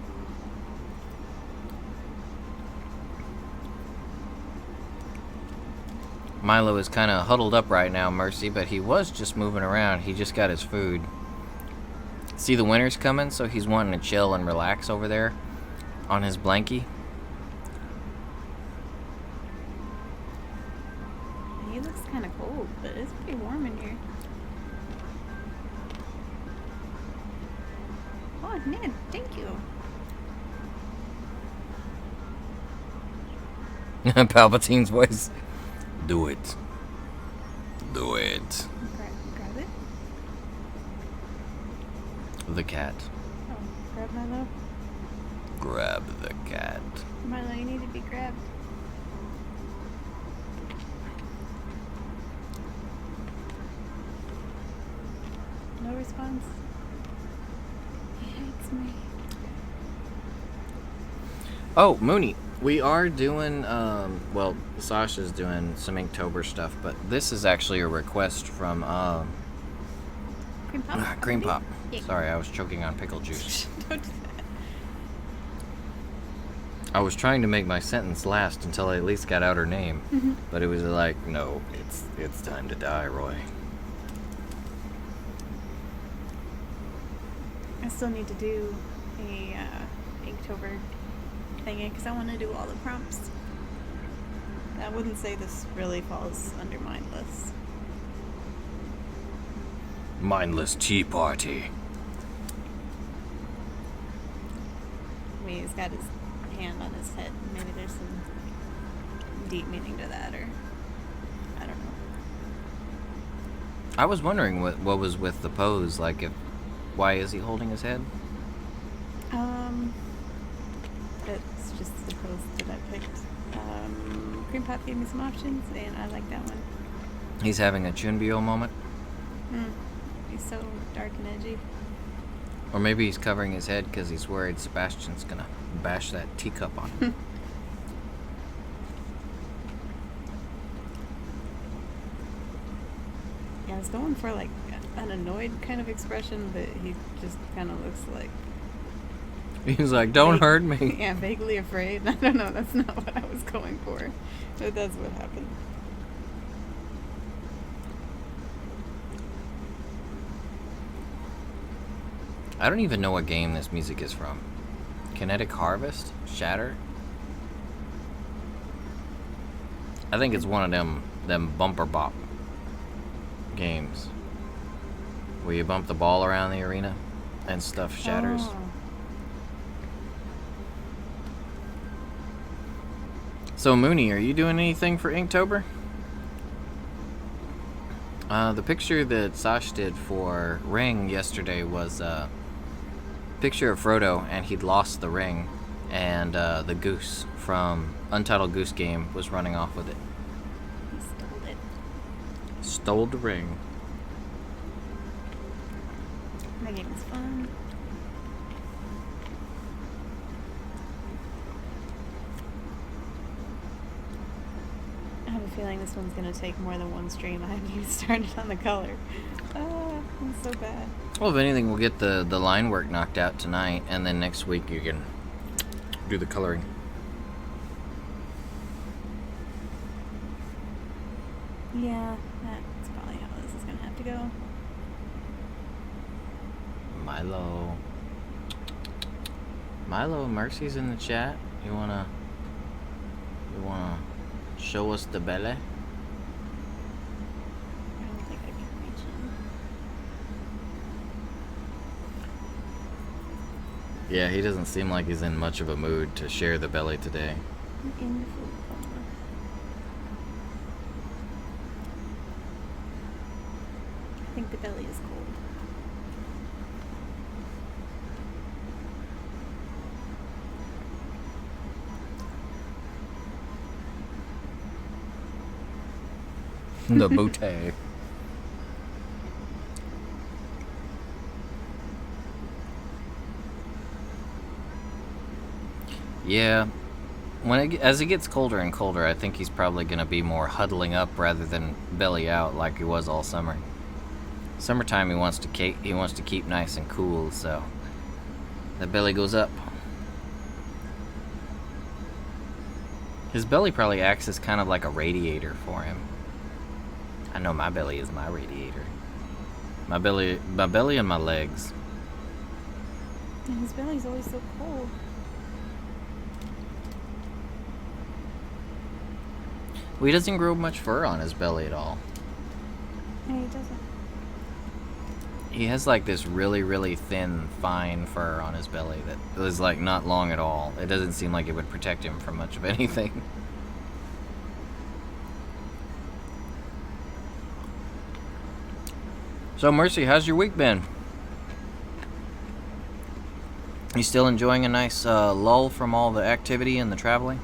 Milo is kind of huddled up right now, Mercy, but he was just moving around. He just got his food. See, the winter's coming, so he's wanting to chill and relax over there on his blankie. He looks kind of cold, but it's pretty warm in here. Oh, Ned, thank you. Palpatine's voice. Do it. Do it. Grab it. The cat. Oh, grab Milo. Grab the cat. Milo, you need to be grabbed. No response. He hates me. Oh, Mooney. We are doing, well, Sasha's doing some Inktober stuff, but this is actually a request from, Cream pop. Cream Pop. Yeah. Sorry, I was choking on pickle juice. Don't do that. I was trying to make my sentence last until I at least got out her name, but it was like, no, it's time to die, Roy. I still need to do a Inktober thingy because I want to do all the prompts. I wouldn't say this really falls under mindless. Mindless tea party. I mean, he's got his hand on his head. Maybe there's some deep meaning to that, or I don't know. I was wondering what was with the pose, like, why is he holding his head? That's just the pose that I picked. Cream Pop gave me some options, and I like that one. He's having a Chunbyo moment? He's so dark and edgy. Or maybe he's covering his head because he's worried Sebastian's gonna bash that teacup on him. Yeah, I was going for like an annoyed kind of expression, but he just kind of looks like... He's like, don't hurt me. Yeah, vaguely afraid. I don't know, that's not what I was going for. But that's what happened. I don't even know what game this music is from. Kinetic Harvest? Shatter? I think it's one of them bumper bop games where you bump the ball around the arena and stuff shatters. Oh. So Mooney, are you doing anything for Inktober? The picture that Sash did for Ring yesterday was a picture of Frodo, and he'd lost the ring. and the goose from Untitled Goose Game was running off with it. He stole it. Stole the ring. That game is fun. I have a feeling this one's gonna take more than one stream. I haven't even started on the color. I'm so bad. Well, if anything, we'll get the line work knocked out tonight, and then next week you can do the coloring. Yeah, that's probably how this is gonna have to go. Milo, Mercy's in the chat. You wanna show us the belly? I don't think I can reach him. Yeah, he doesn't seem like he's in much of a mood to share the belly today. I'm in the food coma. I think the belly is cold. The booty. Yeah, as it gets colder and colder, I think he's probably gonna be more huddling up rather than belly out like he was all summer. Summertime he wants to keep nice and cool, so the belly goes up. His belly probably acts as kind of like a radiator for him. I know my belly is my radiator. My belly and my legs. And his belly's always so cold. Well, he doesn't grow much fur on his belly at all. No, he doesn't. He has like this really, really thin, fine fur on his belly that is like not long at all. It doesn't seem like it would protect him from much of anything. So, Mercy, how's your week been? You still enjoying a nice lull from all the activity and the traveling?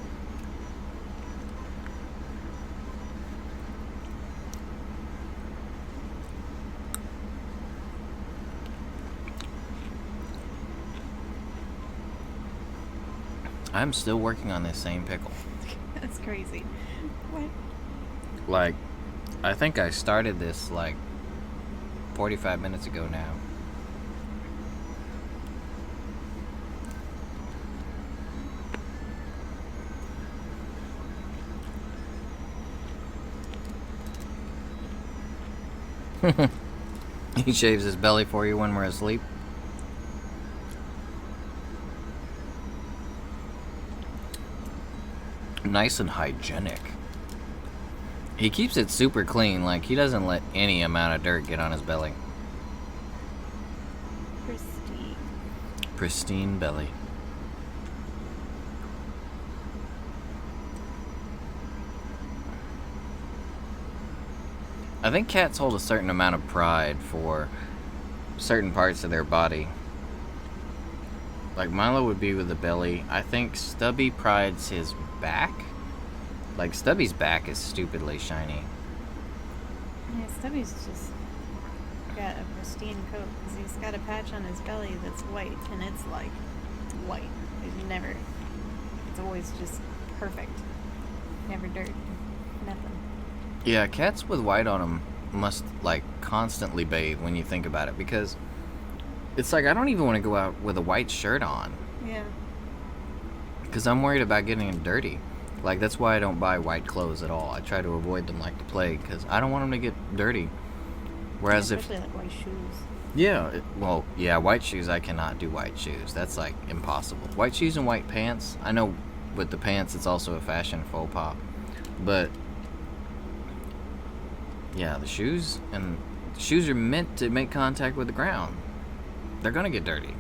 I'm still working on this same pickle. That's crazy. What? Like, I think I started this like 45 minutes ago now. He shaves his belly for you when we're asleep. Nice and hygienic. He keeps it super clean, like he doesn't let any amount of dirt get on his belly. Pristine. Pristine belly. I think cats hold a certain amount of pride for certain parts of their body. Like Milo would be with the belly. I think Stubby prides his back. Like Stubby's back is stupidly shiny. Yeah, Stubby's just got a pristine coat because he's got a patch on his belly that's white, and it's like white. It's always just perfect. Never dirt, nothing. Yeah, cats with white on them must like constantly bathe when you think about it, because it's like I don't even want to go out with a white shirt on. Yeah. Because I'm worried about getting it dirty. Like, that's why I don't buy white clothes at all. I try to avoid them like the plague, because I don't want them to get dirty. Whereas especially like white shoes. Yeah, white shoes, I cannot do white shoes. That's, like, impossible. White shoes and white pants, I know with the pants it's also a fashion faux pas. But, yeah, the shoes are meant to make contact with the ground. They're gonna get dirty.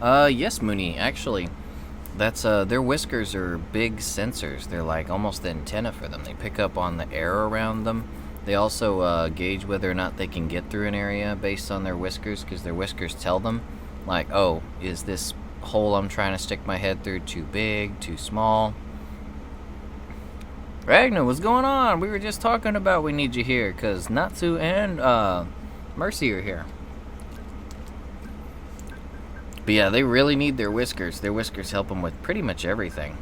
Yes, Mooney. Actually, that's their whiskers are big sensors. They're like almost the antenna for them. They pick up on the air around them. They also gauge whether or not they can get through an area based on their whiskers, because their whiskers tell them, like, oh, is this hole I'm trying to stick my head through too big, too small? Ragnar, what's going on? We were just talking about we need you here, because Natsu and Mercy are here. But yeah, they really need their whiskers. Their whiskers help them with pretty much everything.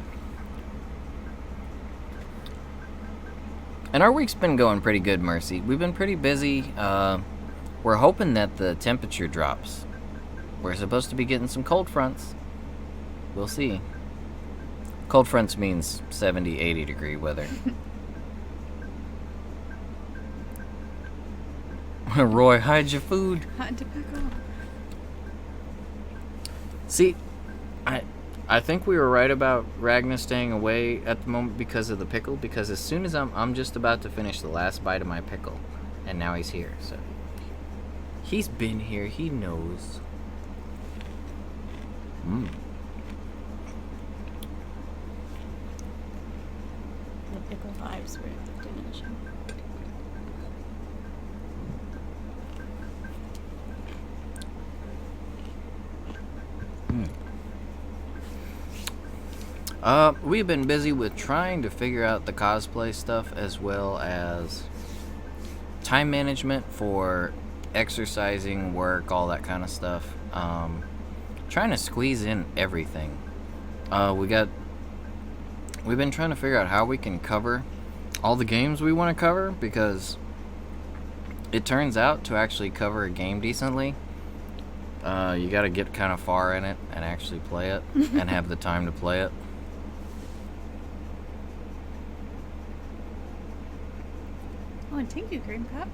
And our week's been going pretty good, Mercy. We've been pretty busy. We're hoping that the temperature drops. We're supposed to be getting some cold fronts. We'll see. Cold fronts means 70, 80 degree weather. Roy, hide your food. Hide to pickle. See, I think we were right about Ragnar staying away at the moment because of the pickle. Because as soon as I'm just about to finish the last bite of my pickle, and now he's here. So he's been here. He knows. The pickle vibes were diminishing. We've been busy with trying to figure out the cosplay stuff as well as time management for exercising, work, all that kind of stuff. Trying to squeeze in everything. We've been trying to figure out how we can cover all the games we want to cover, because it turns out to actually cover a game decently, you got to get kind of far in it and actually play it and have the time to play it. Oh, and thank you, Green Cup.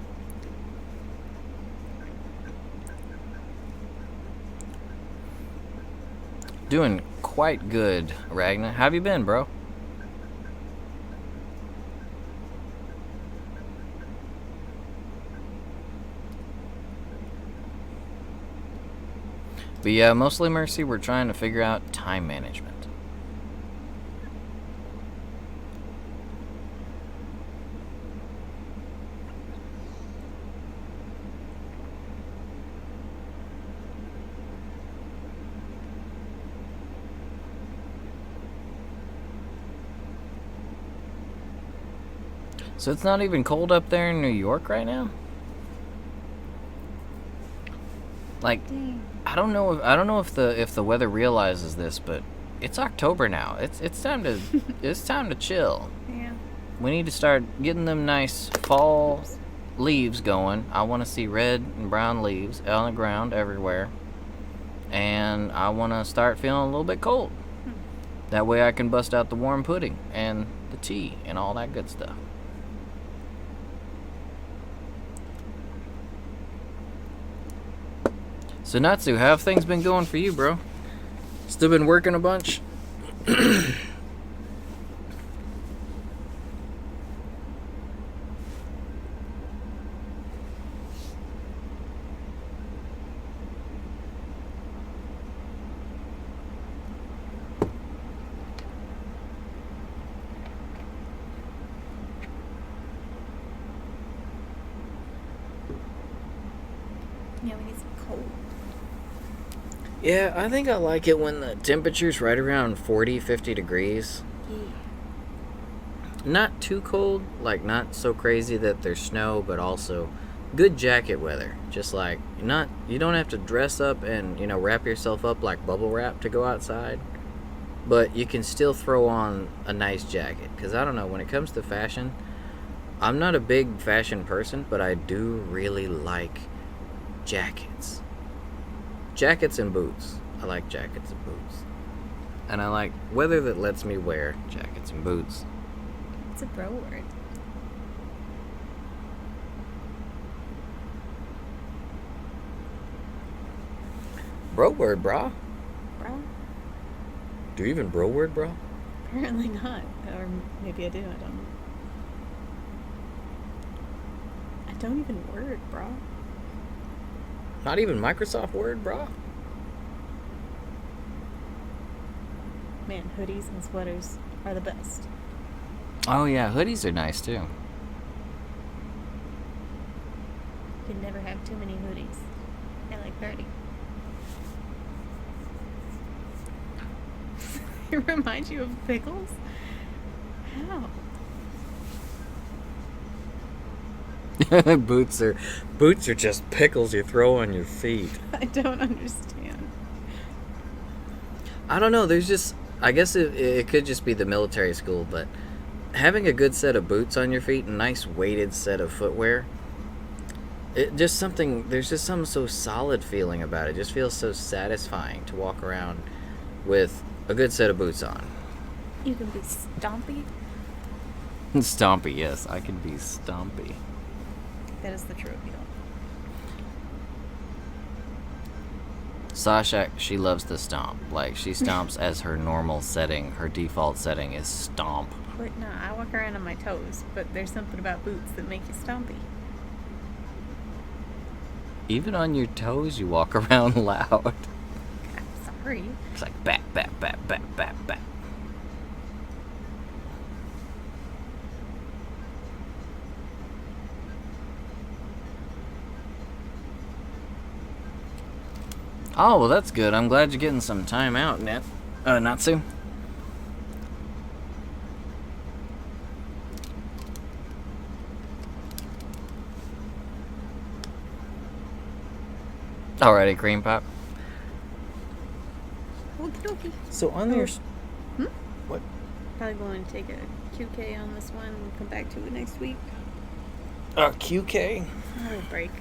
Doing quite good, Ragnar. How have you been, bro? But yeah, mostly, Mercy, we're trying to figure out time management. So it's not even cold up there in New York right now? Like, Dang. I don't know if the weather realizes this, but it's October now. It's time to chill. Yeah. We need to start getting them nice fall leaves going. I want to see red and brown leaves on the ground everywhere. And I want to start feeling a little bit cold. That way I can bust out the warm pudding and the tea and all that good stuff. So Natsu, how have things been going for you, bro? Still been working a bunch? Yeah, we need some cold. Yeah, I think I like it when the temperature's right around 40, 50 degrees. Yeah. Not too cold, like not so crazy that there's snow, but also good jacket weather. Just like you don't have to dress up and, wrap yourself up like bubble wrap to go outside, but you can still throw on a nice jacket. Because I don't know, when it comes to fashion, I'm not a big fashion person, but I do really like jackets. Jackets and boots. I like jackets and boots. And I like weather that lets me wear jackets and boots. It's a bro word. Bro word, brah. Bro? Do you even bro word, bro? Apparently not. Or maybe I do, I don't know. I don't even word, bro. Not even Microsoft Word, brah? Man, hoodies and sweaters are the best. Oh yeah, hoodies are nice too. You can never have too many hoodies. I like 30. It reminds you of pickles? How? Boots are just pickles you throw on your feet. I don't understand. I don't know. There's just, I guess it could just be the military school, but having a good set of boots on your feet, a nice weighted set of footwear, there's just something so solid feeling about it. It just feels so satisfying to walk around with a good set of boots on. You can be stompy. Stompy, yes, I can be stompy. That is the true appeal. Sasha, she loves to stomp. Like, she stomps as her normal setting. Her default setting is stomp. But no, I walk around on my toes, but there's something about boots that make you stompy. Even on your toes, you walk around loud. I'm sorry. It's like bat, bat, bat, bat, bat, bat. Oh, well, that's good. I'm glad you're getting some time out, Natsu. Alrighty, cream pop. Okie dokie. So on there... What? Probably going to take a QK on this one. We'll come back to it next week. QK? A little break.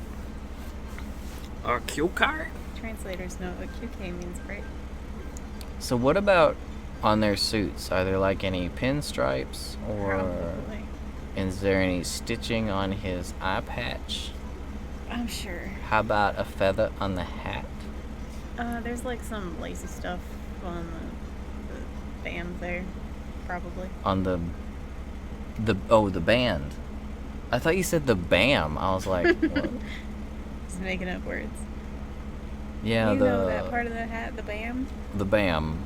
QK? Translators know what QK means, right? So what about on their suits? Are there like any pinstripes, or Probably. is there any stitching on his eye patch? I'm sure. How about a feather on the hat? There's like some lacy stuff on the band there, probably. On the band. I thought you said the BAM. I was like, what? Just making up words. Yeah, you know that part of the hat, the BAM? The BAM.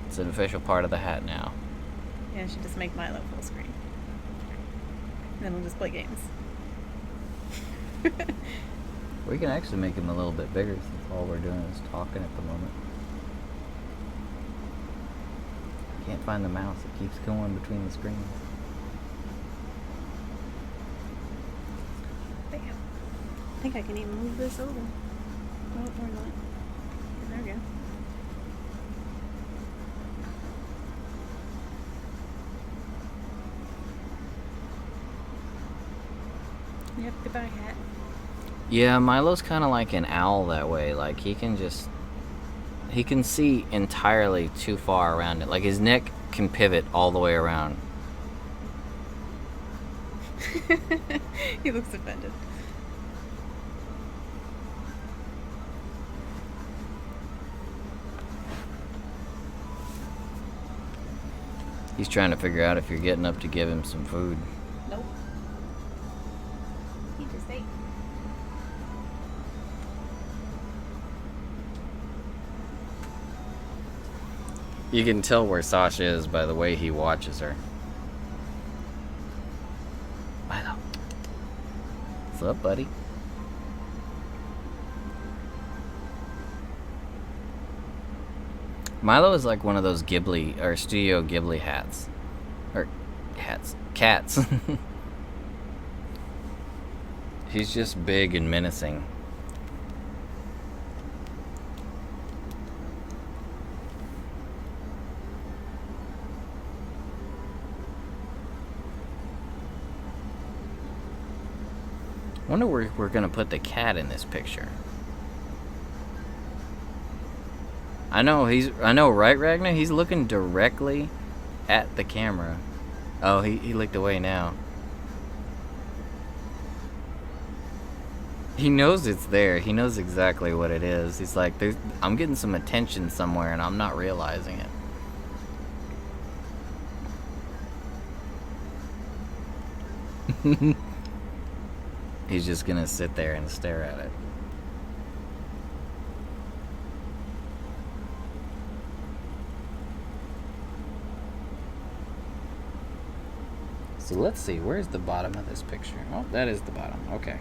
It's an official part of the hat now. Yeah, I should just make Milo full screen. Then we'll just play games. We can actually make him a little bit bigger since all we're doing is talking at the moment. Can't find the mouse. It keeps going between the screens. Bam. I think I can even move this over. Oh, or not. There we go. Yep, goodbye, hat. Yeah, Milo's kind of like an owl that way. Like, he can see entirely too far around it. Like, his neck can pivot all the way around. He looks offended. He's trying to figure out if you're getting up to give him some food. Nope. He just ate. You can tell where Sasha is by the way he watches her. Milo. What's up, buddy? Milo is like one of those Ghibli, or Studio Ghibli hats. Or cats. He's just big and menacing. I wonder where we're gonna put the cat in this picture. I know, right, Ragnar? He's looking directly at the camera. Oh, he looked away now. He knows it's there. He knows exactly what it is. He's like, I'm getting some attention somewhere and I'm not realizing it. He's just gonna sit there and stare at it. So let's see, where's the bottom of this picture? Oh, that is the bottom. Okay.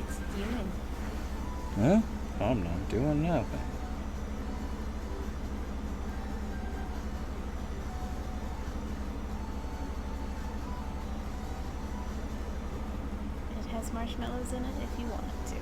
It's doing. Huh? I'm not doing nothing. It has marshmallows in it if you want it to.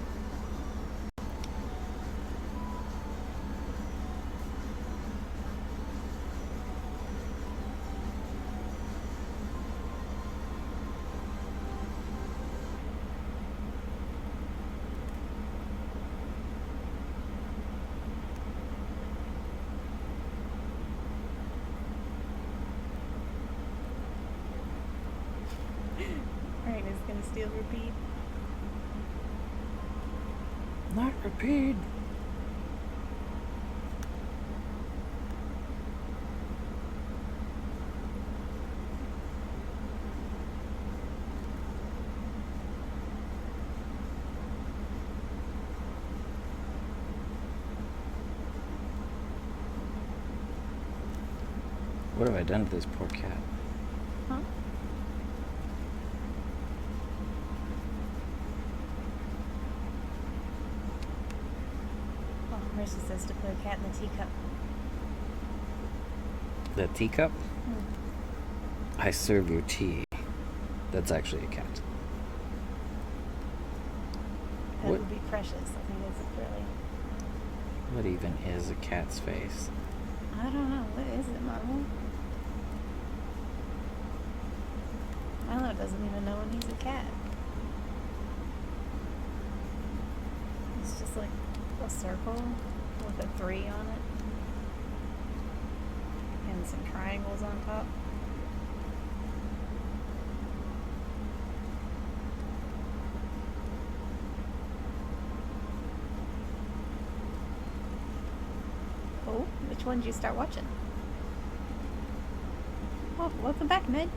Alright, it's gonna steal repeat. Not repeat. What have I done to this poor cat? Huh? Oh, Marissa says to put a cat in the teacup. The teacup? I serve you tea. That's actually a cat. That What? would be precious. I think it's really. What even is a cat's face? I don't know. What is it, Mama? Milo doesn't even know when he's a cat. It's just like a circle with a 3 on it. And some triangles on top. Oh, which one did you start watching? Oh, welcome back, Ned.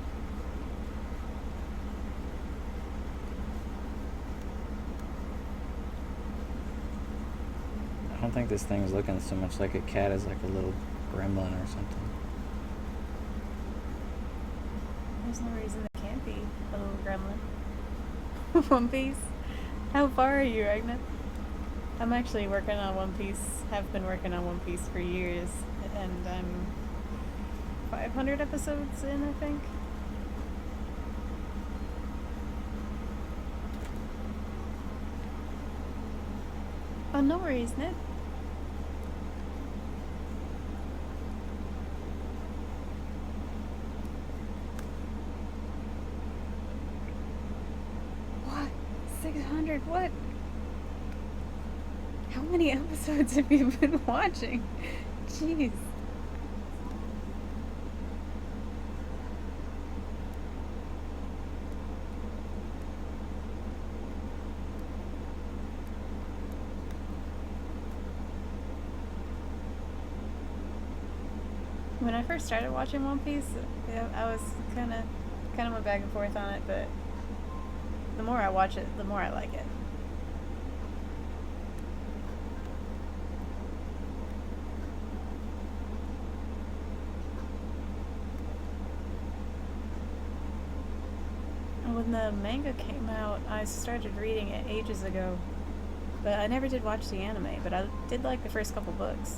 I don't think this thing's looking so much like a cat as like a little gremlin or something. There's no reason it can't be a little gremlin. One Piece? How far are you, Ragna? I'm actually working on One Piece, have been working on One Piece for years, and I'm 500 episodes in, I think. Oh, no worries, Ned. What? 600? What? How many episodes have you been watching? Jeez. When I first started watching One Piece, I was kind of went back and forth on it, but the more I watch it, the more I like it. When the manga came out, I started reading it ages ago, but I never did watch the anime, but I did like the first couple books.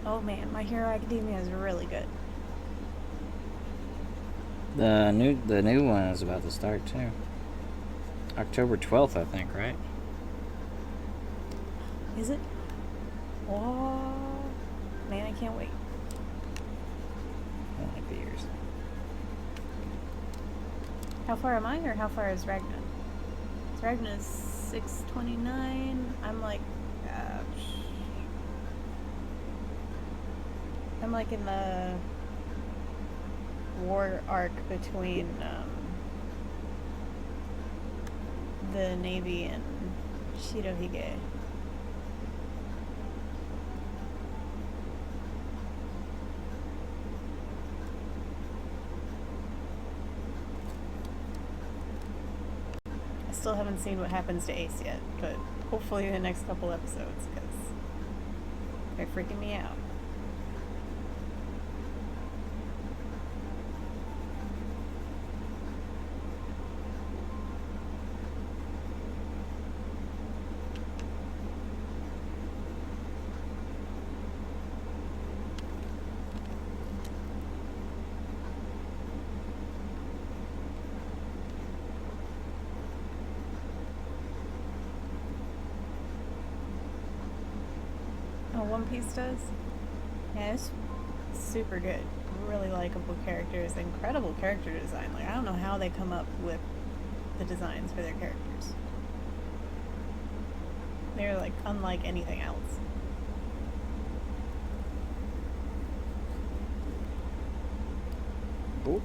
Oh man, My Hero Academia is really good. The new one is about to start too. October 12th, I think, right? Is it? Oh, man, I can't wait. I don't like the years. How far am I, or how far is Ragna? So Ragna's 629. I'm like, I'm like in the war arc between the Navy and Shirohige. I still haven't seen what happens to Ace yet, but hopefully the next couple episodes, because they're freaking me out. Oh, One Piece does? Yeah, it's super good. Really likable characters, incredible character design. Like, I don't know how they come up with the designs for their characters. They're like unlike anything else. Boop.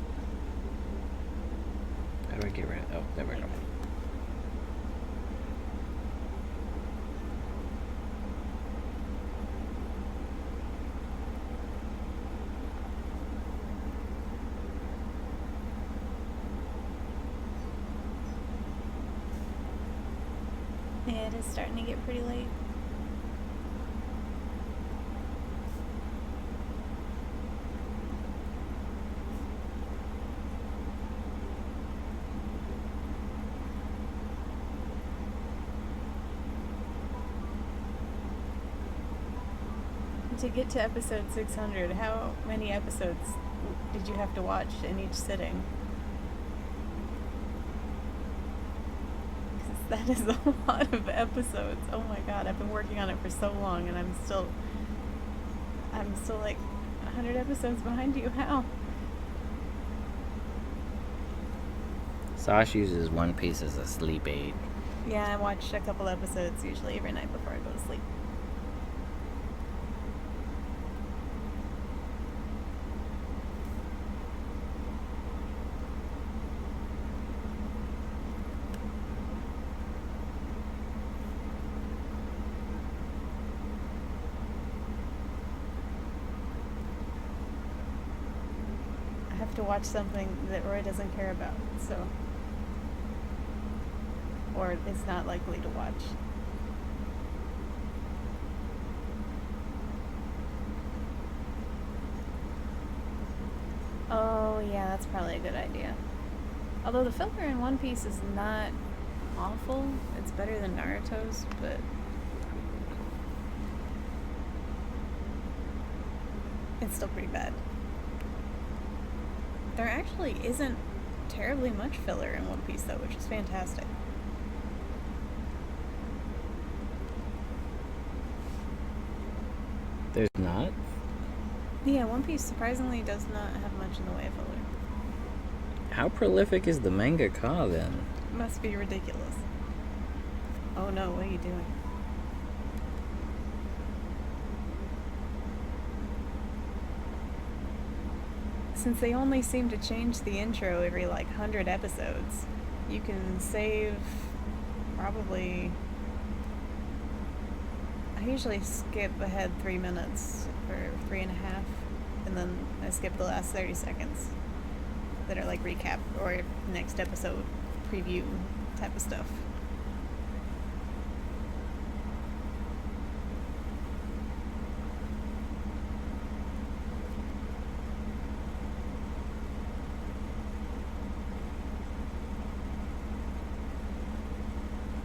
How do I get rid of? Oh, there we go. Yeah, it is starting to get pretty late. To get to episode 600, how many episodes did you have to watch in each sitting? 'Cause that is a lot of episodes. Oh my god, I've been working on it for so long and I'm still like 100 episodes behind you. How? Sash uses One Piece as a sleep aid. Yeah, I watch a couple episodes usually every night before I go to sleep. I have to watch something that Roy doesn't care about, so. Or is not likely to watch. Oh, yeah, that's probably a good idea. Although the filler in One Piece is not awful, it's better than Naruto's, but it's still pretty bad. There actually isn't terribly much filler in One Piece, though, which is fantastic. There's not? Yeah, One Piece surprisingly does not have much in the way of filler. How prolific is the mangaka then? Must be ridiculous. Oh no, what are you doing? Since they only seem to change the intro every like 100 episodes, you can save probably. I usually skip ahead 3 minutes or 3.5, and then I skip the last 30 seconds that are like recap or next episode preview type of stuff.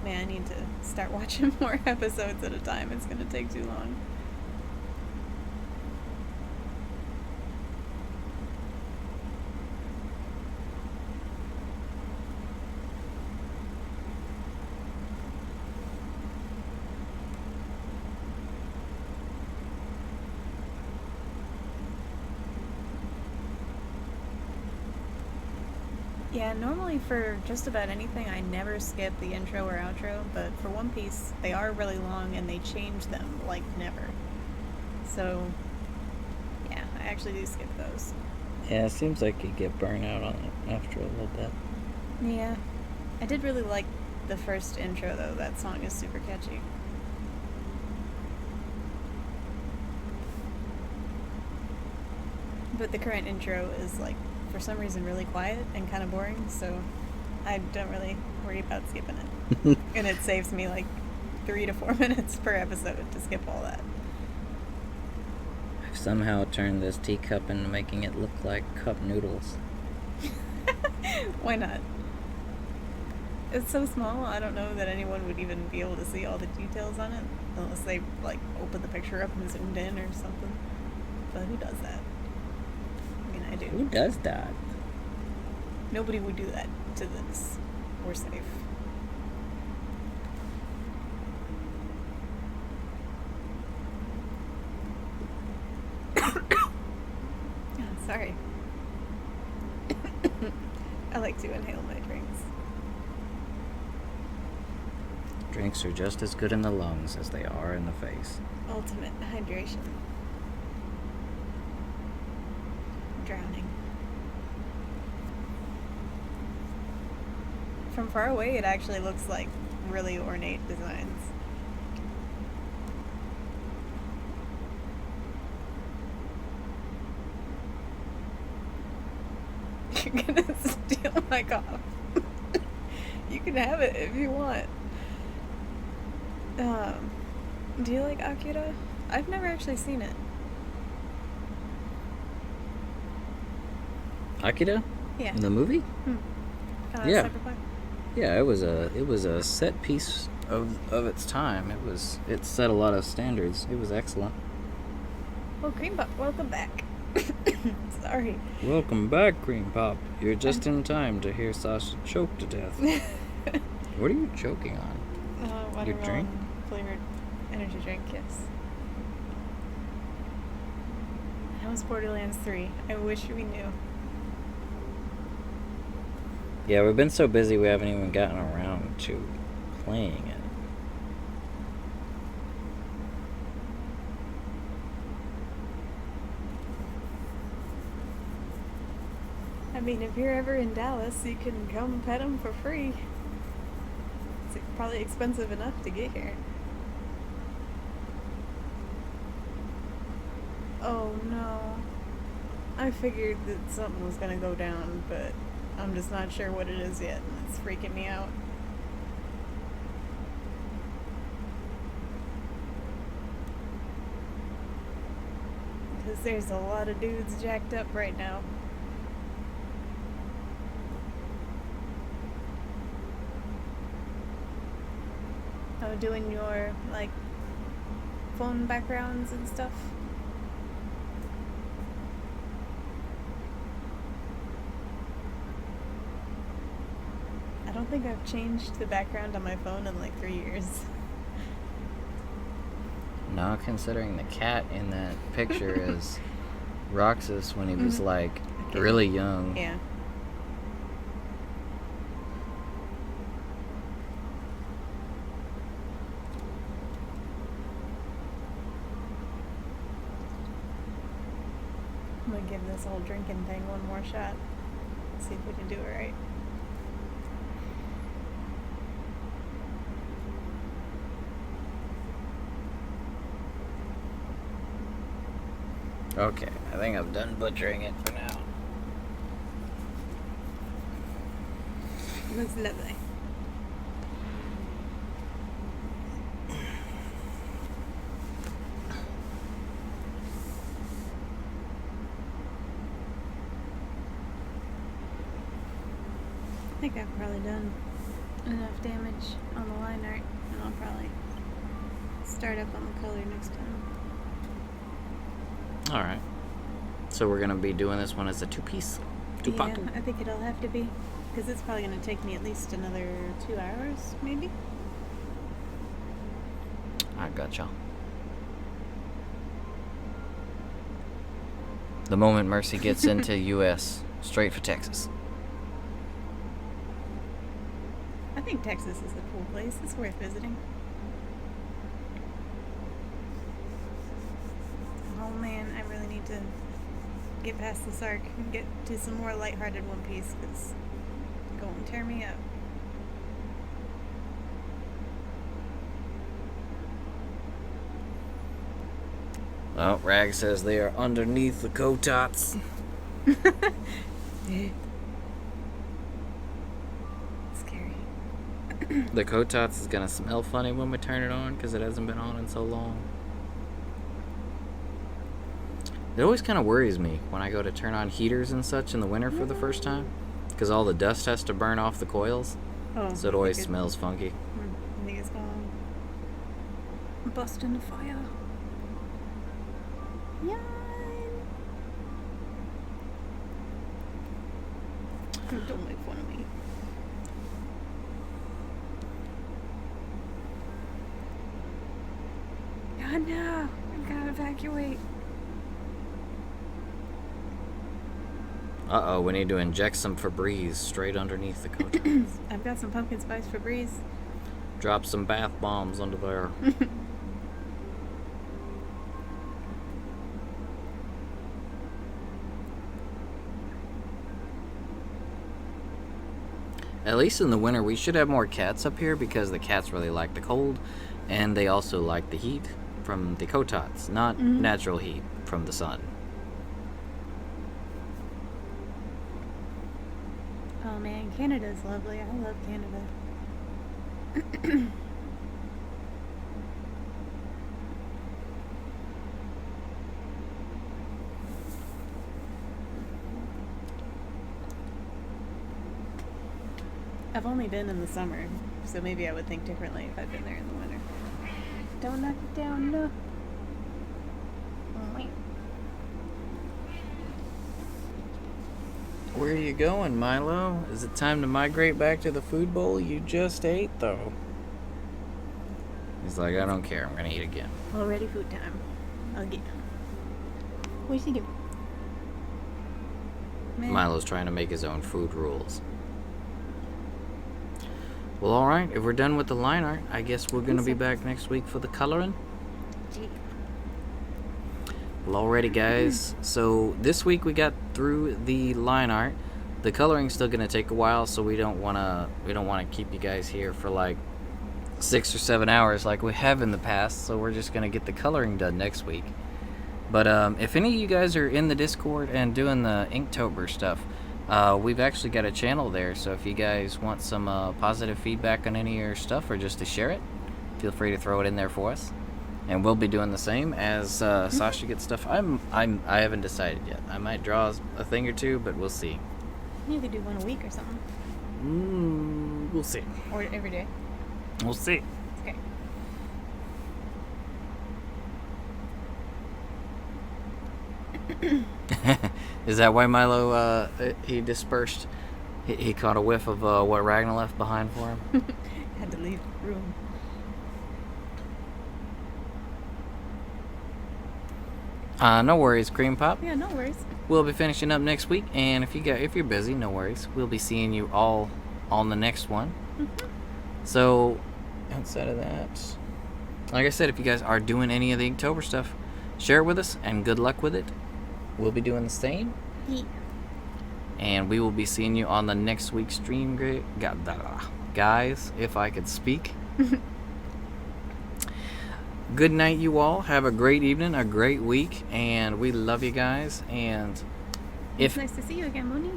Man, I need to start watching more episodes at a time. It's gonna take too long. Yeah, normally for just about anything, I never skip the intro or outro, but for One Piece, they are really long and they change them like never. So Yeah, I actually do skip those. Yeah, it seems like you get burnt out on it after a little bit. Yeah. I did really like the first intro, though. That song is super catchy. But the current intro is, like, for some reason really quiet and kind of boring, so I don't really worry about skipping it. And it saves me, like, 3 to 4 minutes per episode to skip all that. I've somehow turned this teacup into making it look like cup noodles. Why not? It's so small, I don't know that anyone would even be able to see all the details on it, unless they, like, opened the picture up and zoomed in or something. But who does that? I mean, I do. Who does that? Nobody would do that to this. We're safe. Oh, sorry. I like to inhale my drinks. Drinks are just as good in the lungs as they are in the face. Ultimate hydration. Drowning. From far away, it actually looks like really ornate designs. You're gonna steal my cough. You can have it if you want. Do you like Akira? I've never actually seen it. Akira? Yeah. The movie? Yeah. Cyberpunk? Yeah, it was a set piece of its time. It set a lot of standards. It was excellent. Well, Cream Pop, welcome back. Sorry. Welcome back, Cream Pop. You're just in time to hear Sasha choke to death. What are you choking on? Watermelon drink? flavored energy drink, yes. How was Borderlands 3? I wish we knew. Yeah, we've been so busy we haven't even gotten around to playing it. I mean, if you're ever in Dallas, you can come pet him for free. It's probably expensive enough to get here. Oh no. I figured that something was gonna go down, but I'm just not sure what it is yet, and it's freaking me out. Because there's a lot of dudes jacked up right now. Oh, doing your, like, phone backgrounds and stuff? I don't think I've changed the background on my phone in like 3 years. Now, considering the cat in that picture is Roxas when he was like really young. Yeah. I'm gonna give this whole drinking thing one more shot. See if we can do it right. Okay, I think I'm done butchering it for now. Looks lovely. I think I've probably done enough damage on the line art, and I'll probably start up on the color next time. Alright. So we're gonna be doing this one as a two-piece? Two-part? Yeah, I think it'll have to be. Because it's probably going to take me at least another 2 hours, maybe? I gotcha. The moment Mercy gets into U.S., straight for Texas. I think Texas is a cool place. It's worth visiting. Oh man, I really need have to get past this arc and get to some more lighthearted One Piece because it's going to tear me up. Well, Rag says they are underneath the Kotats. Scary. The Kotats is gonna smell funny when we turn it on because it hasn't been on in so long. It always kind of worries me when I go to turn on heaters and such in the winter for the first time because all the dust has to burn off the coils. Oh, So it always smells funky. I think it's going to bust into fire. Yawn. Don't make fun of me. Oh no! I gotta evacuate. Uh-oh, we need to inject some Febreze straight underneath the Kotats. I've got some pumpkin spice Febreze. Drop some bath bombs under there. At least in the winter, we should have more cats up here because the cats really like the cold, and they also like the heat from the Kotats, not natural heat from the sun. Oh man, Canada's lovely. I love Canada. I've only been in the summer, so maybe I would think differently if I'd been there in the winter. Don't knock it down, no. Where are you going, Milo? Is it time to migrate back to the food bowl you just ate, though? He's like, I don't care. I'm gonna eat again. Already food time. Again. What's he doing? Man. Milo's trying to make his own food rules. Well, alright. If we're done with the line art, I guess we're gonna be back next week for the coloring. Gee. Well, alrighty, guys. So this week we got through the line art. The coloring's still gonna take a while, so we don't wanna keep you guys here for like 6 or 7 hours like we have in the past. So we're just gonna get the coloring done next week. But if any of you guys are in the Discord and doing the Inktober stuff, we've actually got a channel there. So if you guys want some positive feedback on any of your stuff or just to share it, feel free to throw it in there for us. And we'll be doing the same as Sasha gets stuff. I haven't decided yet. I might draw a thing or two, but we'll see. You could do one a week or something. We'll see. Or every day. We'll see. Okay. Is that why Milo he dispersed? He caught a whiff of what Ragnar left behind for him. Had to leave the room. No worries, Cream Pop. Yeah, no worries. We'll be finishing up next week, and if you're busy, no worries. We'll be seeing you all on the next one. So, outside of that, like I said, if you guys are doing any of the Inktober stuff, share it with us, and good luck with it. We'll be doing the same. Yeah. And we will be seeing you on the next week's stream, guys, if I could speak. Good night, you all. Have a great evening, a great week, and we love you guys. And It's nice to see you again, Mooney.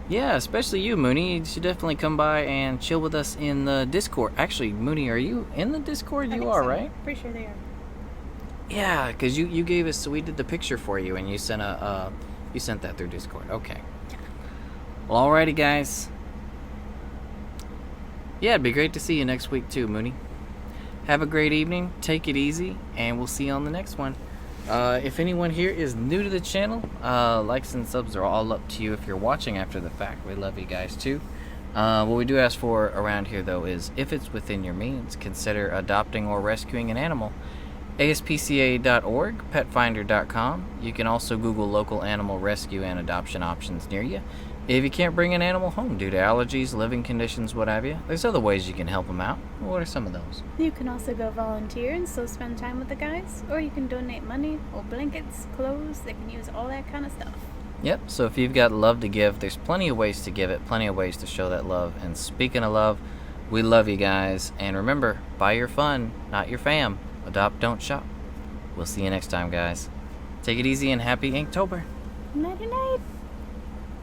Yeah, especially you, Mooney. You should definitely come by and chill with us in the Discord. Actually, Mooney, are you in the Discord? You are, right? Pretty sure they are. Yeah, because you gave us, so we did the picture for you, and you sent you sent that through Discord. Okay. Well, alrighty, guys. Yeah, it'd be great to see you next week too, Mooney. Have a great evening. Take it easy, and we'll see you on the next one. If anyone here is new to the channel, likes and subs are all up to you if you're watching after the fact. We love you guys too. What we do ask for around here, though, is if it's within your means, consider adopting or rescuing an animal. ASPCA.org, petfinder.com. You can also Google local animal rescue and adoption options near you. If you can't bring an animal home due to allergies, living conditions, what have you, there's other ways you can help them out. What are some of those? You can also go volunteer and still spend time with the guys, or you can donate money or blankets, clothes. They can use all that kind of stuff. Yep, so if you've got love to give, there's plenty of ways to give it, plenty of ways to show that love. And speaking of love, we love you guys. And remember, buy your fun, not your fam. Adopt, don't shop. We'll see you next time, guys. Take it easy and happy Inktober. Nighty night.